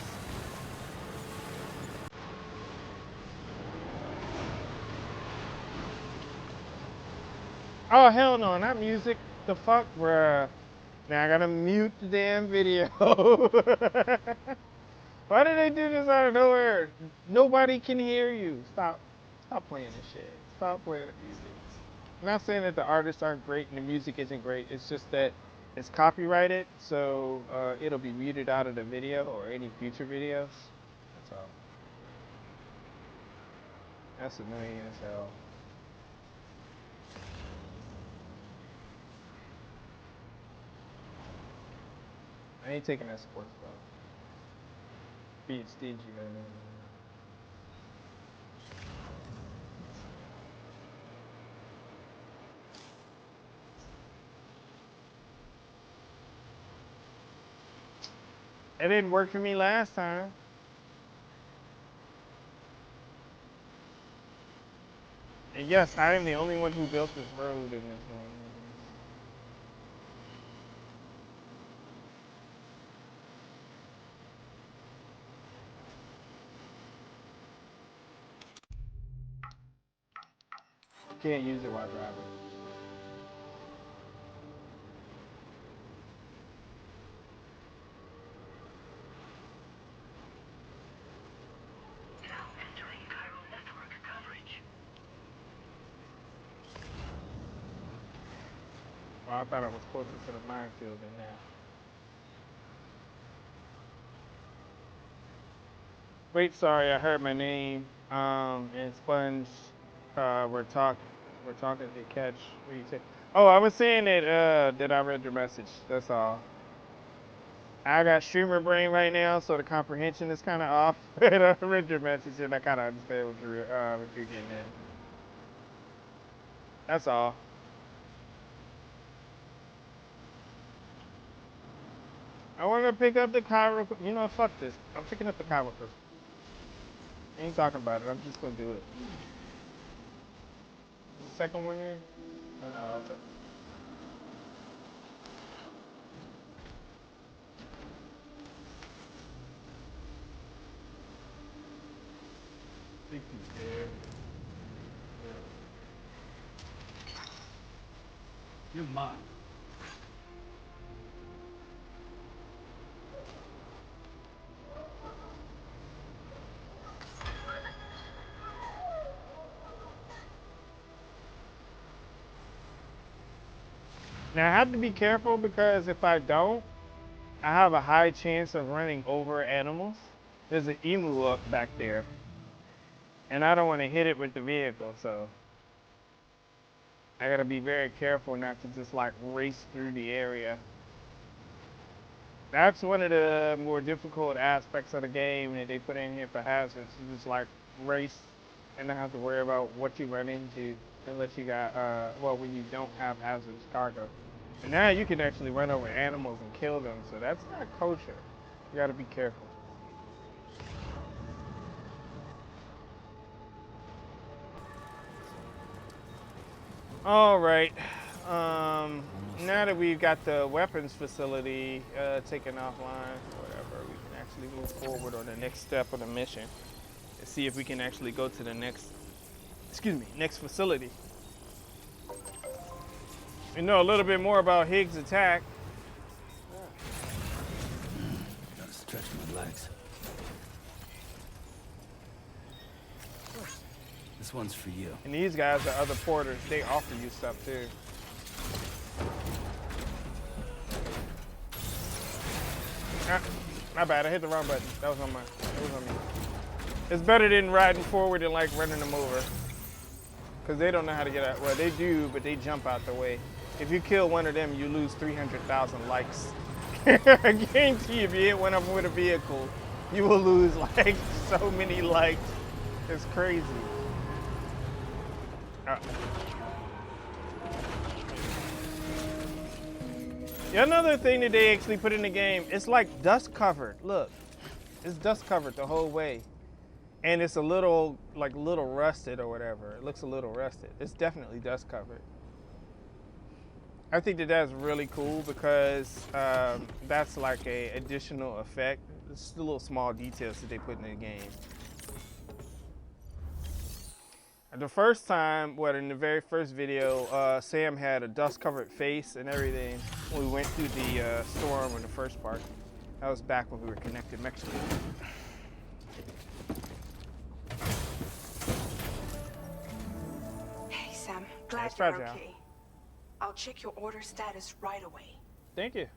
Oh, hell no, not music. The fuck, bruh. Now I gotta mute the damn video. Why did they do this out of nowhere? Nobody can hear you. Stop playing this shit. Stop playing the music. I'm not saying that the artists aren't great and the music isn't great. It's just that it's copyrighted, so it'll be muted out of the video or any future videos. That's all. That's annoying as hell. I ain't taking that sports stuff. Being stingy, man. It didn't work for me last time. And yes, I am the only one who built this road in this one. Can't use it while driving. Well, I thought I was closer to the minefield than that. Wait, sorry, I heard my name. And Sponge, we're talking to catch. What you say? Oh, I was saying that I read your message. That's all. I got streamer brain right now, so the comprehension is kind of off. And I read your message and I kind of understand what you're getting at. That's all. I want to pick up the Cairo. You know, fuck this. I'm picking up the Cairo. Ain't talking about it. I'm just gonna do it. Second one here. Okay. Think he's there. You're mine. Now I have to be careful because if I don't, I have a high chance of running over animals. There's an emu up back there, and I don't want to hit it with the vehicle, so I gotta be very careful not to just like race through the area. That's one of the more difficult aspects of the game that they put in here for hazards. You just like race and not have to worry about what you run into unless you got, well, when you don't have hazardous cargo. And now you can actually run over animals and kill them, so that's not kosher. You gotta be careful. All right. Now that we've got the weapons facility taken offline, whatever, we can actually move forward on the next step of the mission and see if we can actually go to the next facility. We know a little bit more about Higgs' attack. Gotta stretch my legs. This one's for you. And these guys are other porters. They offer you stuff too. Ah, my bad. I hit the wrong button. That was on me. It's better than riding forward and like running them over. Because they don't know how to get out. Well, they do, but they jump out the way. If you kill one of them, you lose 300,000 likes. I guarantee if you hit one of them with a vehicle, you will lose like so many likes. It's crazy. Another thing that they actually put in the game, it's like dust covered. Look, it's dust covered the whole way. And it's a little rusted or whatever. It looks a little rusted. It's definitely dust covered. I think that that's really cool because that's like a additional effect. It's the little small details that they put in the game. The first time, in the very first video, Sam had a dust-covered face and everything when we went through the storm in the first part. That was back when we were connected Mexico. Hey, Sam. Glad you're you're okay. I'll check your order status right away. Thank you.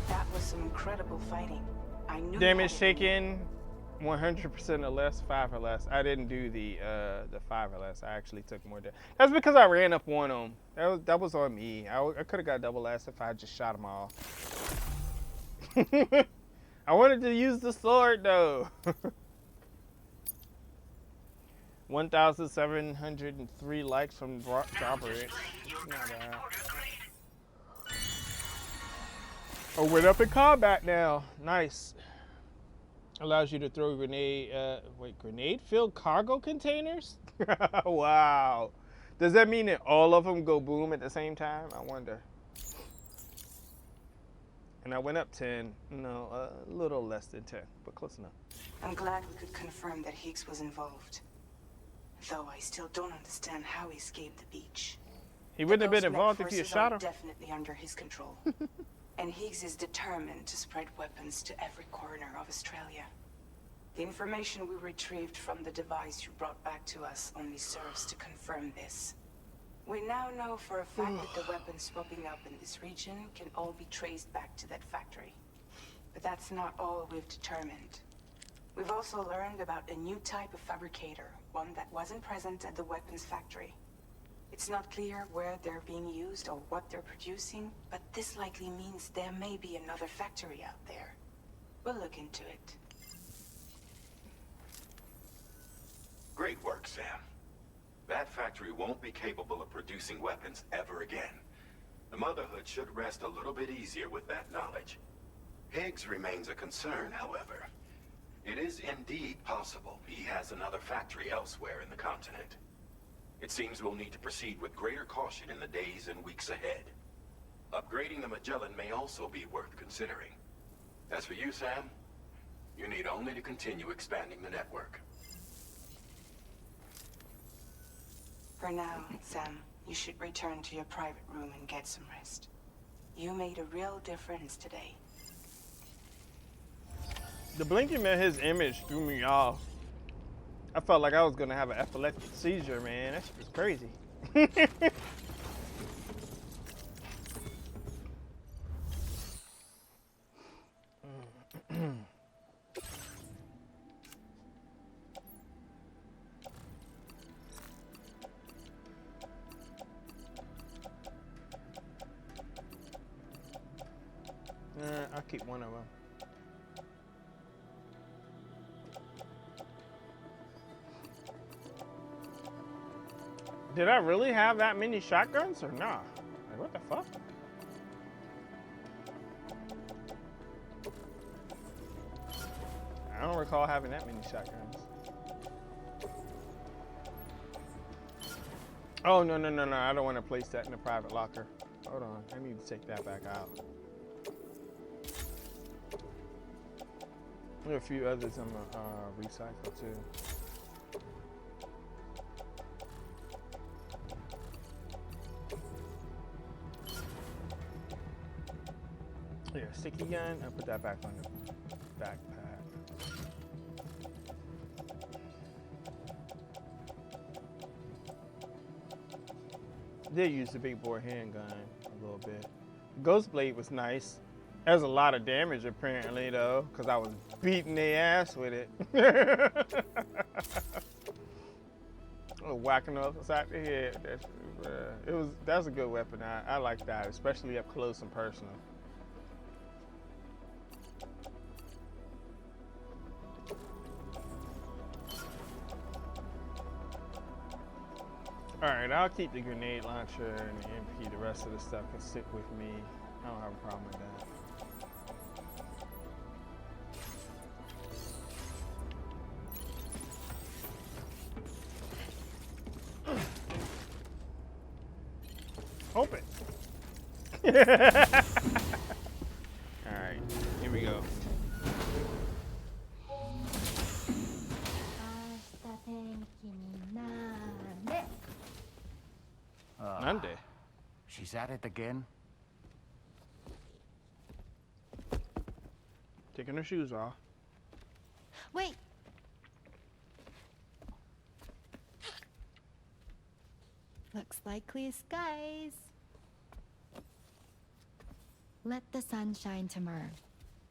That was some incredible fighting. I knew. Damage taken, 100% or less, 5 or less. I didn't do the 5 or less. I actually took more damage. That's because I ran up on them. That was on me. I could have got double S if I just shot them all. I wanted to use the sword though. 1,703 likes from Dropper. Not bad. Oh, we're up in combat now. Nice. Allows you to throw grenade-filled cargo containers? Wow. Does that mean that all of them go boom at the same time? I wonder. And I went up 10. No, a little less than 10, but close enough. I'm glad we could confirm that Higgs was involved. Though I still don't understand how he escaped the beach. He wouldn't have been involved if you had shot him. Definitely under his control. And Higgs is determined to spread weapons to every corner of Australia. The information we retrieved from the device you brought back to us only serves to confirm this. We now know for a fact that the weapons popping up in this region can all be traced back to that factory. But that's not all we've determined. We've also learned about a new type of fabricator, one that wasn't present at the weapons factory. It's not clear where they're being used or what they're producing, but this likely means there may be another factory out there. We'll look into it. Great work, Sam. That factory won't be capable of producing weapons ever again. The Motherhood should rest a little bit easier with that knowledge. Higgs remains a concern, however. It is indeed possible he has another factory elsewhere in the continent. It seems we'll need to proceed with greater caution in the days and weeks ahead. Upgrading the Magellan may also be worth considering. As for you, Sam, you need only to continue expanding the network. For now, Sam, you should return to your private room and get some rest. You made a real difference today. The blinking of his image threw me off. I felt like I was gonna have an epileptic seizure, man. That shit was crazy. I'll keep one of them. Did I really have that many shotguns or nah? Like, what the fuck? I don't recall having that many shotguns. Oh, no. I don't want to place that in the private locker. Hold on. I need to take that back out. There are a few others I'm gonna recycle too. Here, sticky gun. I'll put that back on the backpack. Did use the big bore handgun a little bit. Ghost blade was nice. There's a lot of damage apparently though, because I was beating their ass with it. Whacking up upside the head. That's a good weapon. I like that, especially up close and personal. Alright, I'll keep the grenade launcher and the MP. The rest of the stuff can stick with me. I don't have a problem with that. Open. Alright, here we go. Nande. She's at it again. Taking her shoes off. Wait. Looks like clear skies. Let the sun shine tomorrow.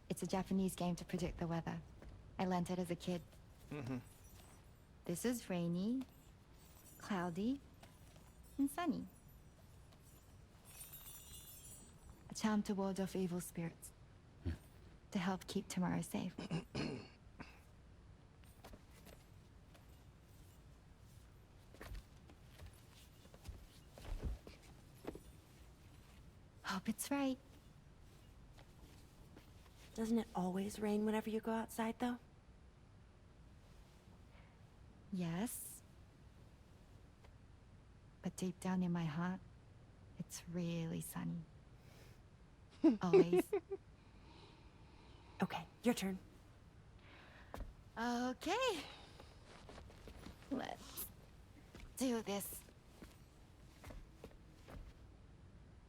It's a Japanese game to predict the weather. I learned it as a kid. This is rainy, cloudy, and sunny. A charm to ward off evil spirits. To help keep tomorrow safe. Hope it's right. Doesn't it always rain whenever you go outside, though? Yes. But deep down in my heart, it's really sunny. Always. Okay, your turn. Okay. Let's do this.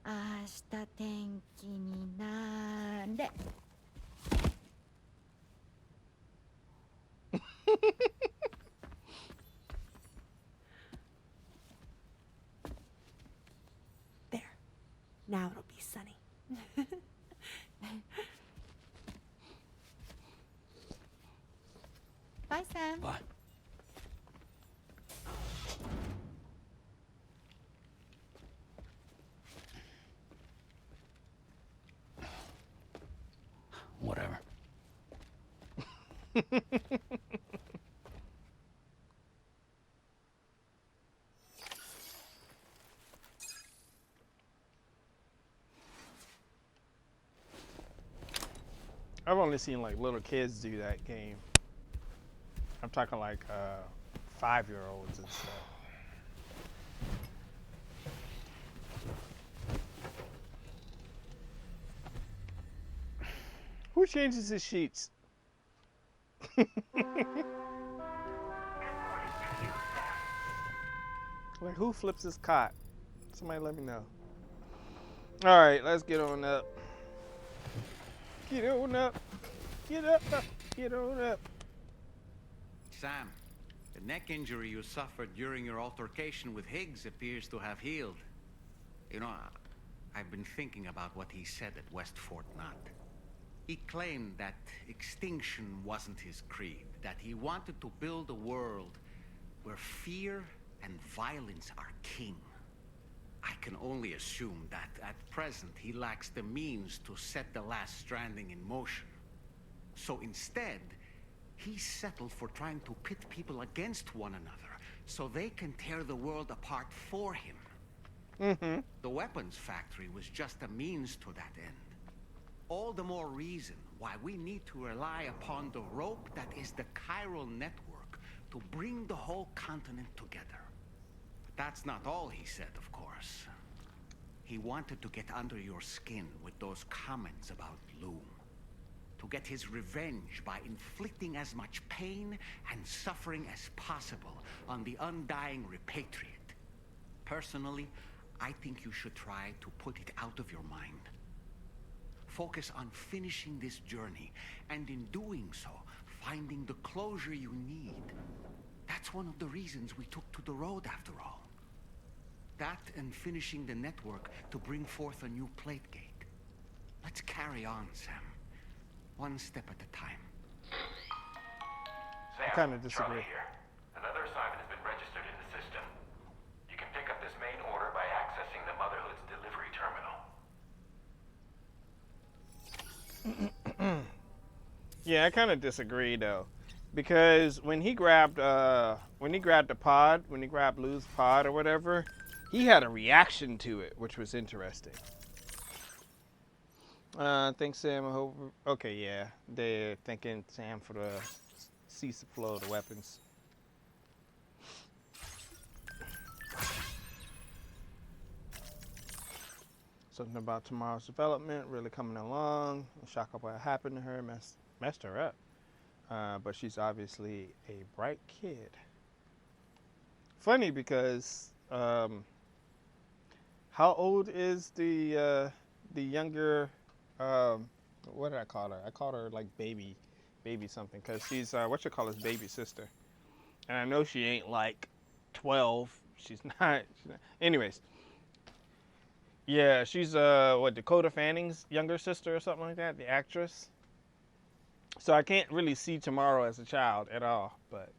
明日天気になれ。Now it'll be sunny. Bye, Sam. Bye. Whatever. I've only seen like little kids do that game. I'm talking like 5-year-olds and stuff. Who changes his sheets? Like, who flips his cot? Somebody let me know. All right, let's get on up. Get on up. Get up. Get on up. Sam, the neck injury you suffered during your altercation with Higgs appears to have healed. You know, I've been thinking about what he said at West Fort Knot. He claimed that extinction wasn't his creed, that he wanted to build a world where fear and violence are king. I can only assume that at present he lacks the means to set the last Stranding in motion. So instead, he settled for trying to pit people against one another so they can tear the world apart for him. The weapons factory was just a means to that end. All the more reason why we need to rely upon the rope that is the chiral network to bring the whole continent together. But that's not all he said, of course. He wanted to get under your skin with those comments about Loom. To get his revenge by inflicting as much pain and suffering as possible on the undying repatriate. Personally, I think you should try to put it out of your mind. Focus on finishing this journey, and in doing so, finding the closure you need. That's one of the reasons we took to the road after all. That and finishing the network to bring forth a new plate gate. Let's carry on, Sam. One step at a time. I kind of disagree. Charlie here. Another assignment has been registered in the system. You can pick up this main order by accessing the Motherhood's delivery terminal. Yeah, I kind of disagree though, because when he grabbed the pod, when he grabbed Lou's pod or whatever, he had a reaction to it, which was interesting. Thanks, Sam. I hope. Okay, yeah, they're thanking Sam for the cease the flow of the weapons. Something about tomorrow's development really coming along. I'm shocked about what happened to her, messed her up. But she's obviously a bright kid. Funny because how old is the younger? What did I call her? I called her like baby something, because she's baby sister. And I know she ain't like 12. She's not. Anyways. Yeah, she's Dakota Fanning's younger sister or something like that, the actress. So I can't really see Tomorrow as a child at all, but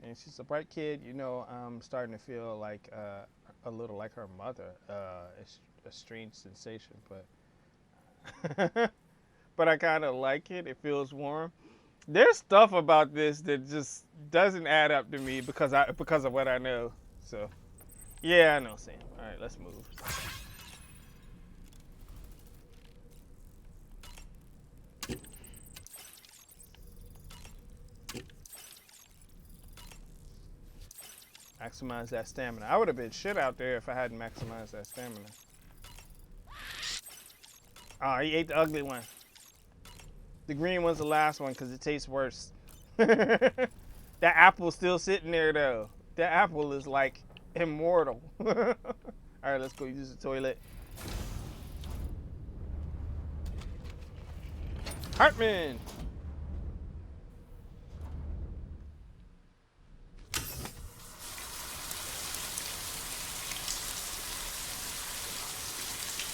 and she's a bright kid. You know, I'm starting to feel like a little like her mother. It's a strange sensation, but but I kind of like it. It feels warm. There's stuff about this that just doesn't add up to me because of what I know. So yeah, I know, Sam. All right, let's move. Maximize that stamina. I would have been shit out there if I hadn't maximized that stamina. Oh, he ate the ugly one. The green one's the last one because it tastes worse. That apple's still sitting there though. That apple is like immortal. All right, let's go use the toilet. Hartman.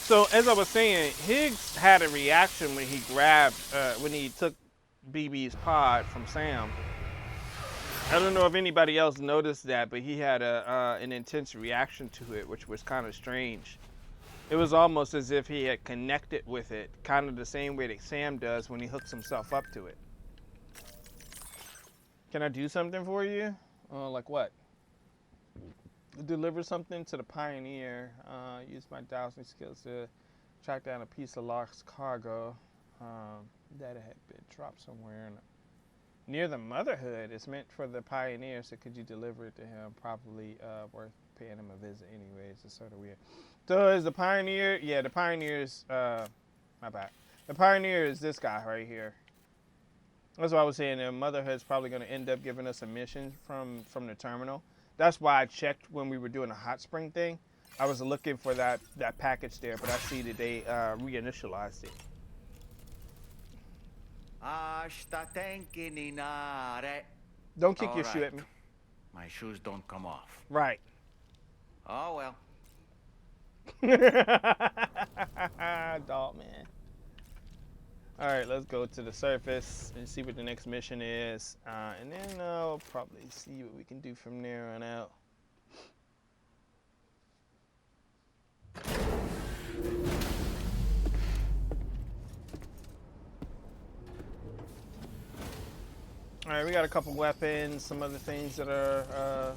So as I was saying, Higgs had a reaction when he grabbed, when he took BB's pod from Sam. I don't know if anybody else noticed that, but he had an intense reaction to it, which was kind of strange. It was almost as if he had connected with it, kind of the same way that Sam does when he hooks himself up to it. Can I do something for you? Like what? Deliver something to the Pioneer. Use my dowsing skills to track down a piece of lost cargo that had been dropped somewhere near the Motherhood. It's meant for the Pioneer, so could you deliver it to him? Probably worth paying him a visit anyways. It's sort of weird. So is the Pioneer? Yeah, the Pioneer's, my bad. The Pioneer is this guy right here. That's what I was saying. The Motherhood's probably going to end up giving us a mission from the terminal. That's why I checked when we were doing a hot spring thing. I was looking for that package there, but I see that they reinitialized it. Don't kick your shoe at me. My shoes don't come off. Right. Oh, well. Dog, man. All right, let's go to the surface and see what the next mission is. And then I'll probably see what we can do from there on out. All right, we got a couple weapons, some other things that are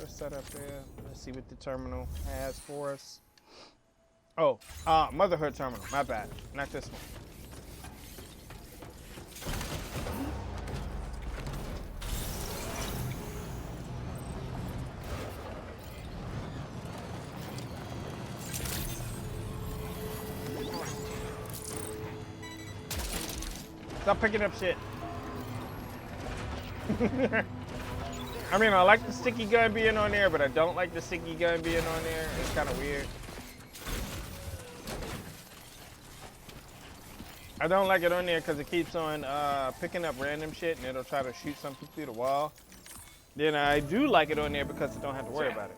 set up there. Let's see what the terminal has for us. Oh, Motherhood terminal. My bad, not this one. Stop picking up shit. I mean, I like the sticky gun being on there, but I don't like the sticky gun being on there. It's kind of weird. I don't like it on there because it keeps on picking up random shit and it'll try to shoot something through the wall. Then I do like it on there because I don't have to worry about it.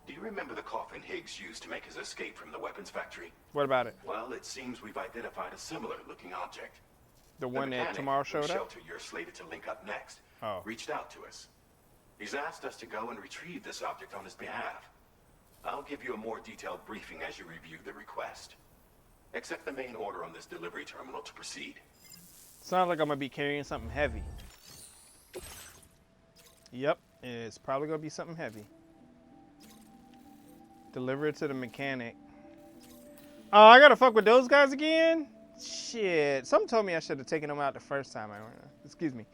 Do you remember the coffin Higgs used to make his escape from the weapons factory? What about it? Well, it seems we've identified a similar looking object. The one that tomorrow showed up? The shelter you're slated to link up next reached out to us. He's asked us to go and retrieve this object on his behalf. I'll give you a more detailed briefing as you review the request. Accept the main order on this delivery terminal to proceed. Sounds like I'm gonna be carrying something heavy. Yep, it's probably gonna be something heavy. Deliver it to the mechanic. Oh, I gotta fuck with those guys again? Shit. Something told me I should have taken them out the first time. Excuse me.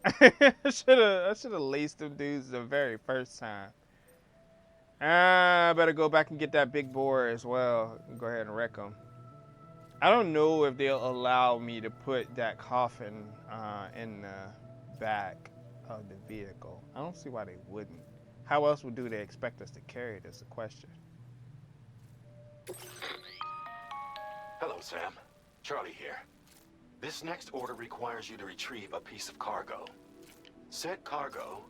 I should have laced them dudes the very first time. I better go back and get that big bore as well. Go ahead and wreck them. I don't know if they'll allow me to put that coffin in the back of the vehicle. I don't see why they wouldn't. How else would they expect us to carry it is the question. Hello, Sam. Charlie here. This next order requires you to retrieve a piece of cargo. Said cargo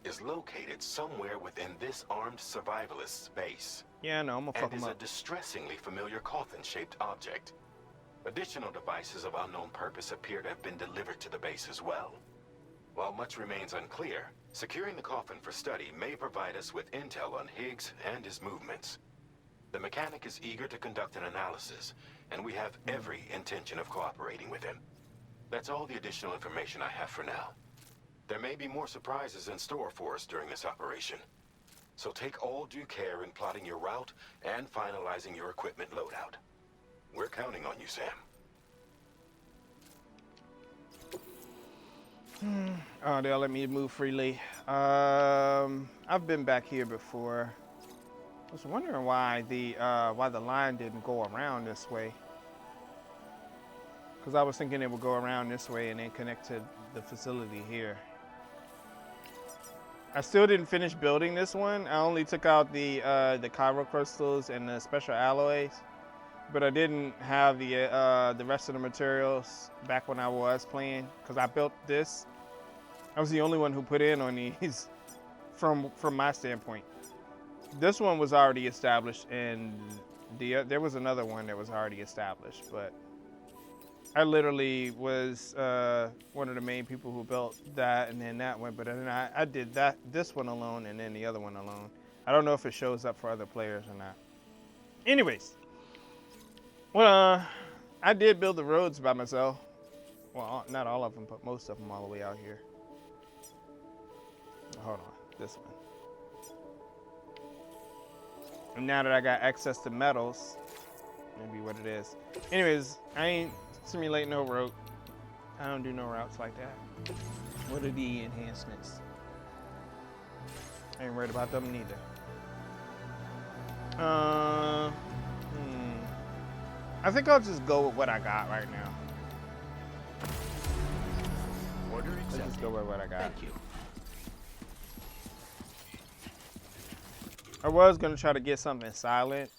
is located somewhere within this armed survivalist's base. Yeah, no, I'm gonna fuck him up. And up. is a distressingly familiar coffin-shaped object. Additional devices of unknown purpose appear to have been delivered to the base as well. While much remains unclear, securing the coffin for study may provide us with intel on Higgs and his movements. The mechanic is eager to conduct an analysis, and we have every intention of cooperating with him. That's all the additional information I have for now. There may be more surprises in store for us during this operation. So take all due care in plotting your route and finalizing your equipment loadout. We're counting on you, Sam. Oh, they'll let me move freely. I've been back here before. I was wondering why the line didn't go around this way. Because I was thinking it would go around this way and then connect to the facility here. I still didn't finish building this one. I only took out the Cairo crystals and the special alloys, but I didn't have the rest of the materials back when I was playing. Because I built this. I was the only one who put in on these from my standpoint. This one was already established, and There was another one that was already established, but I literally was one of the main people who built that, and then that one. But then I did this one alone, and then the other one alone. I don't know if it shows up for other players or not. Anyways, well, I did build the roads by myself. Well, not all of them, but most of them all the way out here. Hold on, this one. And now that I got access to metals, maybe what it is. Anyways, I ain't simulating no route. I don't do no routes like that. What are the enhancements? I ain't worried about them neither. I think I'll just go with what I got right now. Order accepted. Let's just go with what I got. Thank you. I was gonna try to get something silent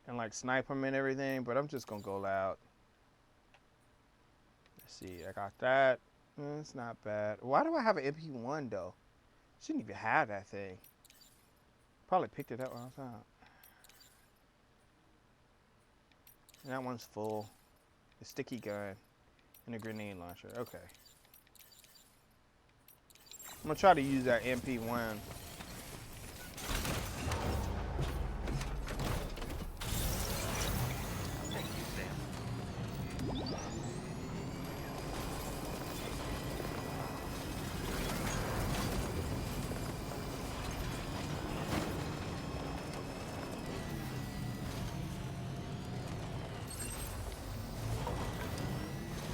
and like snipe them and everything, but I'm just gonna go loud. Let's see, I got that. It's not bad. Why do I have an MP1 though? Shouldn't even have that thing. Probably picked it up when I was out. And that one's full. A sticky gun and a grenade launcher. Okay. I'm gonna try to use that MP1. Thank you, Sam.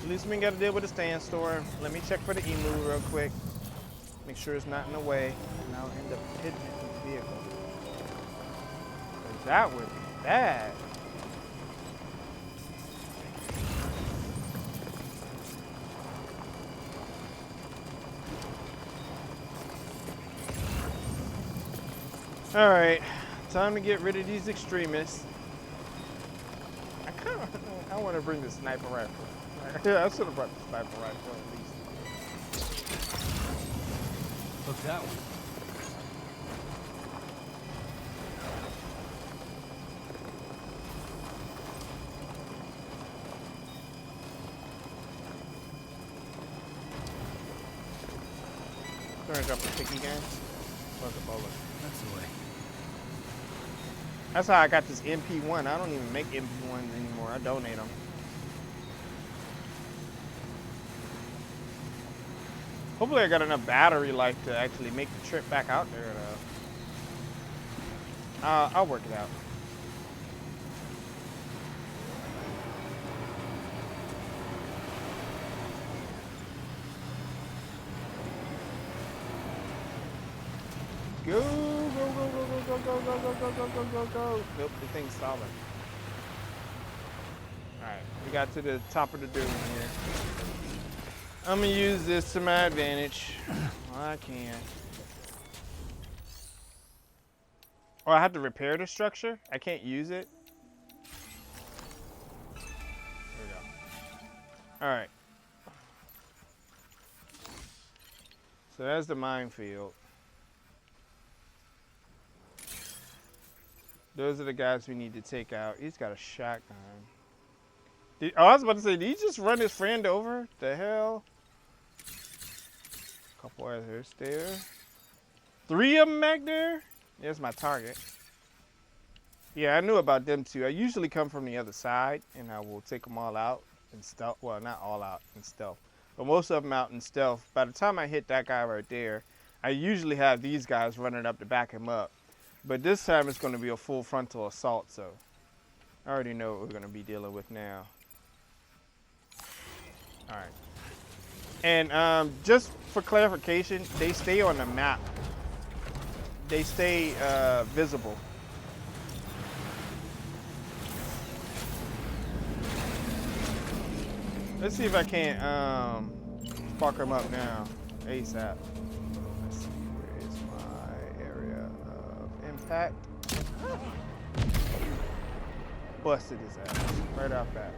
At least we ain't got to deal with a sandstorm. Let me check for the emu real quick. Make sure it's not in the way, and I'll end up hitting it with the vehicle. 'Cause that would be bad. All right, time to get rid of these extremists. I want to bring the sniper rifle. Yeah, I should have brought the sniper rifle at least. Look that one. Turn up a picky game. What's a bowler? That's the way. That's how I got this MP1. I don't even make MP1s anymore. I donate them. Hopefully I got enough battery life to actually make the trip back out there though. I'll work it out. Go, go, go, go, go, go, go, go, go, go, go, go, go, go. Nope, the thing's solid. Alright, we got to the top of the dune here. I'm gonna use this to my advantage. Well, I can. Oh, I have to repair the structure? I can't use it? There we go. Alright. So that's the minefield. Those are the guys we need to take out. He's got a shotgun. I was about to say, did he just run his friend over? The hell? Couple others there. 3 of them back there? There's my target. Yeah, I knew about them too. I usually come from the other side and I will take them all out in stealth. Well, not all out in stealth, but most of them out in stealth. By the time I hit that guy right there, I usually have these guys running up to back him up. But this time it's going to be a full frontal assault, so I already know what we're going to be dealing with now. All right. And just for clarification, they stay on the map. They stay visible. Let's see if I can't spark them up now, ASAP. Let's see, where is my area of impact? Busted his ass right off that.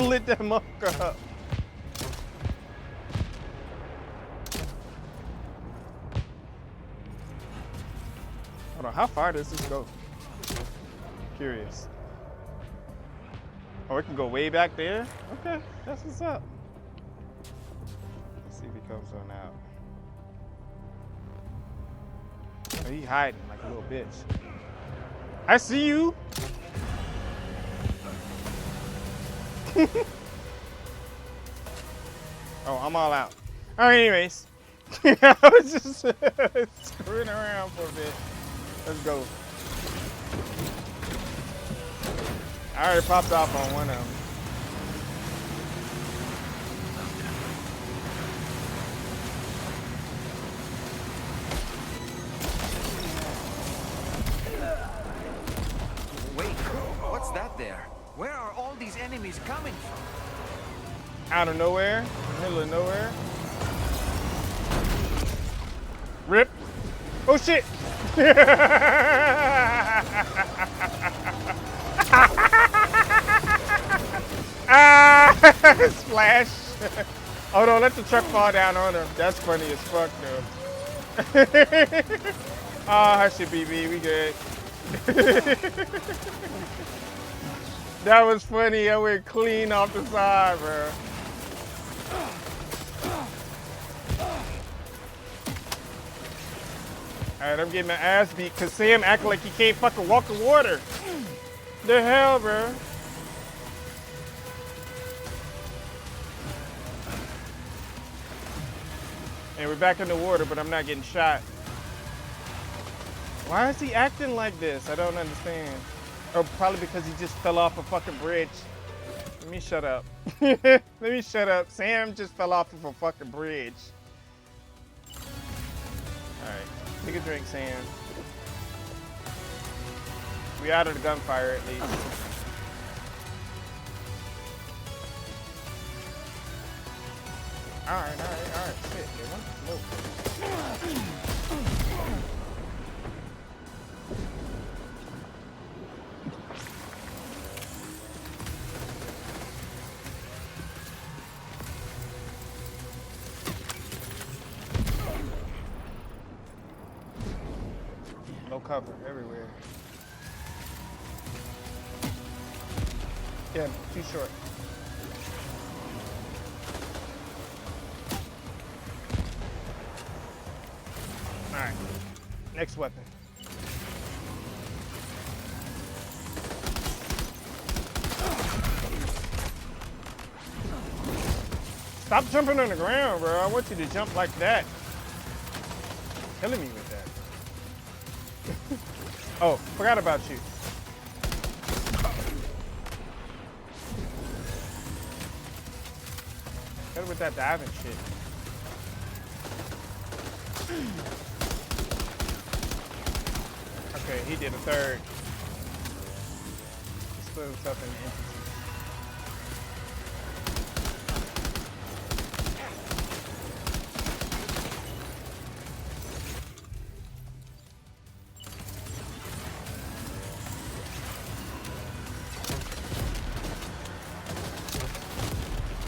Lit that motherfucker up. Hold on, how far does this go? Curious. Oh, it can go way back there? Okay, that's what's up. Let's see if he comes on out. Oh, he hiding like a little bitch. I see you! Oh, I'm all out. Alright, anyways. I was just screwing around for a bit. Let's go. I already popped off on one of them. Wait, what's that there? Where are all these enemies coming from? Out of nowhere, middle of nowhere. Rip. Oh shit. Ah, splash. Oh no, let the truck fall down on him. That's funny as fuck though. Oh, hush it, BB, we good. That was funny. I went clean off the side, bro. Alright, I'm getting my ass beat because Sam acting like he can't fucking walk the water. The hell, bro? And we're back in the water, but I'm not getting shot. Why is he acting like this? I don't understand. Or probably because he just fell off a fucking bridge. Let me shut up. Let me shut up. Sam just fell off of a fucking bridge. Alright, take a drink, Sam. We out of the gunfire at least. Alright. Shit, they want to smoke. No cover everywhere. Yeah, too short. Alright, next weapon. Stop jumping on the ground, bro. I want you to jump like that. Killing me with that. Oh, forgot about you. Get it with that diving shit. Okay, he did a third. He split himself into entities.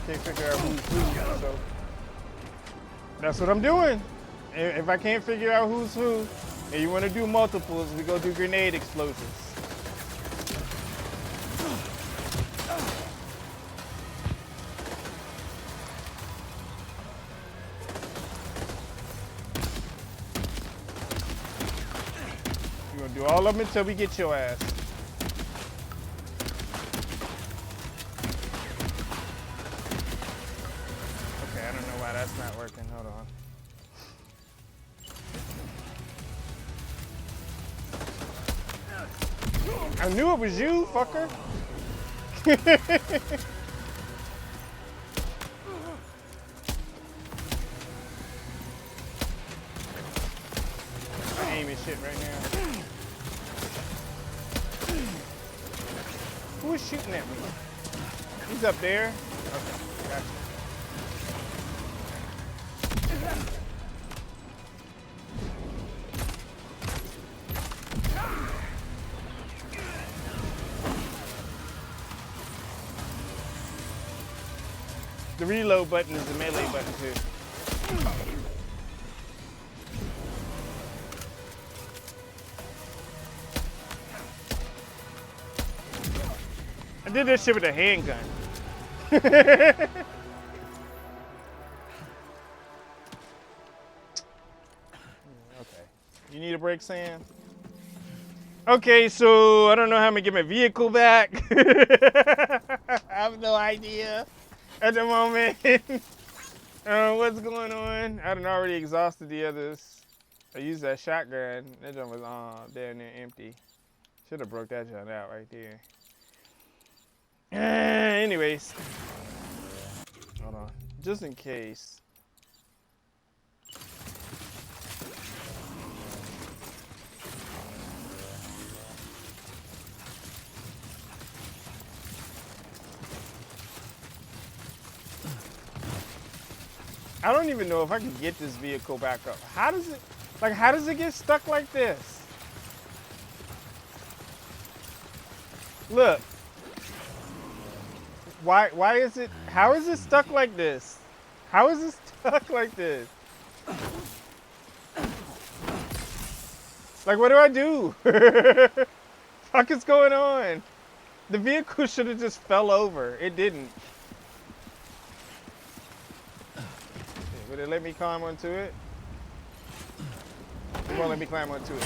Can't figure out who's who, so that's what I'm doing. If I can't figure out who's who, and you want to do multiples, we go do grenade explosives. We're gonna do all of them until we get your ass. Okay, I don't know why that's not working. Hold on. I knew it was you, fucker. I'm aiming shit right now. Who is shooting at me? He's up there. Okay, gotcha. The reload button is the melee button too. I did this shit with a handgun. Okay. You need a break, Sam? Okay, so I don't know how I'm gonna get my vehicle back. I have no idea at the moment. What's going on? I done already exhausted the others. I used that shotgun. That joint was down there empty. Should have broke that joint out right there. Anyways, hold on, just in case. I don't even know if I can get this vehicle back up. How does it get stuck like this? Look. Why is it, how is it stuck like this? How is it stuck like this? Like, what do I do? Fuck is going on? The vehicle should have just fell over. It didn't. Would it let me climb onto it? It won't let me climb onto it.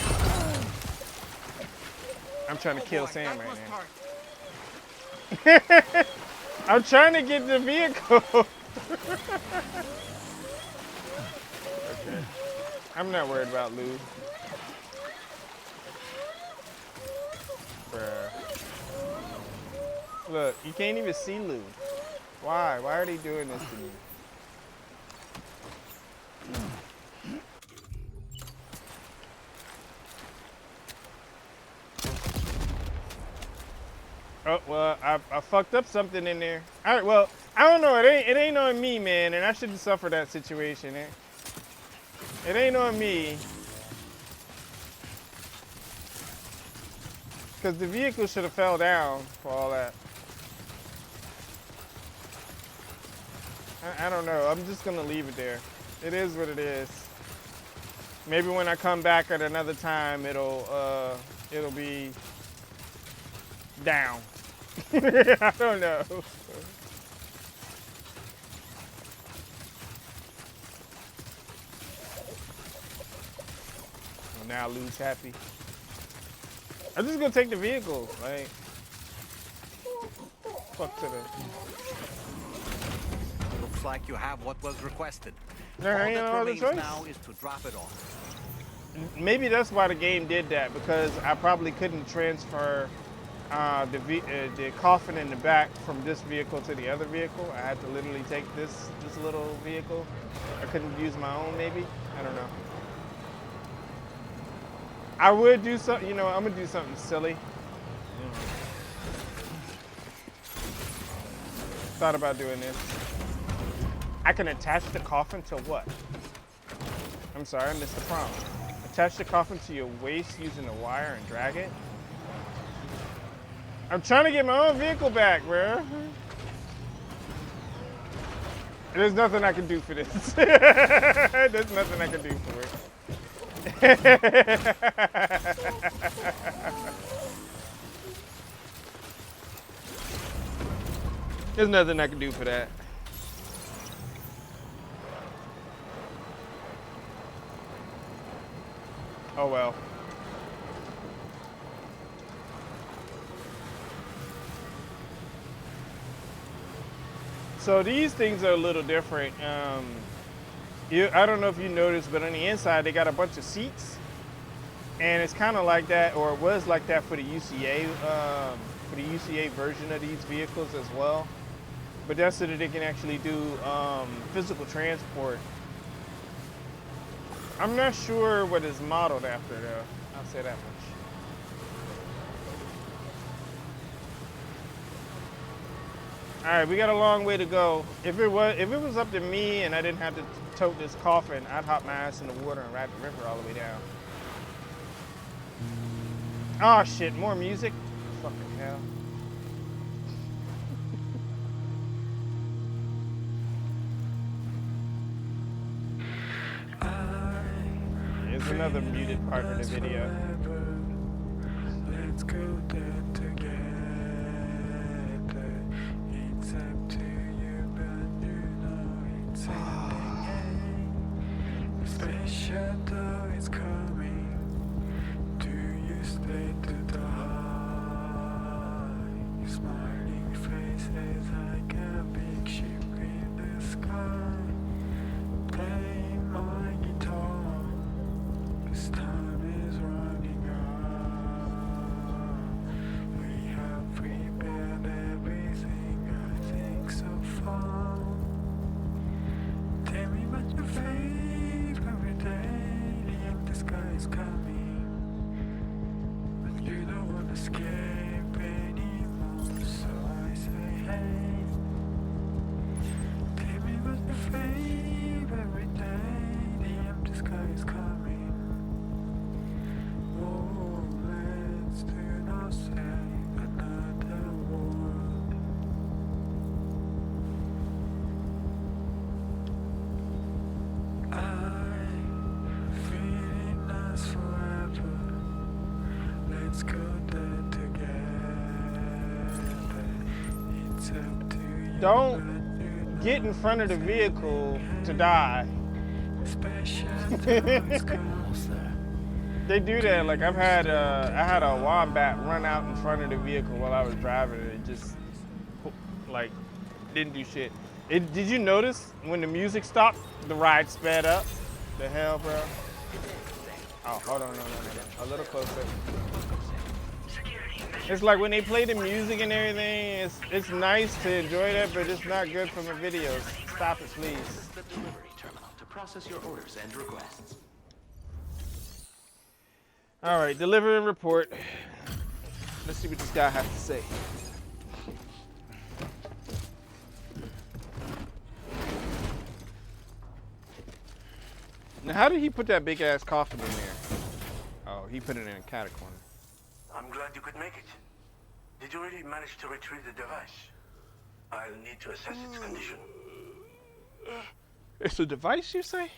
I'm trying to kill Sam right now. I'm trying to get the vehicle. Okay. I'm not worried about Lou. Bruh. Look, you can't even see Lou. Why? Why are they doing this to me? Oh, well, I fucked up something in there. All right, well, I don't know. It ain't on me, man, and I shouldn't suffer that situation. It ain't on me. Because the vehicle should have fell down for all that. I don't know. I'm just going to leave it there. It is what it is. Maybe when I come back at another time, it'll be down. I don't know. Well, now Lou's happy. I'm just gonna take the vehicle. Like, fuck to the. Looks like you have what was requested. There ain't no other choice. Now is to drop it off. Maybe that's why the game did that, because I probably couldn't transfer the coffin in the back from this vehicle to the other vehicle. I had to literally take this little vehicle. I couldn't use my own, maybe. I don't know. I would do something, you know, I'm gonna do something silly. Thought about doing this. I can attach the coffin to what? I'm sorry, I missed the prompt. Attach the coffin to your waist using a wire and drag it. I'm trying to get my own vehicle back, bro. There's nothing I can do for this. There's nothing I can do for it. There's nothing I can do for that. Oh well. So these things are a little different. I don't know if you noticed, but on the inside they got a bunch of seats, and it's kind of like that, or it was like that for the UCA version of these vehicles as well. But that's so that they can actually do physical transport. I'm not sure what it's modeled after, though. I'll say that much. All right, we got a long way to go. If it was up to me and I didn't have to tote this coffin, I'd hop my ass in the water and ride the river all the way down. Oh shit, more music? Fucking hell. Here's another muted part of the video. Let's go there together. escape anymore, so I say, hey, take me with the fame every day. The empty sky is coming. Oh, let's do not save another world. I'm feeling us forever. Let's go there together. It's up to you. Don't get in front of the vehicle to die. They do that. Like I had a wombat run out in front of the vehicle while I was driving, and it just like didn't do shit. Did you notice when the music stopped, the ride sped up? The hell, bro? Oh, hold on, no. A little closer. It's like when they play the music and everything, it's nice to enjoy that, but it's not good for my videos. Stop it, please. The delivery terminal to process your orders and requests. All right, deliver and report. Let's see what this guy has to say. Now, how did he put that big ass coffin in there? Oh, he put it in a catacomb. I'm glad you could make it. Did you really manage to retrieve the device? I'll need to assess its condition. It's a device, you say?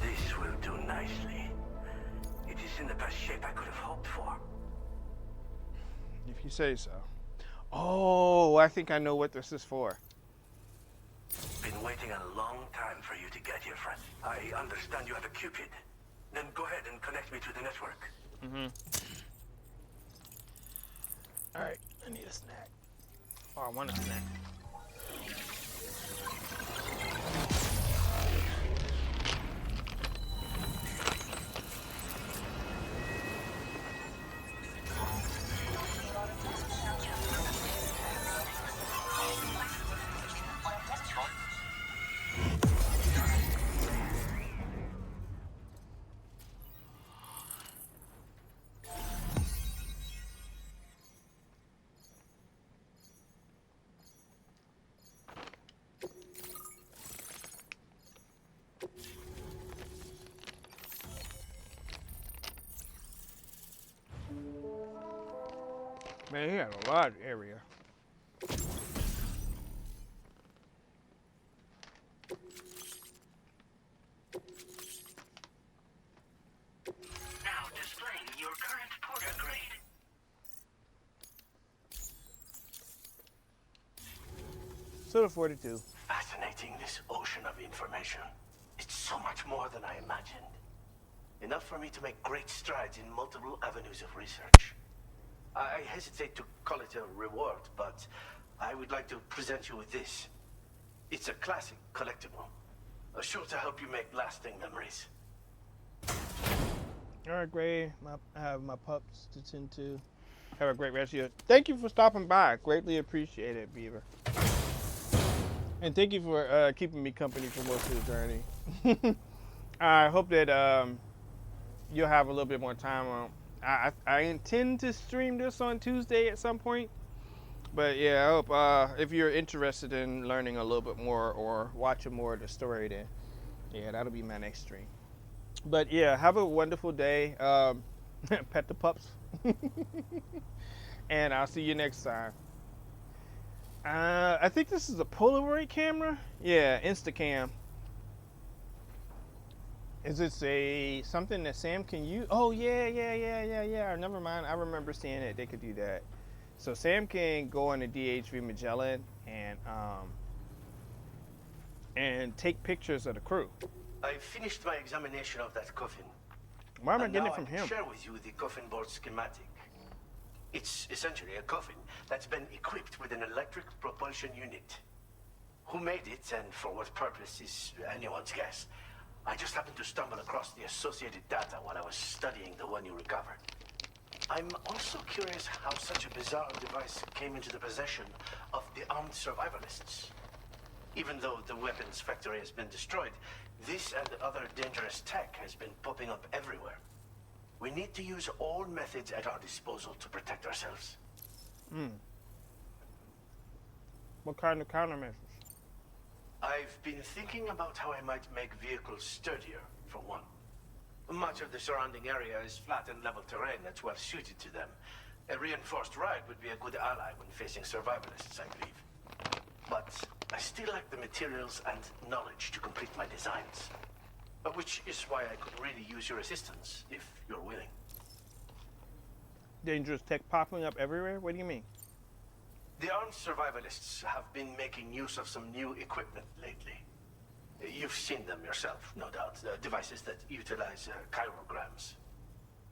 This will do nicely. It is in the best shape I could have hoped for. If you say so. Oh, I think I know what this is for. Been waiting a long time for you to get here, friend. I understand you have a Cupid. Then go ahead and connect me to the network. All right, I need a snack. Oh, I want a snack. Man, he had a large area. Now displaying your current porter grade. Still a 42. Fascinating, this ocean of information. It's so much more than I imagined. Enough for me to make great strides in multiple avenues of research. I hesitate to call it a reward, but I would like to present you with this. It's a classic collectible, sure to help you make lasting memories. All right, Gray. I have my pups to tend to. Have a great rest of your. Thank you for stopping by. Greatly appreciate it, Beaver. And thank you for keeping me company for most of the journey. I hope that you'll have a little bit more time on. I intend to stream this on Tuesday at some point. But yeah, I hope if you're interested in learning a little bit more or watching more of the story, then yeah, that'll be my next stream. But yeah, have a wonderful day. Pet the pups. And I'll see you next time. I think this is a Polaroid camera. Yeah, Instacam. Is this something that Sam can use? Oh yeah. Never mind. I remember seeing it. They could do that. So Sam can go on the DHV Magellan and take pictures of the crew. I finished my examination of that coffin. Why am I getting it from him? I'll share with you the coffin board schematic. It's essentially a coffin that's been equipped with an electric propulsion unit. Who made it and for what purpose is anyone's guess. I just happened to stumble across the associated data while I was studying the one you recovered. I'm also curious how such a bizarre device came into the possession of the armed survivalists. Even though the weapons factory has been destroyed, this and other dangerous tech has been popping up everywhere. We need to use all methods at our disposal to protect ourselves. What kind of countermeasures? I've been thinking about how I might make vehicles sturdier, for one. Much of the surrounding area is flat and level terrain that's well suited to them. A reinforced ride would be a good ally when facing survivalists, I believe. But I still lack the materials and knowledge to complete my designs. Which is why I could really use your assistance, if you're willing. Dangerous tech popping up everywhere? What do you mean? The armed survivalists have been making use of some new equipment lately. You've seen them yourself, no doubt. Devices that utilize chirograms.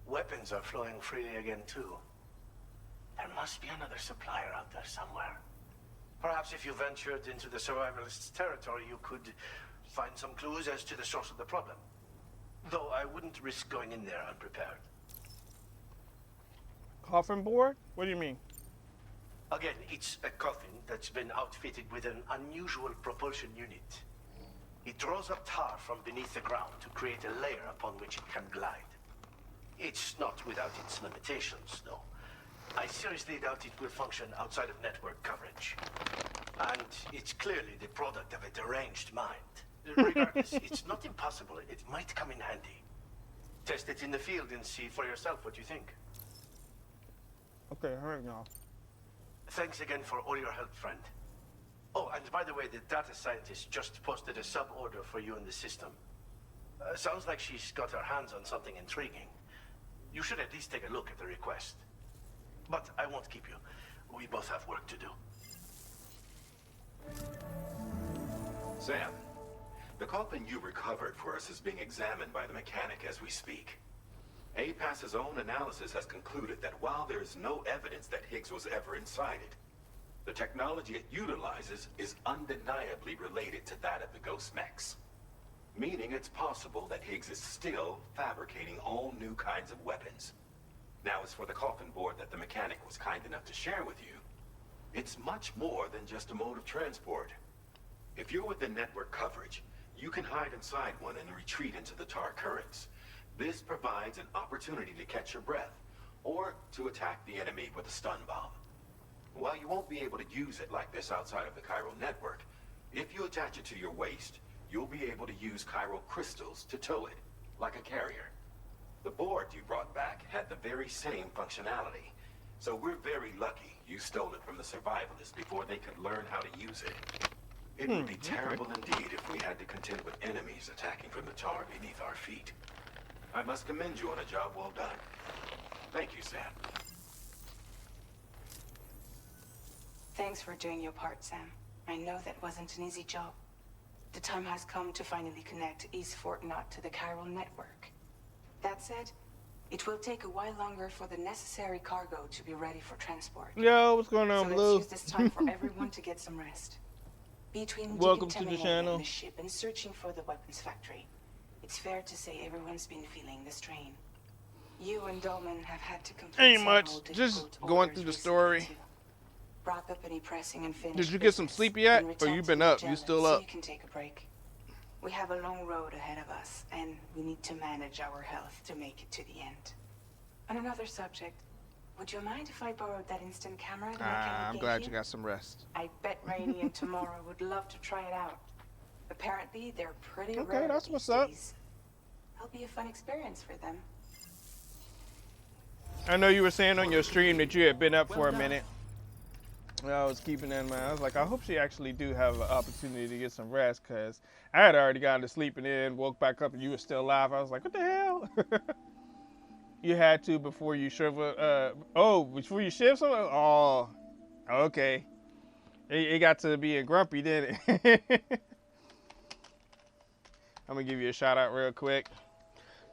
Weapons are flowing freely again, too. There must be another supplier out there somewhere. Perhaps if you ventured into the survivalists' territory, you could find some clues as to the source of the problem. Though I wouldn't risk going in there unprepared. Coffin board? What do you mean? Again, it's a coffin that's been outfitted with an unusual propulsion unit. It draws up tar from beneath the ground to create a layer upon which it can glide. It's not without its limitations, though. I seriously doubt it will function outside of network coverage. And it's clearly the product of a deranged mind. Regardless, it's not impossible. It might come in handy. Test it in the field and see for yourself what you think. Okay, all right now. Thanks again for all your help, friend. Oh, and by the way, the data scientist just posted a sub-order for you in the system. Sounds like she's got her hands on something intriguing. You should at least take a look at the request. But I won't keep you. We both have work to do. Sam, the coffin you recovered for us is being examined by the mechanic as we speak. APAS's own analysis has concluded that while there is no evidence that Higgs was ever inside it, the technology it utilizes is undeniably related to that of the Ghost Mechs. Meaning it's possible that Higgs is still fabricating all new kinds of weapons. Now, as for the coffin board that the mechanic was kind enough to share with you, it's much more than just a mode of transport. If you're within network coverage, you can hide inside one and retreat into the tar currents. This provides an opportunity to catch your breath, or to attack the enemy with a stun bomb. While you won't be able to use it like this outside of the chiral network, if you attach it to your waist, you'll be able to use chiral crystals to tow it, like a carrier. The board you brought back had the very same functionality, so we're very lucky you stole it from the survivalists before they could learn how to use it. It would be terrible indeed if we had to contend with enemies attacking from the tar beneath our feet. I must commend you on a job well done. Thank you, Sam. Thanks for doing your part, Sam. I know that wasn't an easy job. The time has come to finally connect East Fort Knot to the chiral network. That said, it will take a while longer for the necessary cargo to be ready for transport. Yo, what's going on, so Blue? let's use this time for everyone to get some rest. Between Welcome to the decontaminating channel. the ship and searching for the weapons factory, it's fair to say everyone's been feeling the strain. You and Dolman have had to complete Ain't much. several Just difficult going orders through the recently, story. too. Wrap up any pressing and finish Did you get some business, sleep yet? then Or return you to been up? You Magellan still so up? you can take a break. We have a long road ahead of us, and we need to manage our health to make it to the end. On another subject, would you mind if I borrowed that instant camera that I I'm gave glad you got some rest. I bet Rainey and Tomorrow would love to try it out. Apparently, they're pretty Okay, rare that's these what's up. days. It'll be a fun experience for them. I know you were saying on your stream that you had been up for a minute. I was keeping that in mind. I was like, I hope she actually do have an opportunity to get some rest, because I had already gotten to sleep and then woke back up and you were still alive. I was like, what the hell? You had to before you shiver. Before you shift something? Oh, okay. It got to being grumpy, didn't it? I'm going to give you a shout out real quick.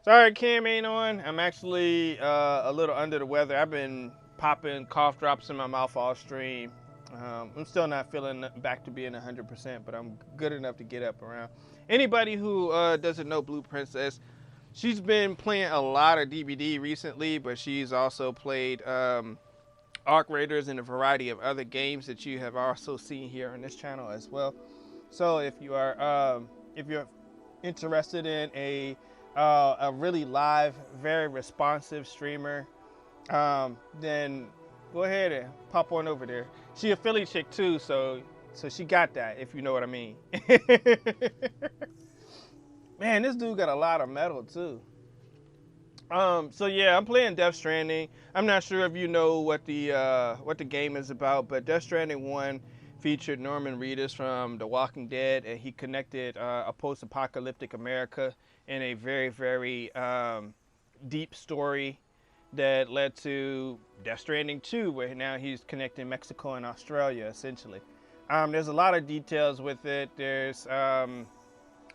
Sorry, Cam ain't on. I'm actually a little under the weather. I've been popping cough drops in my mouth all stream. I'm still not feeling back to being 100%, but I'm good enough to get up around. Anybody who doesn't know Blue Princess, she's been playing a lot of DBD recently, but she's also played Arc Raiders and a variety of other games that you have also seen here on this channel as well. So if you're interested in a really live, very responsive streamer, then go ahead and pop on over there. She a Philly chick too, so she got that, if you know what I mean. Man, this dude got a lot of metal too. So yeah, I'm playing Death Stranding. I'm not sure if you know what the game is about, but Death Stranding 1 featured Norman Reedus from The Walking Dead, and he connected a post-apocalyptic America in a very, very deep story that led to Death Stranding 2, where now he's connecting Mexico and Australia, essentially. There's a lot of details with it. There's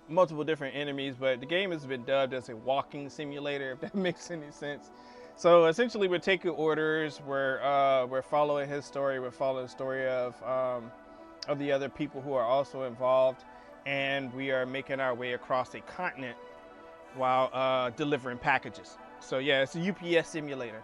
multiple different enemies, but the game has been dubbed as a walking simulator, if that makes any sense. So essentially, we're taking orders. We're following his story. We're following the story of the other people who are also involved, and we are making our way across a continent while delivering packages. So yeah, it's a UPS simulator.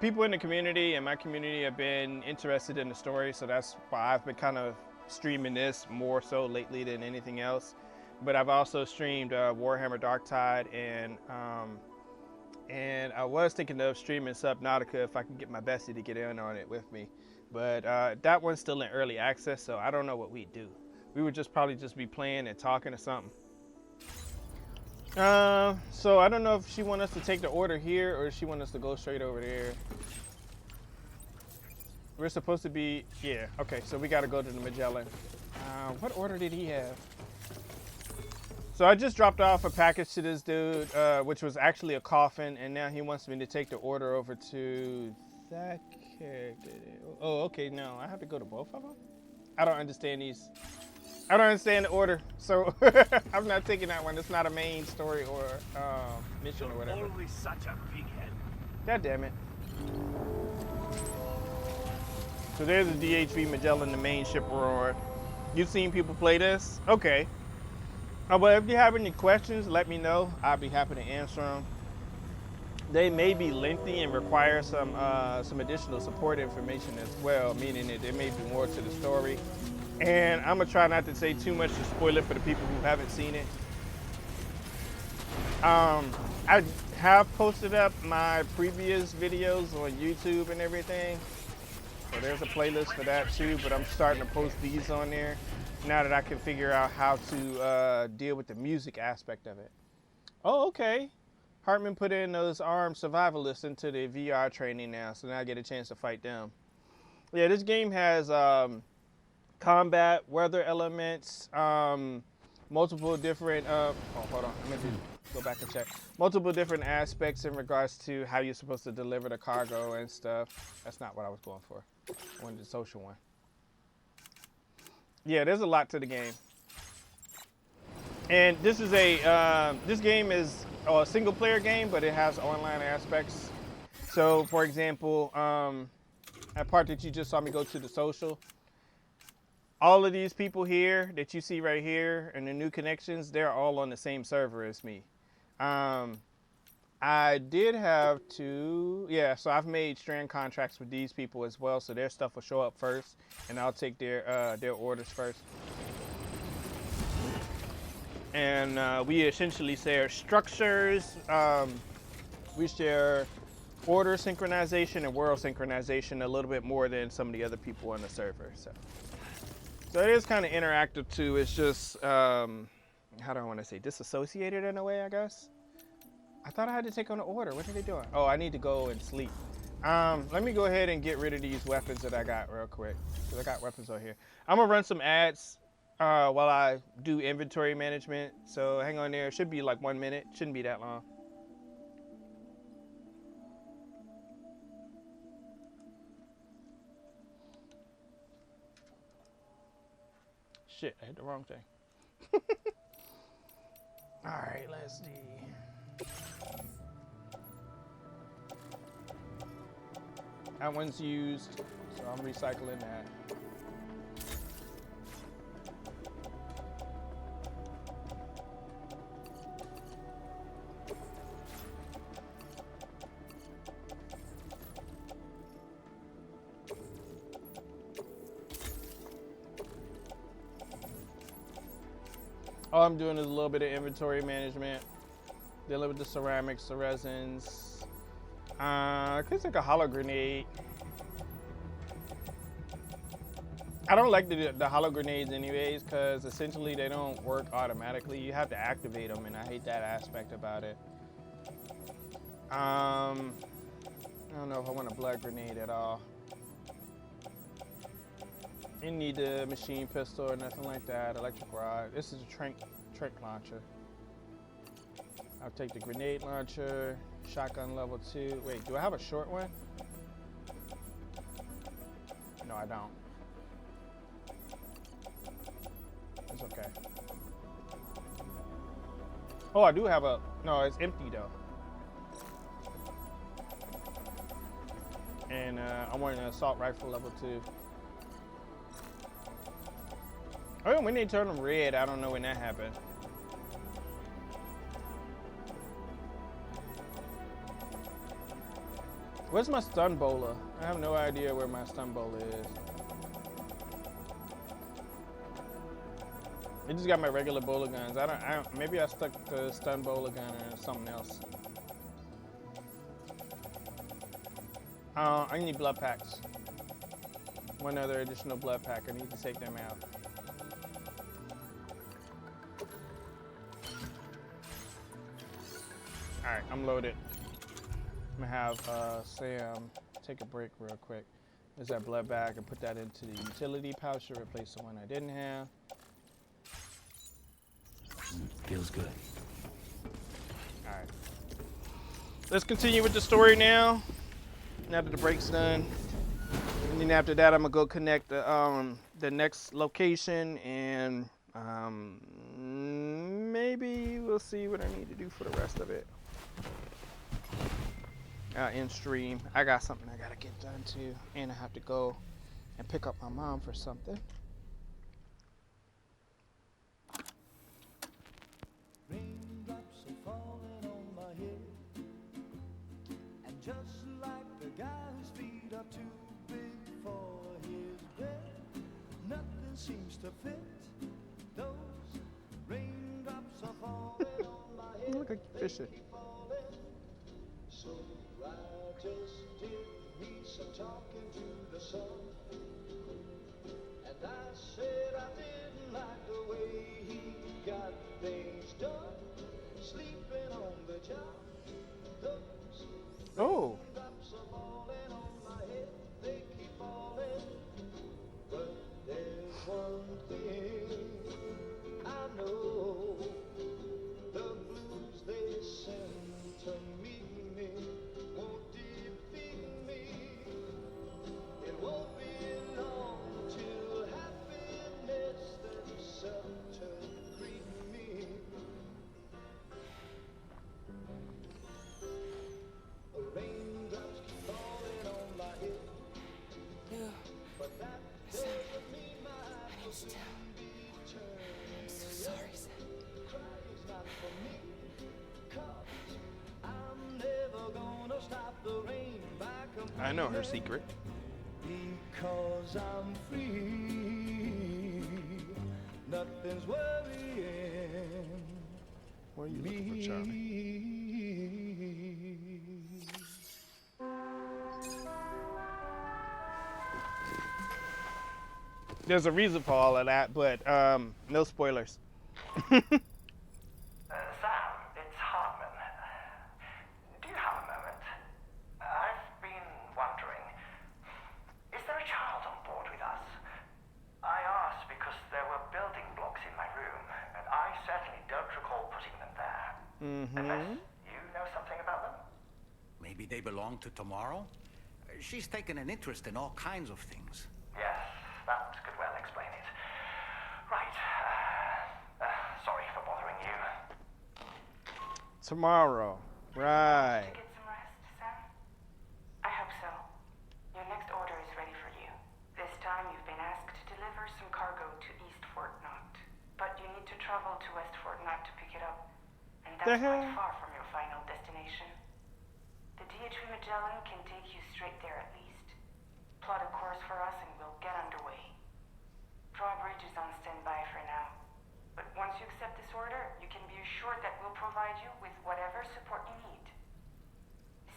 People in the community and my community have been interested in the story, so that's why I've been kind of streaming this more so lately than anything else. But I've also streamed Warhammer Darktide, and I was thinking of streaming Subnautica if I can get my bestie to get in on it with me. But that one's still in early access, so I don't know what we do. We would probably just be playing and talking or something. So I don't know if she wants us to take the order here or if she wants us to go straight over there. We're supposed to be, yeah, okay, so we gotta go to the Magellan. What order did he have? So I just dropped off a package to this dude, which was actually a coffin, and now he wants me to take the order over to that character. Oh, okay, no, I have to go to both of them? I don't understand these. I don't understand the order, so I'm not taking that one. It's not a main story or mission or whatever. Always such a big head. God damn it. So there's a DHV Magellan, the main ship we're on. You've seen people play this? Okay. But if you have any questions, let me know. I'll be happy to answer them. They may be lengthy and require some additional support information as well, meaning that there may be more to the story. And I'm gonna try not to say too much to spoil it for the people who haven't seen it. I have posted up my previous videos on YouTube and everything. So there's a playlist for that too, but I'm starting to post these on there now that I can figure out how to deal with the music aspect of it. Oh, okay. Hartman put in those armed survivalists into the VR training now, so now I get a chance to fight them. Yeah, this game has combat, weather elements, multiple different, oh, hold on, I'm gonna go back and check. Multiple different aspects in regards to how you're supposed to deliver the cargo and stuff. That's not what I was going for. I wanted the social one. Yeah, there's a lot to the game. And this is this game is a single player game, but it has online aspects. So for example, that part that you just saw me go to the social, all of these people here that you see right here and the new connections, they're all on the same server as me. I did have to, yeah, so I've made strand contracts with these people as well, so their stuff will show up first, and I'll take their orders first. And we essentially share structures, we share order synchronization and world synchronization a little bit more than some of the other people on the server. So it is kind of interactive too. It's just, how do I want to say, disassociated in a way, I guess. I thought I had to take on the order. What are they doing? Oh, I need to go and sleep. Let me go ahead and get rid of these weapons that I got real quick, because I got weapons over here. I'm gonna run some ads while I do inventory management. So hang on there. It should be like 1 minute. Shouldn't be that long. Shit, I hit the wrong thing. All right, let's see. That one's used, so I'm recycling that. All I'm doing is a little bit of inventory management, dealing with the ceramics, the resins. Could take a hollow grenade. I don't like the hollow grenades anyways, because essentially they don't work automatically. You have to activate them, and I hate that aspect about it. I don't know if I want a blood grenade at all. You need the machine pistol or nothing like that. Electric rod. This is a trank launcher. I'll take the grenade launcher. Shotgun level 2. Wait, do I have a short one? No, I don't. It's okay. Oh, I do have a... No, it's empty though. And I want an assault rifle level 2. Oh, when they turn them red, I don't know when that happened. Where's my stun bowler? I have no idea where my stun bowler is. I just got my regular bowler guns. I don't, maybe I stuck the stun bowler gun or something else. I need blood packs. One other additional blood pack. I need to take them out. Alright, I'm loaded. I'm gonna have Sam take a break real quick. There's that blood bag and put that into the utility pouch to replace the one I didn't have. Feels good. Alright. Let's continue with the story now. Now that the break's done. And then after that, I'm gonna go connect the next location, and maybe we'll see what I need to do for the rest of it. In stream, I got something I gotta get done too, and I have to go and pick up my mom for something. Raindrops are falling on my head, and just like the guy whose feet are too big for his bed, nothing seems to fit. Those raindrops are falling on my head. You look like you're fishing. So I just did me some talking to the sun, and I said I didn't like the way he got things done, sleeping on the job. Those raindrops are falling on my head, they keep falling, but there's one thing I know, the blues they send to me won't defeat me. It won't be long till happiness themselves to greet me. Raindrops keep falling on my head, but that doesn't mean my heart will soon be turned. I'm so sorry, Sam. Crying's not for me, 'cause I'm never gonna stop the rain by complaining. I know her secret. Because I'm free, nothing's worrying. What are you looking for, Charlie? There's a reason for all of that, but no spoilers. Sam, it's Hartman. Do you have a moment? I've been wondering, is there a child on board with us? I asked because there were building blocks in my room, and I certainly don't recall putting them there. Unless you know something about them? Maybe they belong to Tomorrow? She's taken an interest in all kinds of things. Yes, that could well explain it. Right. Sorry for bothering you. Tomorrow, right? Get some rest, Sam? I hope so. Your next order is ready for you. This time you've been asked to deliver some cargo to East Fort Knott. But you need to travel to West Fort Knott to pick it up. And that's quite far from your final destination. The DHV Magellan can take you straight there at least. Plot a course for us and we'll get underway. Drawbridge is on standby for now. But once you accept this provide you with whatever support you need.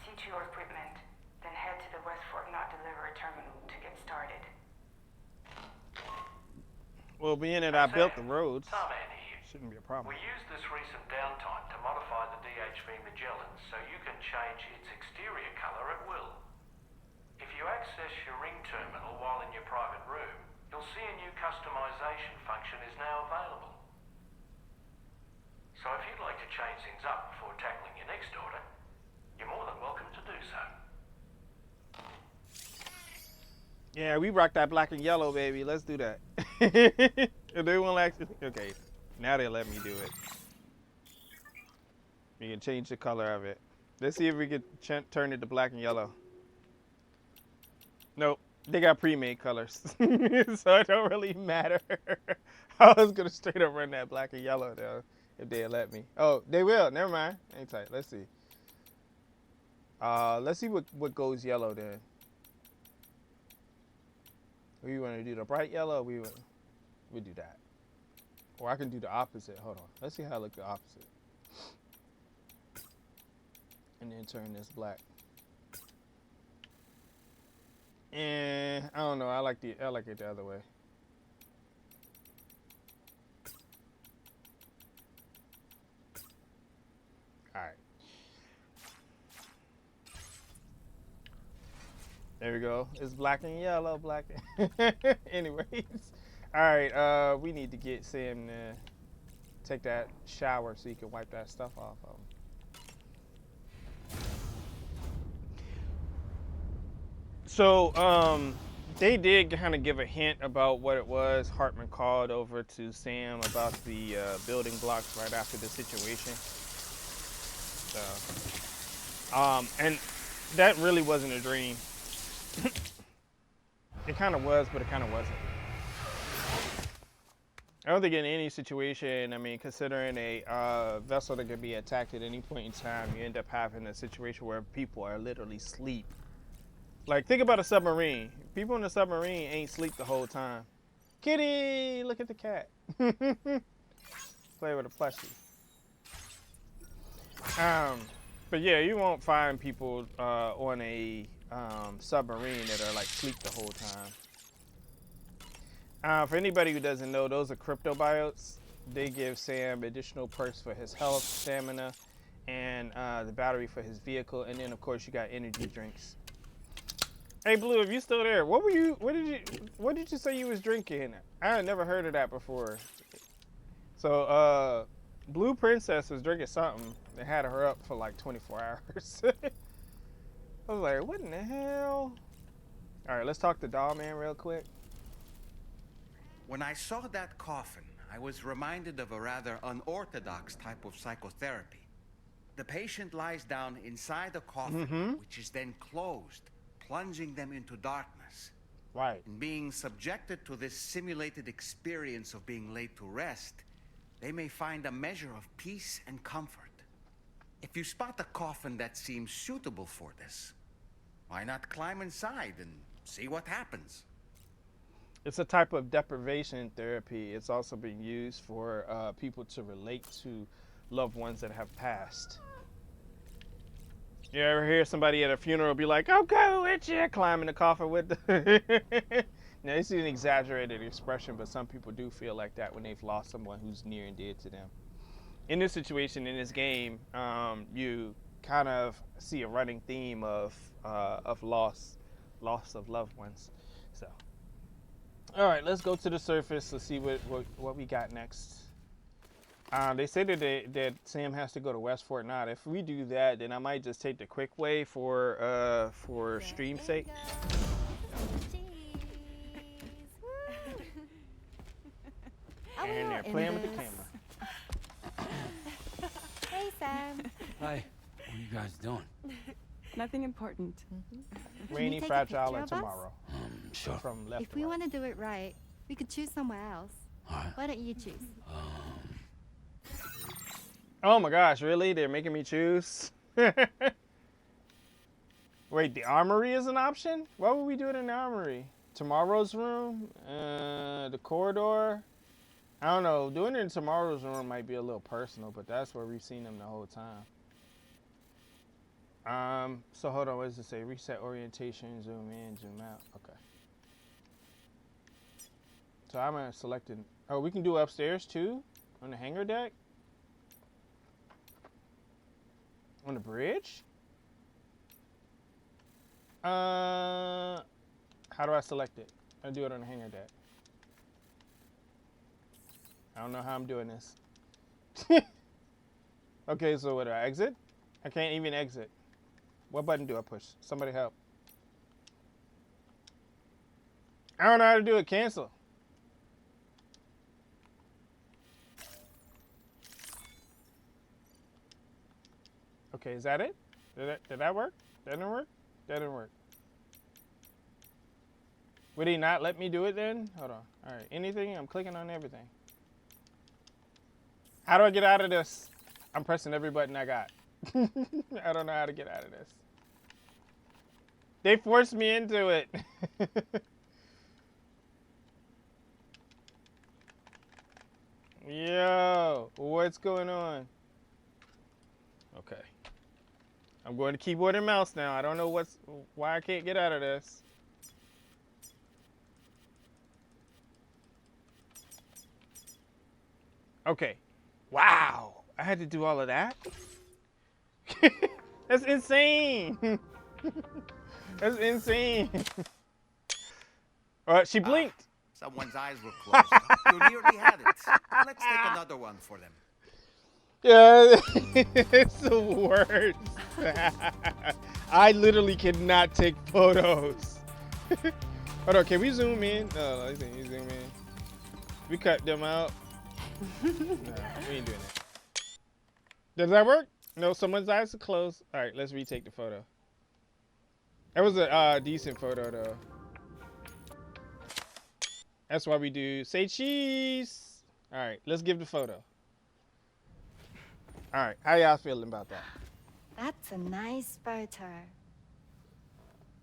See to your equipment, then head to the West Fort Knot delivery terminal to get started. Well, being that I built the roads, shouldn't be a problem. We used this recent downtime to modify the DHV Magellan so you can change its exterior color at will. If you access your ring terminal while in your private room, you'll see a new customization function is now available. So if you'd like to change things up before tackling your next order, you're more than welcome to do so. Yeah, we rock that black and yellow, baby. Let's do that. If they won't actually, okay. Now they let me do it. You can change the color of it. Let's see if we can turn it to black and yellow. Nope, they got pre-made colors, so it don't really matter. I was gonna straight up run that black and yellow though, if they let me. Oh, they will. Never mind. Hang tight. Let's see. Let's see what goes yellow then. We want to do the bright yellow. We do that, or I can do the opposite. Hold on. Let's see how I look the opposite, and then turn this black. And I don't know. I like it the other way. All right. There we go. It's black and yellow, black. Anyways, all right. We need to get Sam to take that shower so he can wipe that stuff off of him. So, they did kind of give a hint about what it was. Hartman called over to Sam about the building blocks right after the situation. So, and that really wasn't a dream. It kind of was, but it kind of wasn't. I don't think in any situation, I mean, considering a vessel that can be attacked at any point in time, you end up having a situation where people are literally asleep. Like, think about a submarine. People in a submarine ain't sleep the whole time. Kitty, look at the cat. Play with a plushie. But yeah, you won't find people on a submarine that are like sleep the whole time. For anybody who doesn't know, those are cryptobiotes. They give Sam additional perks for his health, stamina, and the battery for his vehicle. And then of course you got energy drinks. Hey Blue, if you still there, what did you say you was drinking? I had never heard of that before. So Blue Princess was drinking something that had her up for like 24 hours. I was like, what in the hell? All right, let's talk to Doll Man real quick. When I saw that coffin, I was reminded of a rather unorthodox type of psychotherapy. The patient lies down inside the coffin, which is then closed, plunging them into darkness. Right. And being subjected to this simulated experience of being laid to rest, they may find a measure of peace and comfort. If you spot a coffin that seems suitable for this, why not climb inside and see what happens? It's a type of deprivation therapy. It's also being used for people to relate to loved ones that have passed. You ever hear somebody at a funeral be like, "I'll go with you," climbing the coffin with the Now, it's an exaggerated expression, but some people do feel like that when they've lost someone who's near and dear to them. In this situation, in this game, you kind of see a running theme of loss of loved ones. So, all right, let's go to the surface to see what we got next. They say that Sam has to go to West Fort Knot. If we do that, then I might just take the quick way for stream's sake. And they're playing with the camera. Hey, Sam. Hi. What are you guys doing? Nothing important. Rainy, fragile, and tomorrow. Sure. From left If to we right. want to do it right, we could choose somewhere else. All right. Why don't you choose? Oh my gosh, really? They're making me choose? Wait, the armory is an option? Why would we do it in the armory? Tomorrow's room? The corridor? I don't know. Doing it in Tomorrow's Room might be a little personal, but that's where we've seen him the whole time. So hold on. What does it say? Reset orientation, zoom in, zoom out. Okay. So I'm gonna select it. Oh, we can do upstairs too? On the hangar deck? On the bridge? How do I select it? I do it on the hangar deck. I don't know how I'm doing this. Okay, so what do I exit? I can't even exit. What button do I push? Somebody help. I don't know how to do it. Cancel. Okay, is that it? Did that work? That didn't work? That didn't work. Would he not let me do it then? Hold on. All right, anything? I'm clicking on everything. How do I get out of this? I'm pressing every button I got. I don't know how to get out of this. They forced me into it. Yo, what's going on? Okay. I'm going to keyboard and mouse now. I don't know why I can't get out of this. Okay. Wow. I had to do all of that? That's insane. That's insane. She blinked. Someone's eyes were closed. You nearly had it. Let's take another one for them. Yeah, it's the worst. I literally cannot take photos. Hold on, can we zoom in? No, I think you zoom in. We cut them out. No, we ain't doing that. Does that work? No, someone's eyes are closed. All right, let's retake the photo. That was a decent photo, though. That's why we do say cheese. All right, let's give the photo. All right, how y'all feeling about that? That's a nice photo.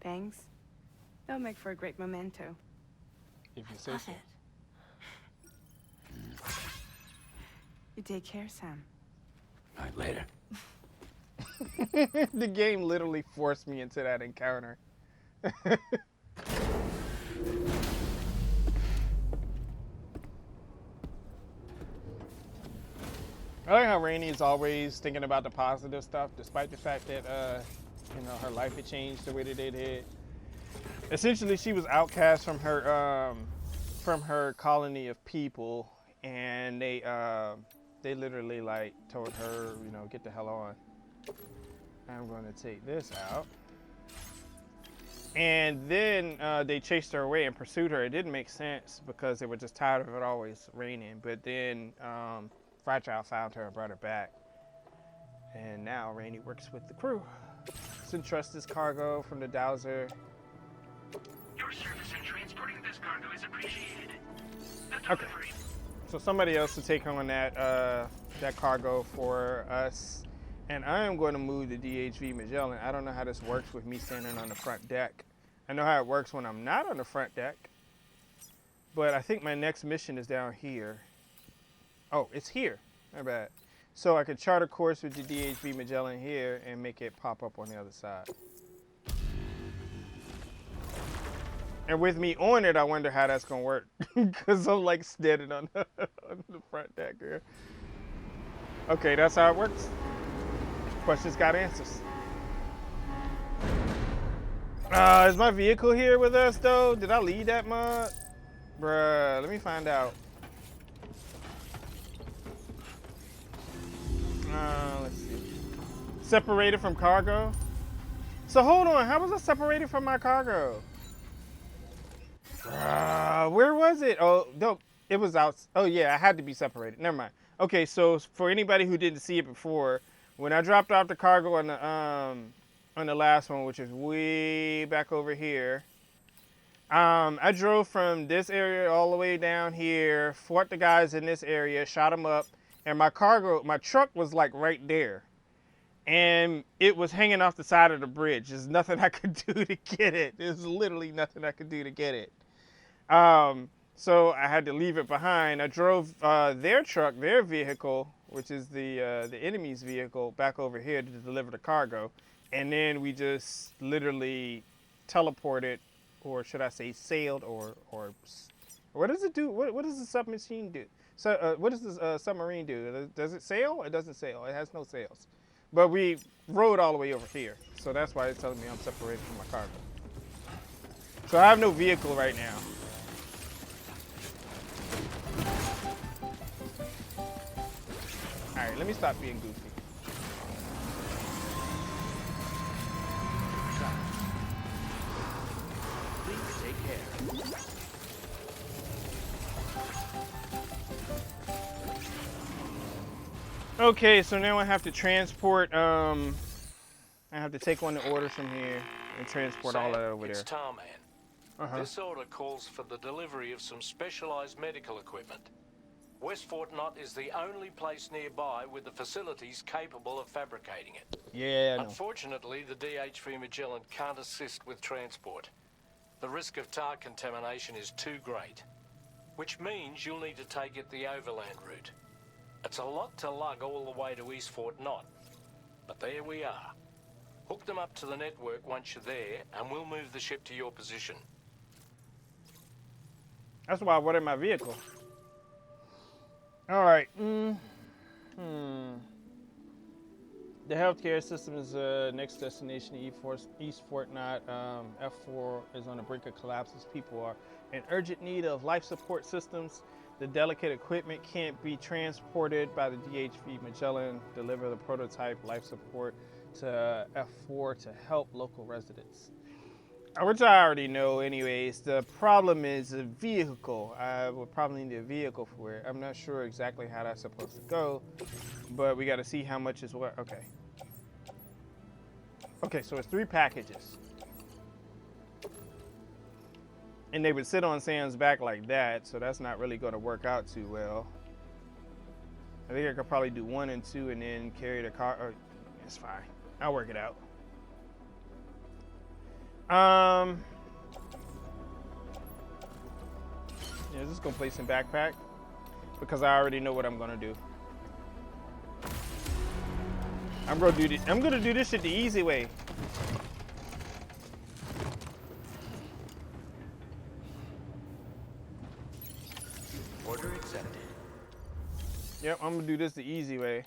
Thanks. That'll make for a great memento. If you say so. You take care, Sam. All right, later. The game literally forced me into that encounter. I like how Rainey is always thinking about the positive stuff, despite the fact that, her life had changed the way that it did. Essentially, she was outcast from her colony of people, and they literally told her, get the hell on. I'm going to take this out. And then they chased her away and pursued her. It didn't make sense because they were just tired of it always raining. But then Fragile found her and brought her back. And now Rainey works with the crew. Entrust this cargo from the Dowser. Your service in transporting this cargo is appreciated. Okay. So somebody else to take on that cargo for us. And I am going to move the DHV Magellan. I don't know how this works with me standing on the front deck. I know how it works when I'm not on the front deck. But I think my next mission is down here. Oh, it's here. My bad. So I could chart a course with the DHV Magellan here and make it pop up on the other side. And with me on it, I wonder how that's going to work. Because I'm standing on the front deck here. Okay, that's how it works. Questions got answers. Is my vehicle here with us, though? Did I leave that mod? Bruh, let me find out. Let's see. Separated from cargo? So hold on, how was I separated from my cargo? Where was it? Oh, no, it was out. Oh yeah, I had to be separated. Never mind. Okay, so for anybody who didn't see it before, when I dropped off the cargo on the last one, which is way back over here, I drove from this area all the way down here, fought the guys in this area, shot them up, and my truck was right there. And it was hanging off the side of the bridge. There's nothing I could do to get it. There's literally nothing I could do to get it. So I had to leave it behind. I drove their truck, their vehicle, which is the enemy's vehicle, back over here to deliver the cargo. And then we just literally teleported, or should I say sailed, or what does it do? What does the submachine do? So what does the submarine do? Does it sail? It doesn't sail. It has no sails. But we rode all the way over here. So that's why it's telling me I'm separated from my cargo. So I have no vehicle right now. Alright, let me stop being goofy. Please take care. Okay, so now I have to transport, I have to take one of the orders from here and transport all that over there. It's Tarman. This order calls for the delivery of some specialized medical equipment. West Fort Knott is the only place nearby with the facilities capable of fabricating it. Yeah, I know. Unfortunately, the DHV Magellan can't assist with transport. The risk of tar contamination is too great, which means you'll need to take it the overland route. It's a lot to lug all the way to East Fort Knott, but there we are. Hook them up to the network once you're there, and we'll move the ship to your position. That's why I wanted my vehicle. All right. The healthcare system's next destination, East Fort Knott. F4 is on the brink of collapse as people are in urgent need of life support systems. The delicate equipment can't be transported by the DHV Magellan. Deliver the prototype life support to F4 to help local residents. Which I already know anyways. The problem is a vehicle. I would probably need a vehicle for it. I'm not sure exactly how that's supposed to go, but we got to see how much is what. Okay. Okay, so it's 3 packages. And they would sit on Sam's back like that, so that's not really going to work out too well. I think I could probably do 1 and 2 and then carry the car. Oh, it's fine. I'll work it out. Yeah, just gonna place in backpack because I already know what I'm gonna do. I'm gonna do this shit the easy way. Order accepted. Yep, I'm gonna do this the easy way.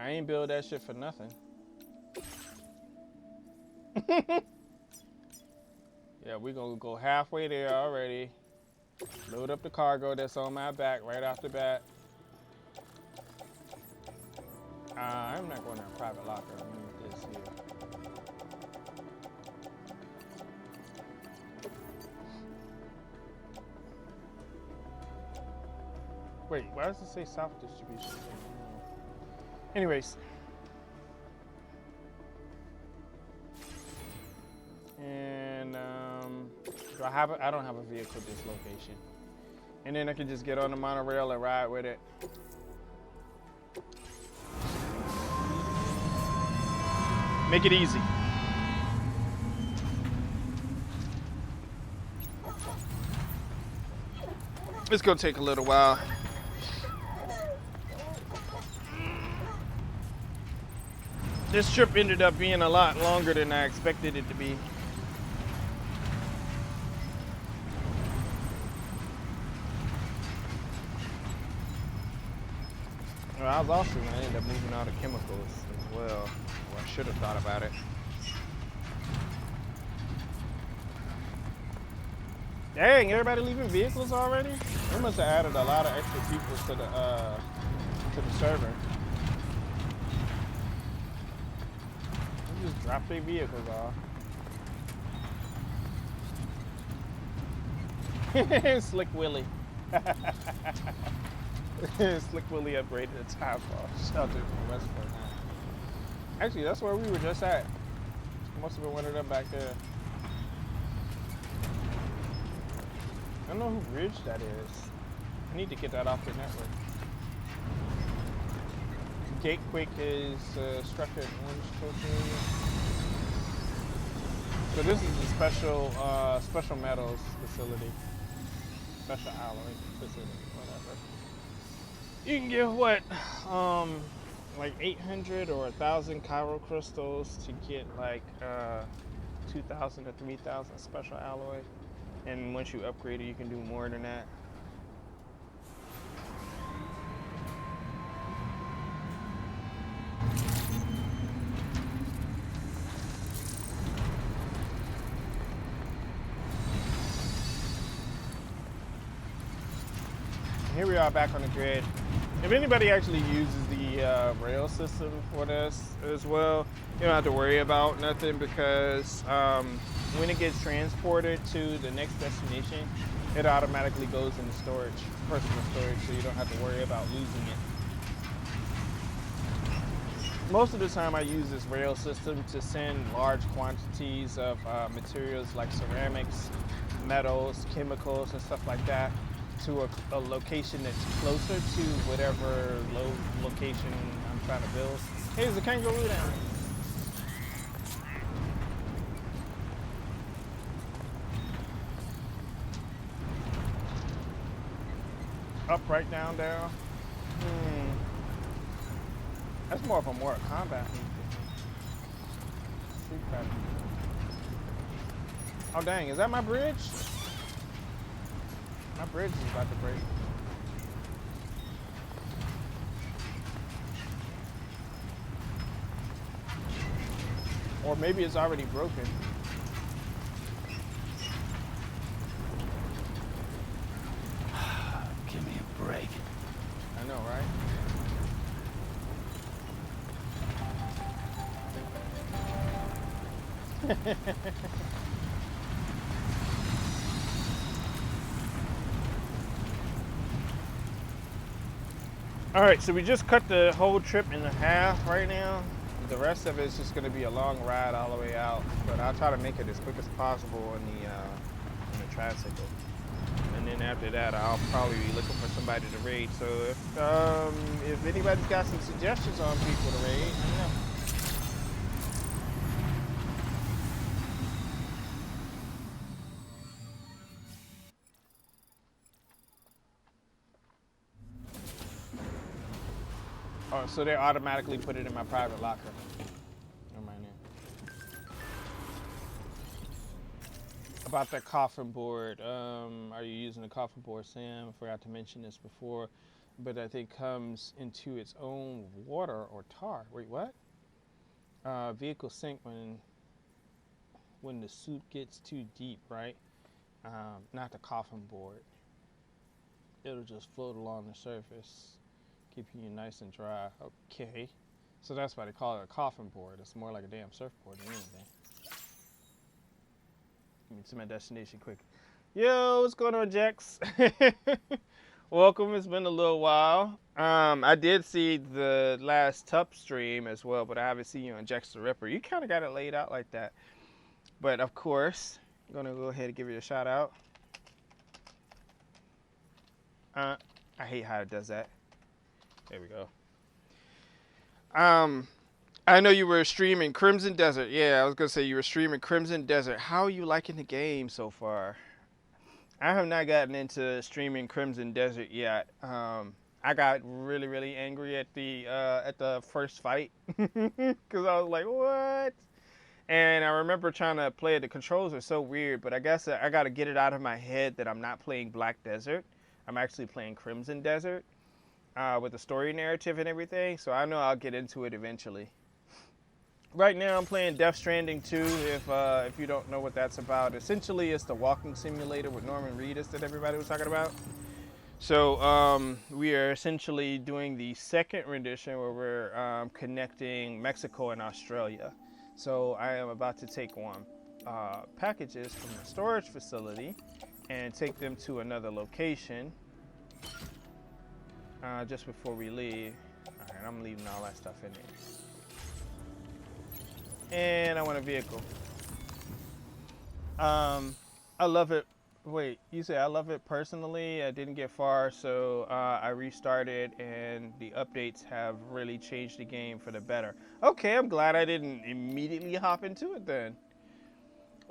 I ain't build that shit for nothing. Yeah, we're gonna go halfway there already. Load up the cargo that's on my back right off the bat. I'm not going to a private locker. I'm gonna need this here. Wait, why does it say South Distribution? Anyways. And do I have I don't have a vehicle at this location. And then I can just get on the monorail and ride with it. Make it easy. It's gonna take a little while. This trip ended up being a lot longer than I expected it to be. Well, I was also gonna end up moving all the chemicals as well. Well, I should have thought about it. Dang, everybody leaving vehicles already? They must have added a lot of extra people to the server. They just drop their vehicles off. Slick Willie. Slick Willie upgraded the top shelter from West Fort Knott. Actually, that's where we were just at. Must have been one of them back there. I don't know who bridge that is. I need to get that off the network. Gatequake is structured in Orange Coast area. So this is a special metals facility, special alloy facility, whatever. You can get what, like 800 or 1,000 chiral crystals to get like 2,000 to 3,000 special alloy, and once you upgrade it, you can do more than that. Here we are back on the grid. If anybody actually uses the rail system for this as well, you don't have to worry about nothing, because when it gets transported to the next destination, it automatically goes into storage, personal storage, so you don't have to worry about losing it. Most of the time I use this rail system to send large quantities of materials like ceramics, metals, chemicals, and stuff like that to a location that's closer to whatever location I'm trying to build. Hey, there's a kangaroo down. Up, right, down, down. That's more of a Mortal Kombat. Oh dang, is that my bridge? My bridge is about to break. Or maybe it's already broken. Give me a break. I know, right? All right, so we just cut the whole trip in half right now. The rest of it is just going to be a long ride all the way out, but I'll try to make it as quick as possible in the tricycle. And then after that, I'll probably be looking for somebody to raid. So if anybody's got some suggestions on people to raid, let me know. Oh, so they automatically put it in my private locker. Never mind that. About that coffin board, are you using a coffin board, Sam? I forgot to mention this before, but I think comes into its own water or tar. Wait, what? Vehicle sink when the soup gets too deep, right? Not the coffin board. It'll just float along the surface, keeping you nice and dry. Okay, so that's why they call it a coffin board. It's more like a damn surfboard than anything. Get me to my destination quick. Yo, what's going on, Jax? Welcome. It's been a little while. I did see the last Tup stream as well, but I haven't seen you on Jax the Ripper. You kind of got it laid out like that. But of course, I'm gonna go ahead and give you a shout out. I hate how it does that. There we go. I know you were streaming Crimson Desert. Yeah, I was gonna say you were streaming Crimson Desert. How are you liking the game so far? I have not gotten into streaming Crimson Desert yet. I got really, really angry at the first fight because I was like, what? And I remember trying to play it. The controls are so weird, but I guess I got to get it out of my head that I'm not playing Black Desert. I'm actually playing Crimson Desert with the story narrative and everything. So I know I'll get into it eventually. Right now I'm playing Death Stranding 2, if you don't know what that's about. Essentially, it's the walking simulator with Norman Reedus that everybody was talking about. So we are essentially doing the second rendition where we're connecting Mexico and Australia. So I am about to take on packages from the storage facility and take them to another location just before we leave. All right, I'm leaving all that stuff in there. And I want a vehicle. I love it. Wait, you say I love it personally? I didn't get far, so I restarted, and the updates have really changed the game for the better. Okay, I'm glad I didn't immediately hop into it then.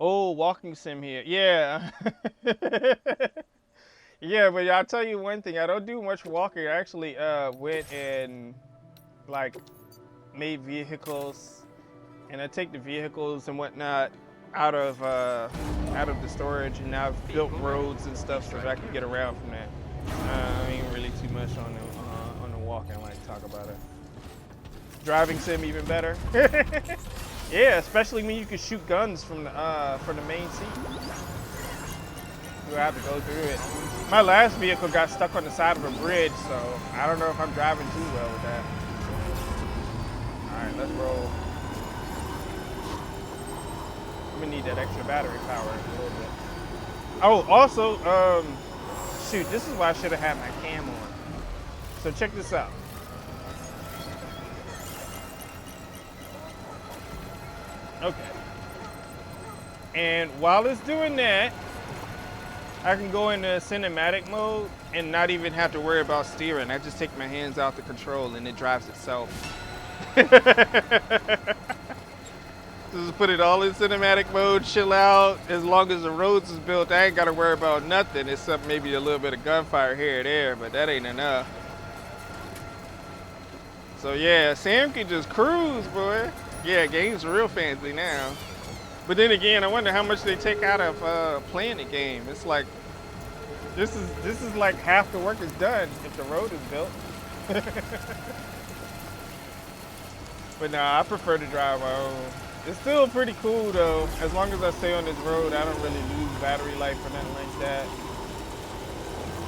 Oh, walking sim here. Yeah. Yeah, but I'll tell you one thing. I don't do much walking. I actually went and like made vehicles, and I take the vehicles and whatnot out of the storage, and I've built roads and stuff so that I can get around from that. I ain't really too much on the walking, like talk about it. Driving sim even better. Yeah, especially when you can shoot guns from the main seat. You have to go through it. My last vehicle got stuck on the side of a bridge, so I don't know if I'm driving too well with that. All right, let's roll. I'm gonna need that extra battery power in a little bit. Oh, also, shoot, this is why I should have had my cam on. So check this out. Okay. And while it's doing that, I can go into cinematic mode and not even have to worry about steering. I just take my hands out the control and it drives itself. Just put it all in cinematic mode, chill out. As long as the roads is built, I ain't gotta worry about nothing except maybe a little bit of gunfire here or there, but that ain't enough. So yeah, Sam can just cruise, boy. Yeah, game's real fancy now. But then again, I wonder how much they take out of playing the game. It's like this is like half the work is done if the road is built. But nah, I prefer to drive my own. It's still pretty cool though. As long as I stay on this road, I don't really lose battery life or nothing like that.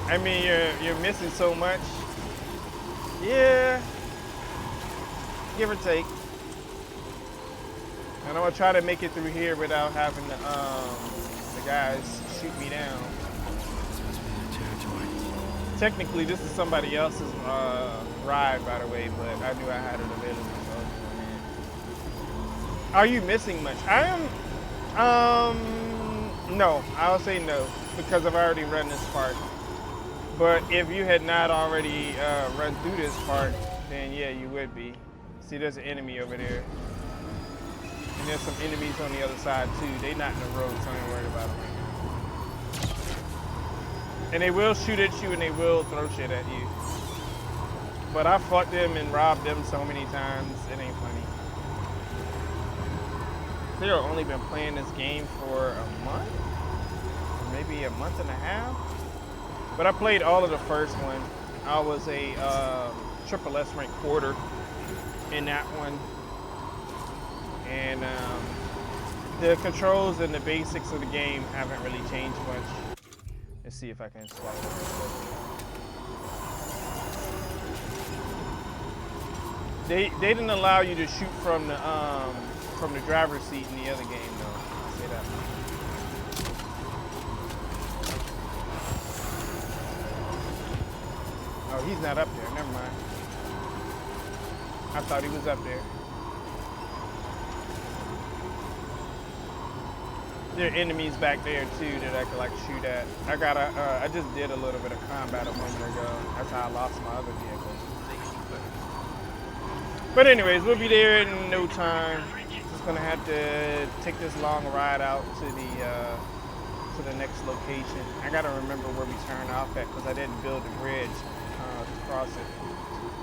I mean, you're missing so much. Yeah, give or take. And I'm gonna try to make it through here without having the guys shoot me down. Technically, this is somebody else's ride, by the way, but I knew I had it available. So. Are you missing much? I am. No, I'll say no because I've already run this part. But if you had not already run through this part, then yeah, you would be. See, there's an enemy over there. And there's some enemies on the other side too. They not in the road, so I ain't worried about them. And they will shoot at you and they will throw shit at you. But I fought them and robbed them so many times, it ain't funny. They've only been playing this game for a month? Or maybe a month and a half? But I played all of the first one. I was a triple S rank quarter in that one. And the controls and the basics of the game haven't really changed much. Let's see if I can swap it. They didn't allow you to shoot from the driver's seat in the other game though. I'll say that. Oh, he's not up there. Never mind. I thought he was up there. There are enemies back there too that I could like shoot at. I just did a little bit of combat a moment ago. That's how I lost my other vehicle. But anyways, we'll be there in no time. Just gonna have to take this long ride out to the next location. I gotta remember where we turn off at because I didn't build a bridge to cross it.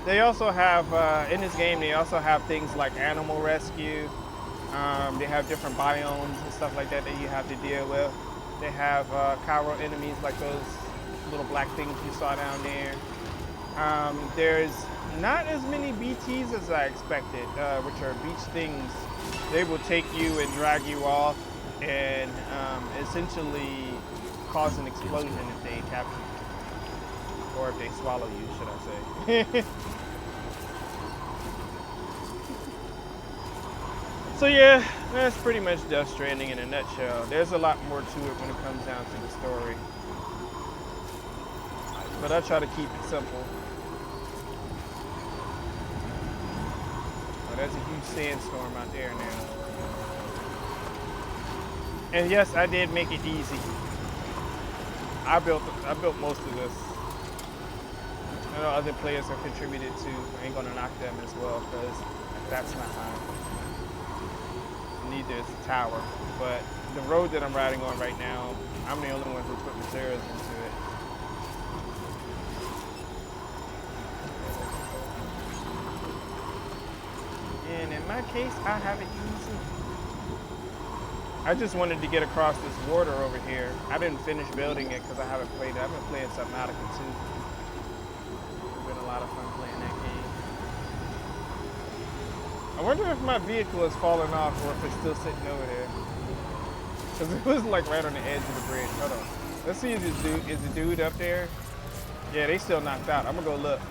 They also have in this game. They also have things like animal rescue. They have different biomes and stuff like that that you have to deal with. They have Cairo enemies like those little black things you saw down there. There's not as many BTs as I expected, which are beach things. They will take you and drag you off and essentially cause an explosion if they capture you. Or if they swallow you, should I say. So yeah, that's pretty much Death Stranding in a nutshell. There's a lot more to it when it comes down to the story. But I try to keep it simple. Oh, there's a huge sandstorm out there now. And yes, I did make it easy. I built most of this. I know other players have contributed too. I ain't gonna knock them as well because that's not high. Neither is the tower, but the road that I'm riding on right now, I'm the only one who put materials into it. And in my case, I have it easy. I just wanted to get across this water over here. I didn't finish building it because I haven't played it. I've been playing Subnautica 2. It's been a lot of fun playing that game. I wonder if my vehicle has fallen off or if it's still sitting over there. Because it was like right on the edge of the bridge. Hold on. Let's see if this dude, is the dude up there? Yeah, they still knocked out. I'm going to go look.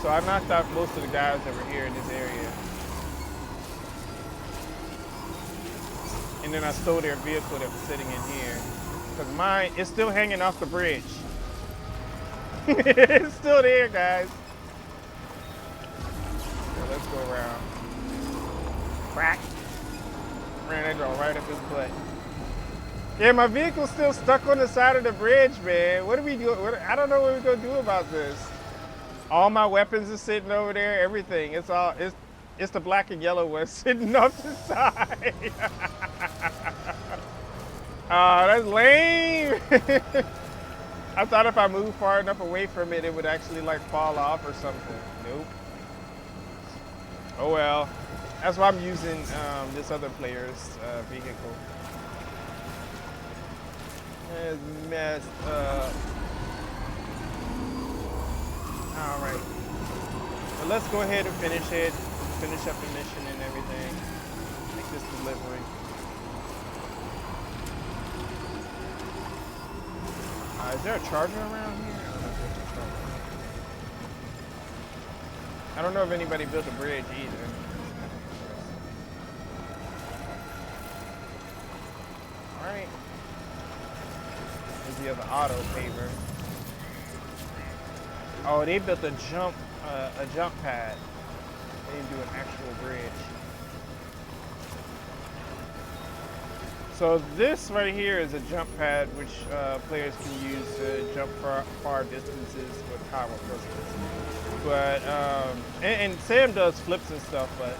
So I knocked out most of the guys that were here in this area. And then I stole their vehicle that was sitting in here. Because mine is still hanging off the bridge. It's still there, guys. So let's go around. Crack. Ran that girl right up his butt. Yeah, my vehicle's still stuck on the side of the bridge, man. What do we do? I don't know what we're going to do about this. All my weapons are sitting over there, everything. It's the black and yellow one sitting off the side. Oh, that's lame. I thought if I moved far enough away from it, it would actually like fall off or something. Nope. Oh well. That's why I'm using this other player's vehicle. It's messed up. All right. But let's go ahead and finish it. Finish up the mission and everything. Make this delivery. Is there a charger around here? I don't know if anybody built a bridge either. All right. There's the other auto paver. Oh, they built a jump pad. They didn't do an actual bridge. So this right here is a jump pad which players can use to jump far distances with power pistols. But and Sam does flips and stuff, but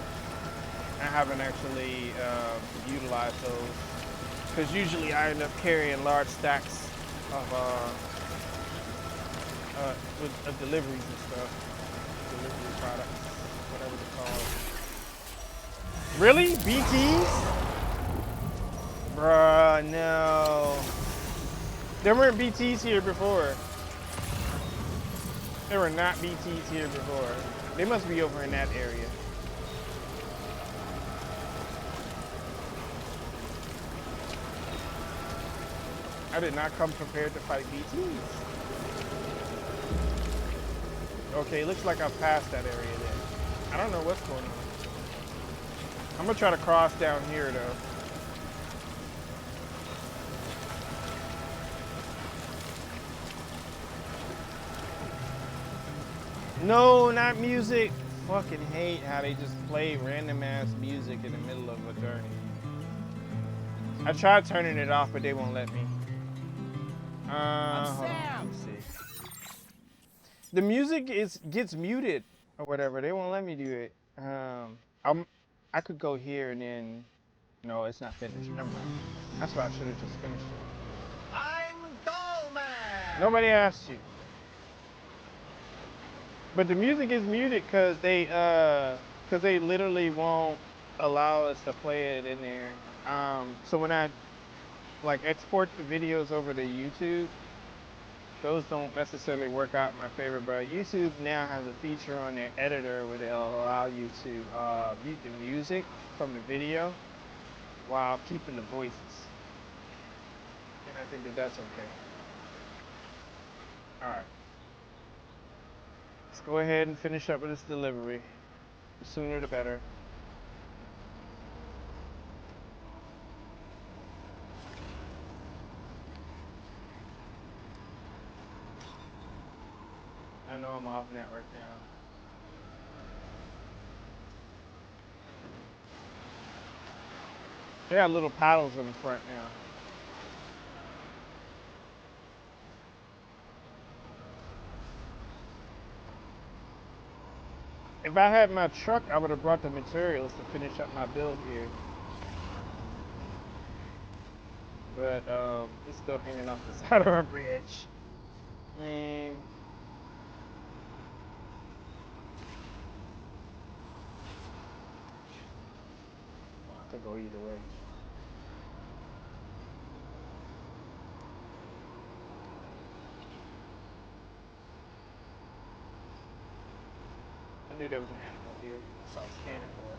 I haven't actually utilized those because usually I end up carrying large stacks of deliveries and stuff, delivery products, whatever they're called. Really? BTs? Bruh, no. There weren't BTs here before. There were not BTs here before. They must be over in that area. I did not come prepared to fight BTs. Okay, looks like I've passed that area then. I don't know what's going on. I'm gonna try to cross down here though. No, not music. Fucking hate how they just play random ass music in the middle of a journey. I tried turning it off, but they won't let me. Hold on, let me see. The music gets muted or whatever. They won't let me do it. I could go here and then. No, it's not finished. Never mind. That's why I should have just finished it. I'm Dollman! Nobody asked you. But the music is muted because they literally won't allow us to play it in there. So when I like export the videos over to YouTube, those don't necessarily work out in my favor. But YouTube now has a feature on their editor where they'll allow you to mute the music from the video while keeping the voices. And I think that that's okay. All right. Let's go ahead and finish up with this delivery. The sooner the better. I know I'm off network now. They got little paddles in the front now. If I had my truck, I would have brought the materials to finish up my build here. But it's still hanging off the side of our bridge. Man. Could go either way. I knew there was an animal here, so I was scanning for it.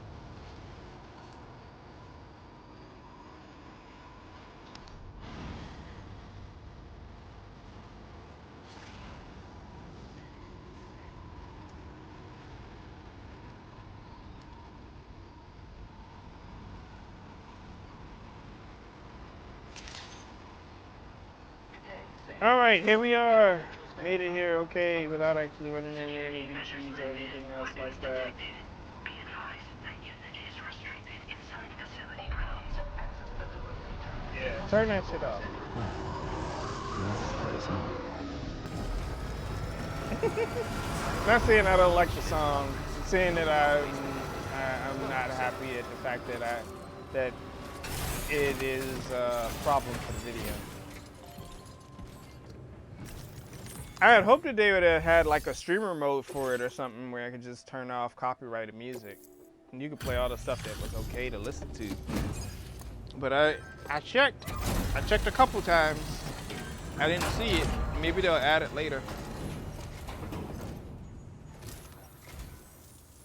Alright, here we are. Made it here okay without actually running into any beaches or anything else like that. Yeah, turn that shit off. Not saying I don't like the song, I'm saying that I'm not happy at the fact that it is a problem for the video. I had hoped that they would have had like a streamer mode for it or something where I could just turn off copyrighted music. And you could play all the stuff that was okay to listen to. But I checked a couple times. I didn't see it. Maybe they'll add it later.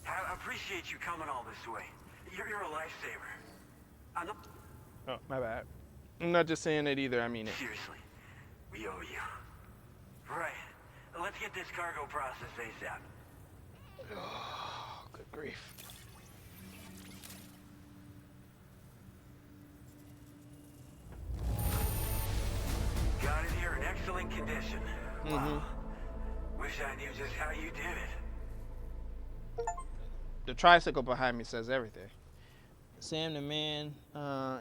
I appreciate you coming all this way. You're a lifesaver. I'm not... Oh, my bad. I'm not just saying it either, I mean it. Seriously, we owe you. Right. Let's get this cargo processed ASAP. Oh, good grief. Got it here in excellent condition. Wow. Wish I knew just how you did it. The tricycle behind me says everything. Sam the man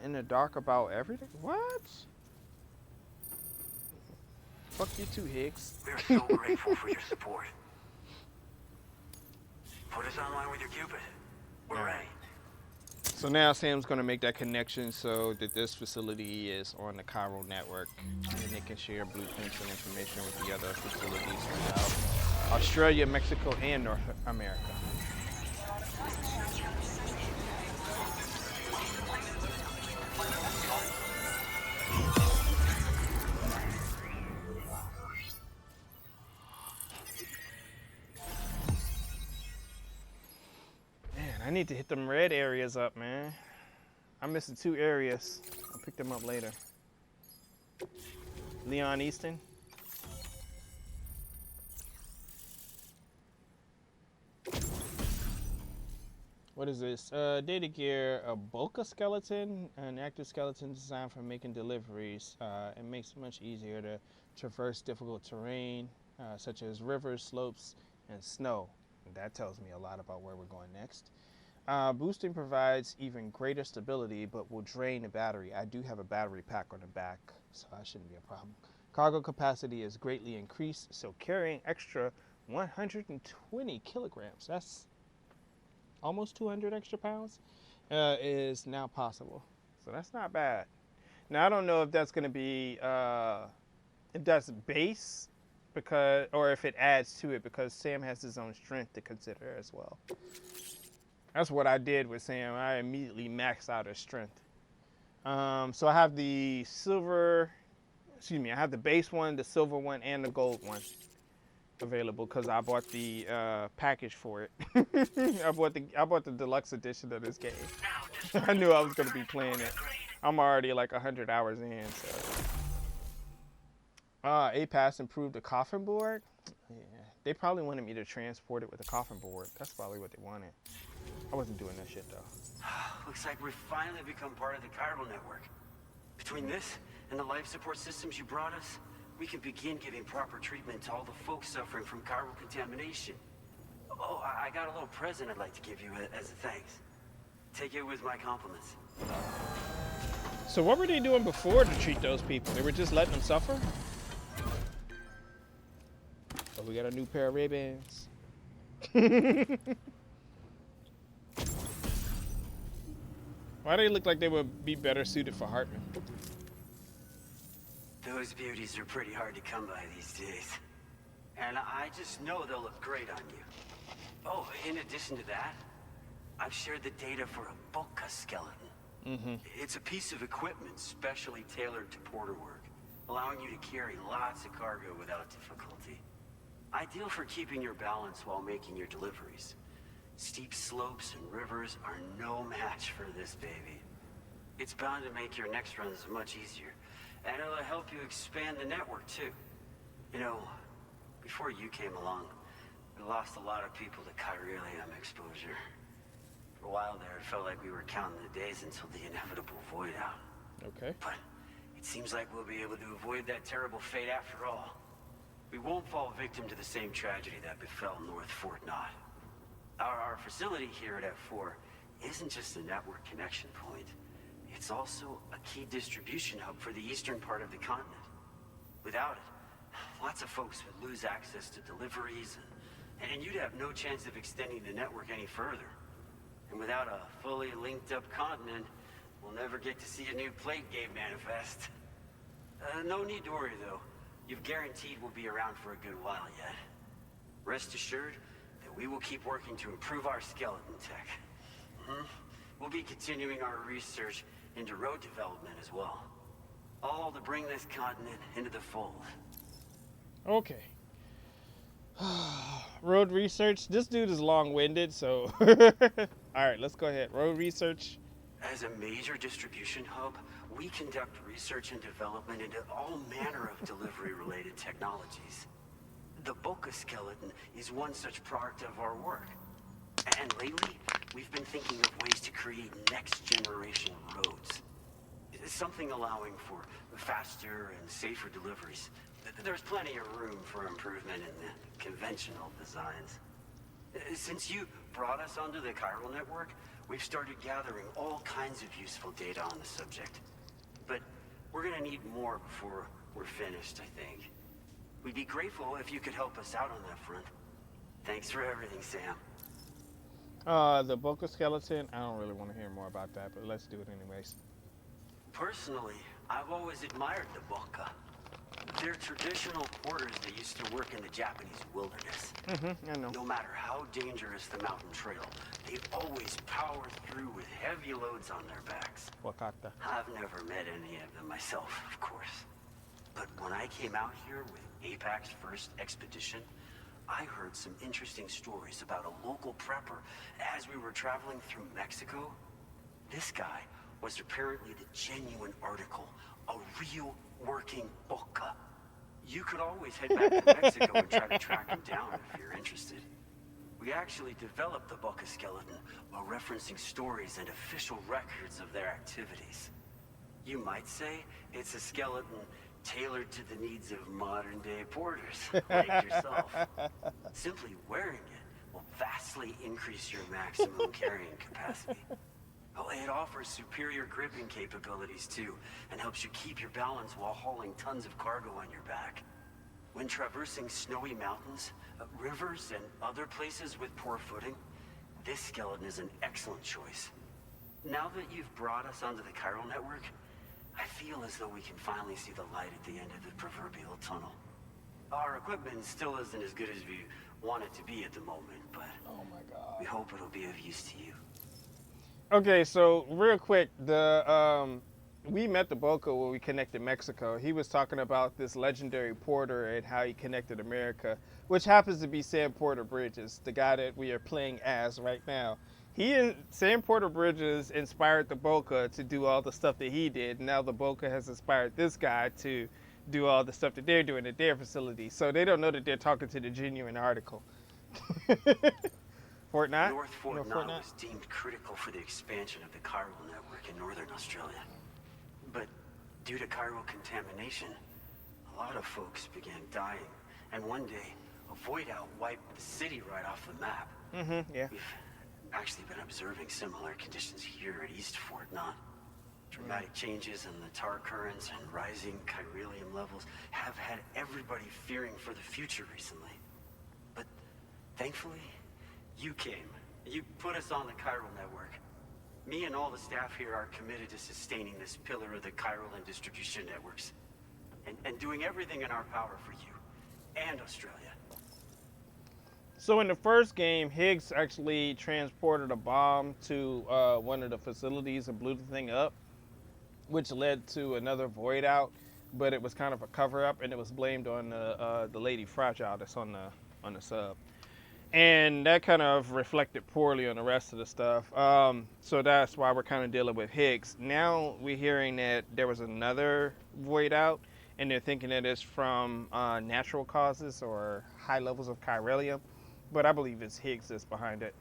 in the dark about everything? What? Fuck you too, Higgs. We're so grateful for your support. Put us online with your Cupid. We're ready. So now Sam's going to make that connection so that this facility is on the Cairo network and they can share blueprints and information with the other facilities throughout Australia, Mexico, and North America. I need to hit them red areas up, man. I'm missing 2 areas. I'll pick them up later. Leon Easton. What is this? Data gear, a Boca skeleton, an active skeleton designed for making deliveries. It makes it much easier to traverse difficult terrain, such as rivers, slopes, and snow. And that tells me a lot about where we're going next. Boosting provides even greater stability, but will drain the battery. I do have a battery pack on the back, so that shouldn't be a problem. Cargo capacity is greatly increased, so carrying extra 120 kilograms, that's almost 200 extra pounds, is now possible. So that's not bad. Now, I don't know if that's going to be, if that's base, because, or if it adds to it, because Sam has his own strength to consider as well. That's what I did with Sam. I immediately maxed out his strength. So I have the silver, I have the base one, the silver one, and the gold one available because I bought the package for it. I bought the deluxe edition of this game. I knew I was going to be playing it. I'm already like 100 hours in. So. APAS improved the coffin board. Yeah, they probably wanted me to transport it with a coffin board. That's probably what they wanted. I wasn't doing that shit though. Looks like we've finally become part of the chiral network. Between this and the life support systems you brought us, we can begin giving proper treatment to all the folks suffering from chiral contamination. Oh, I got a little present I'd like to give you as a thanks. Take it with my compliments. So what were they doing before to treat those people? They were just letting them suffer? Oh, we got a new pair of Ray-Bans. Why do they look like they would be better suited for Hartman? Those beauties are pretty hard to come by these days. And I just know they'll look great on you. Oh, in addition to that, I've shared the data for a Boca skeleton. It's a piece of equipment specially tailored to porter work, allowing you to carry lots of cargo without difficulty. Ideal for keeping your balance while making your deliveries. Steep slopes and rivers are no match for this baby. It's bound to make your next runs much easier, and it'll help you expand the network too. You know, before you came along, we lost a lot of people to chiralium exposure. For a while there, it felt like we were counting the days until the inevitable void out. Okay. But it seems like we'll be able to avoid that terrible fate after all. We won't fall victim to the same tragedy that befell North Fort Knott. Our facility here at F4 isn't just a network connection point. It's also a key distribution hub for the eastern part of the continent. Without it, lots of folks would lose access to deliveries, and you'd have no chance of extending the network any further. And without a fully linked up continent, we'll never get to see a new plague game manifest. No need to worry though. You've guaranteed we'll be around for a good while yet. Rest assured that we will keep working to improve our skeleton tech. We'll be continuing our research into road development as well. All to bring this continent into the fold. Okay. Road research. This dude is long-winded, so... Alright, let's go ahead. Road research. As a major distribution hub, we conduct research and development into all manner of delivery-related technologies. The Boca skeleton is one such product of our work. And lately, we've been thinking of ways to create next-generation roads. Something allowing for faster and safer deliveries. There's plenty of room for improvement in the conventional designs. Since you brought us onto the chiral network, we've started gathering all kinds of useful data on the subject. But we're gonna need more before we're finished, I think. We'd be grateful if you could help us out on that front. Thanks for everything, Sam. The Boca skeleton, I don't really want to hear more about that, but let's do it anyways. Personally, I've always admired the Boca. They're traditional porters that used to work in the Japanese wilderness. I know. No matter how dangerous the mountain trail, they've always powered through with heavy loads on their backs. Wakata. I've never met any of them myself, of course. But when I came out here with APAC's first expedition, I heard some interesting stories about a local prepper as we were traveling through Mexico. This guy was apparently the genuine article, a real working Boca. You could always head back to Mexico and try to track him down if you're interested. We actually developed the Boca skeleton while referencing stories and official records of their activities. You might say it's a skeleton tailored to the needs of modern-day porters, like yourself. Simply wearing it will vastly increase your maximum carrying capacity. Oh, it offers superior gripping capabilities too, and helps you keep your balance while hauling tons of cargo on your back. When traversing snowy mountains, rivers, and other places with poor footing, this skeleton is an excellent choice. Now that you've brought us onto the chiral network, I feel as though we can finally see the light at the end of the proverbial tunnel. Our equipment still isn't as good as we want it to be at the moment, but oh my God, we hope it'll be of use to you. Okay, so real quick, we met the Boca when we connected Mexico. He was talking about this legendary porter and how he connected America, which happens to be Sam Porter Bridges, the guy that we are playing as right now. Sam Porter Bridges inspired the Boca to do all the stuff that he did. Now the Boca has inspired this guy to do all the stuff that they're doing at their facility. So they don't know that they're talking to the genuine article. Fort Knott? North Fort Knott was deemed critical for the expansion of the chiral network in northern Australia. But due to chiral contamination, a lot of folks began dying. And one day, a void out wiped the city right off the map. Yeah. We've actually been observing similar conditions here at East Fort Knott. Dramatic changes in the tar currents and rising chiralium levels have had everybody fearing for the future recently. But thankfully, you came. You put us on the chiral network. Me and all the staff here are committed to sustaining this pillar of the chiral and distribution networks. And doing everything in our power for you and Australia. So in the first game, Higgs actually transported a bomb to one of the facilities and blew the thing up, which led to another void out, but it was kind of a cover up, and it was blamed on the Lady Fragile that's on the sub. And that kind of reflected poorly on the rest of the stuff. So that's why we're kind of dealing with Higgs. Now we're hearing that there was another void out, and they're thinking that it's from natural causes or high levels of chiralium. But I believe it's Higgs that's behind it.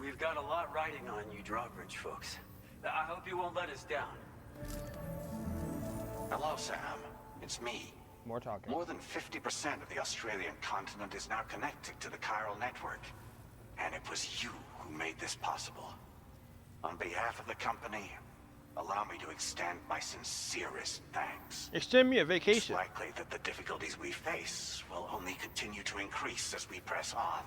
We've got a lot riding on you drawbridge folks. I hope you won't let us down. Hello, Sam. It's me. More talking. More than 50% of the Australian continent is now connected to the chiral network. And it was you who made this possible. On behalf of the company, allow me to extend my sincerest thanks. Extend me a vacation. It's likely that the difficulties we face will only continue to increase as we press on.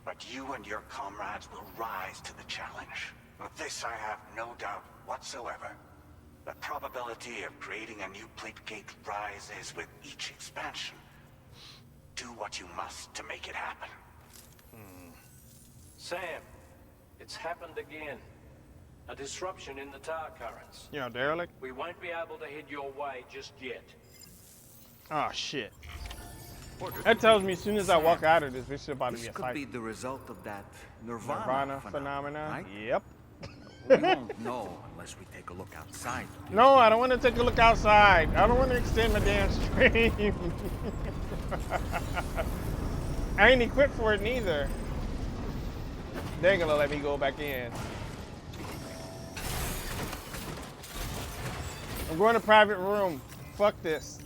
But you and your comrades will rise to the challenge. Of this I have no doubt whatsoever. The probability of creating a new plate gate rises with each expansion. Do what you must to make it happen. Sam, it's happened again. A disruption in the tar currents. You know, derelict? We won't be able to head your way just yet. Oh, shit. That tells me as soon as I walk out of this is about to be a This could fight. be the result of that Nirvana phenomena. right? Yep. We won't know unless we take a look outside. No, I don't want to take a look outside. I don't want to extend my damn stream. I ain't equipped for it neither. They ain't gonna let me go back in. I'm going to private room. Fuck this.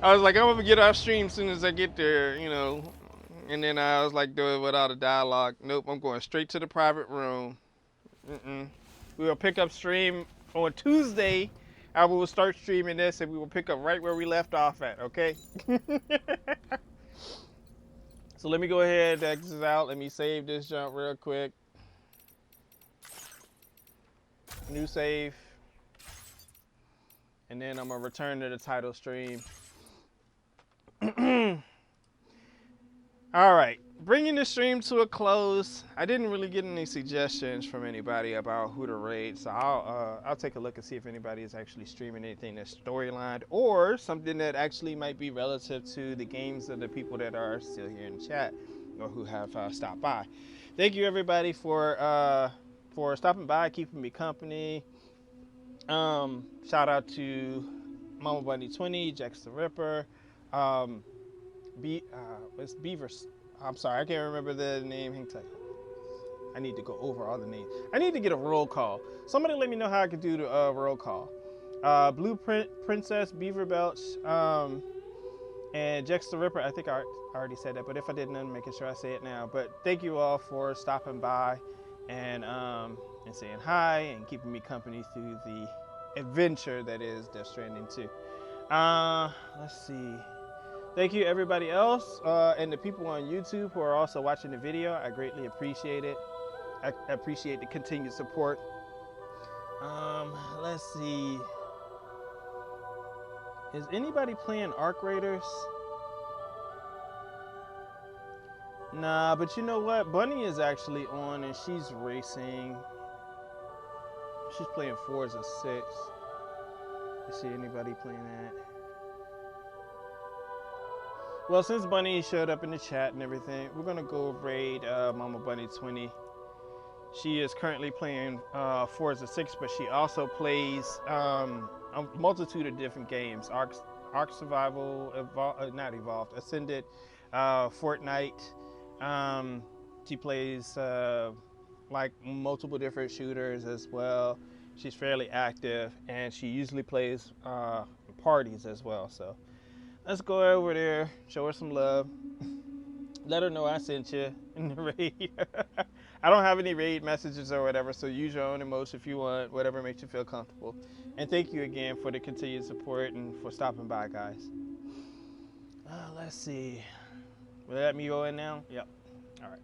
I was like, I'm gonna get off stream as soon as I get there, you know. And then I was like, do it without a dialogue. Nope, I'm going straight to the private room. We will pick up stream on Tuesday. I will start streaming this and we will pick up right where we left off at, okay? So let me go ahead, exit out. Let me save this jump real quick. New save. And then I'm gonna return to the title stream. All right, bringing the stream to a close. I didn't really get any suggestions from anybody about who to raid, so I'll take a look and see if anybody is actually streaming anything that's storylined or something that actually might be relative to the games of the people that are still here in chat or who have stopped by. Thank you everybody for stopping by, keeping me company. Shout out to Mama Bunny 20, Jax the Ripper. It's Beavers. I'm sorry, I can't remember the name. Hang tight. I need to go over all the names. I need to get a roll call. Somebody let me know how I can do the roll call. Blueprint, Princess, Beaver Belch, and Jax the Ripper. I think I already said that, but if I didn't, I'm making sure I say it now. But thank you all for stopping by and saying hi and keeping me company through the adventure that is Death Stranding 2. Let's see. Thank you everybody else and the people on YouTube who are also watching the video. I greatly appreciate it. I appreciate the continued support. Let's see. Is anybody playing Arc Raiders? Nah, but you know what? Bunny is actually on and she's racing. She's playing Forza 6. You see anybody playing that? Well, since Bunny showed up in the chat and everything, we're gonna go raid Mama Bunny 20. She is currently playing Forza 6, but she also plays a multitude of different games. Ark Survival, not Evolved, Ascended, Fortnite. She plays like multiple different shooters as well. She's fairly active, and she usually plays parties as well. So let's go over there, show her some love. Let her know I sent you in the raid. I don't have any raid messages or whatever, so use your own emoji if you want, whatever makes you feel comfortable. And thank you again for the continued support and for stopping by, guys. Let's see. Will they let me go in now? Yep. All right.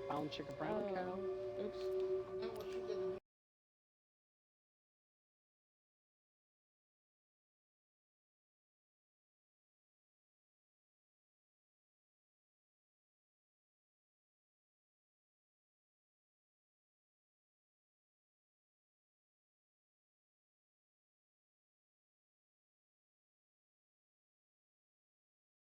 Brown chicken, brown cow. Oops.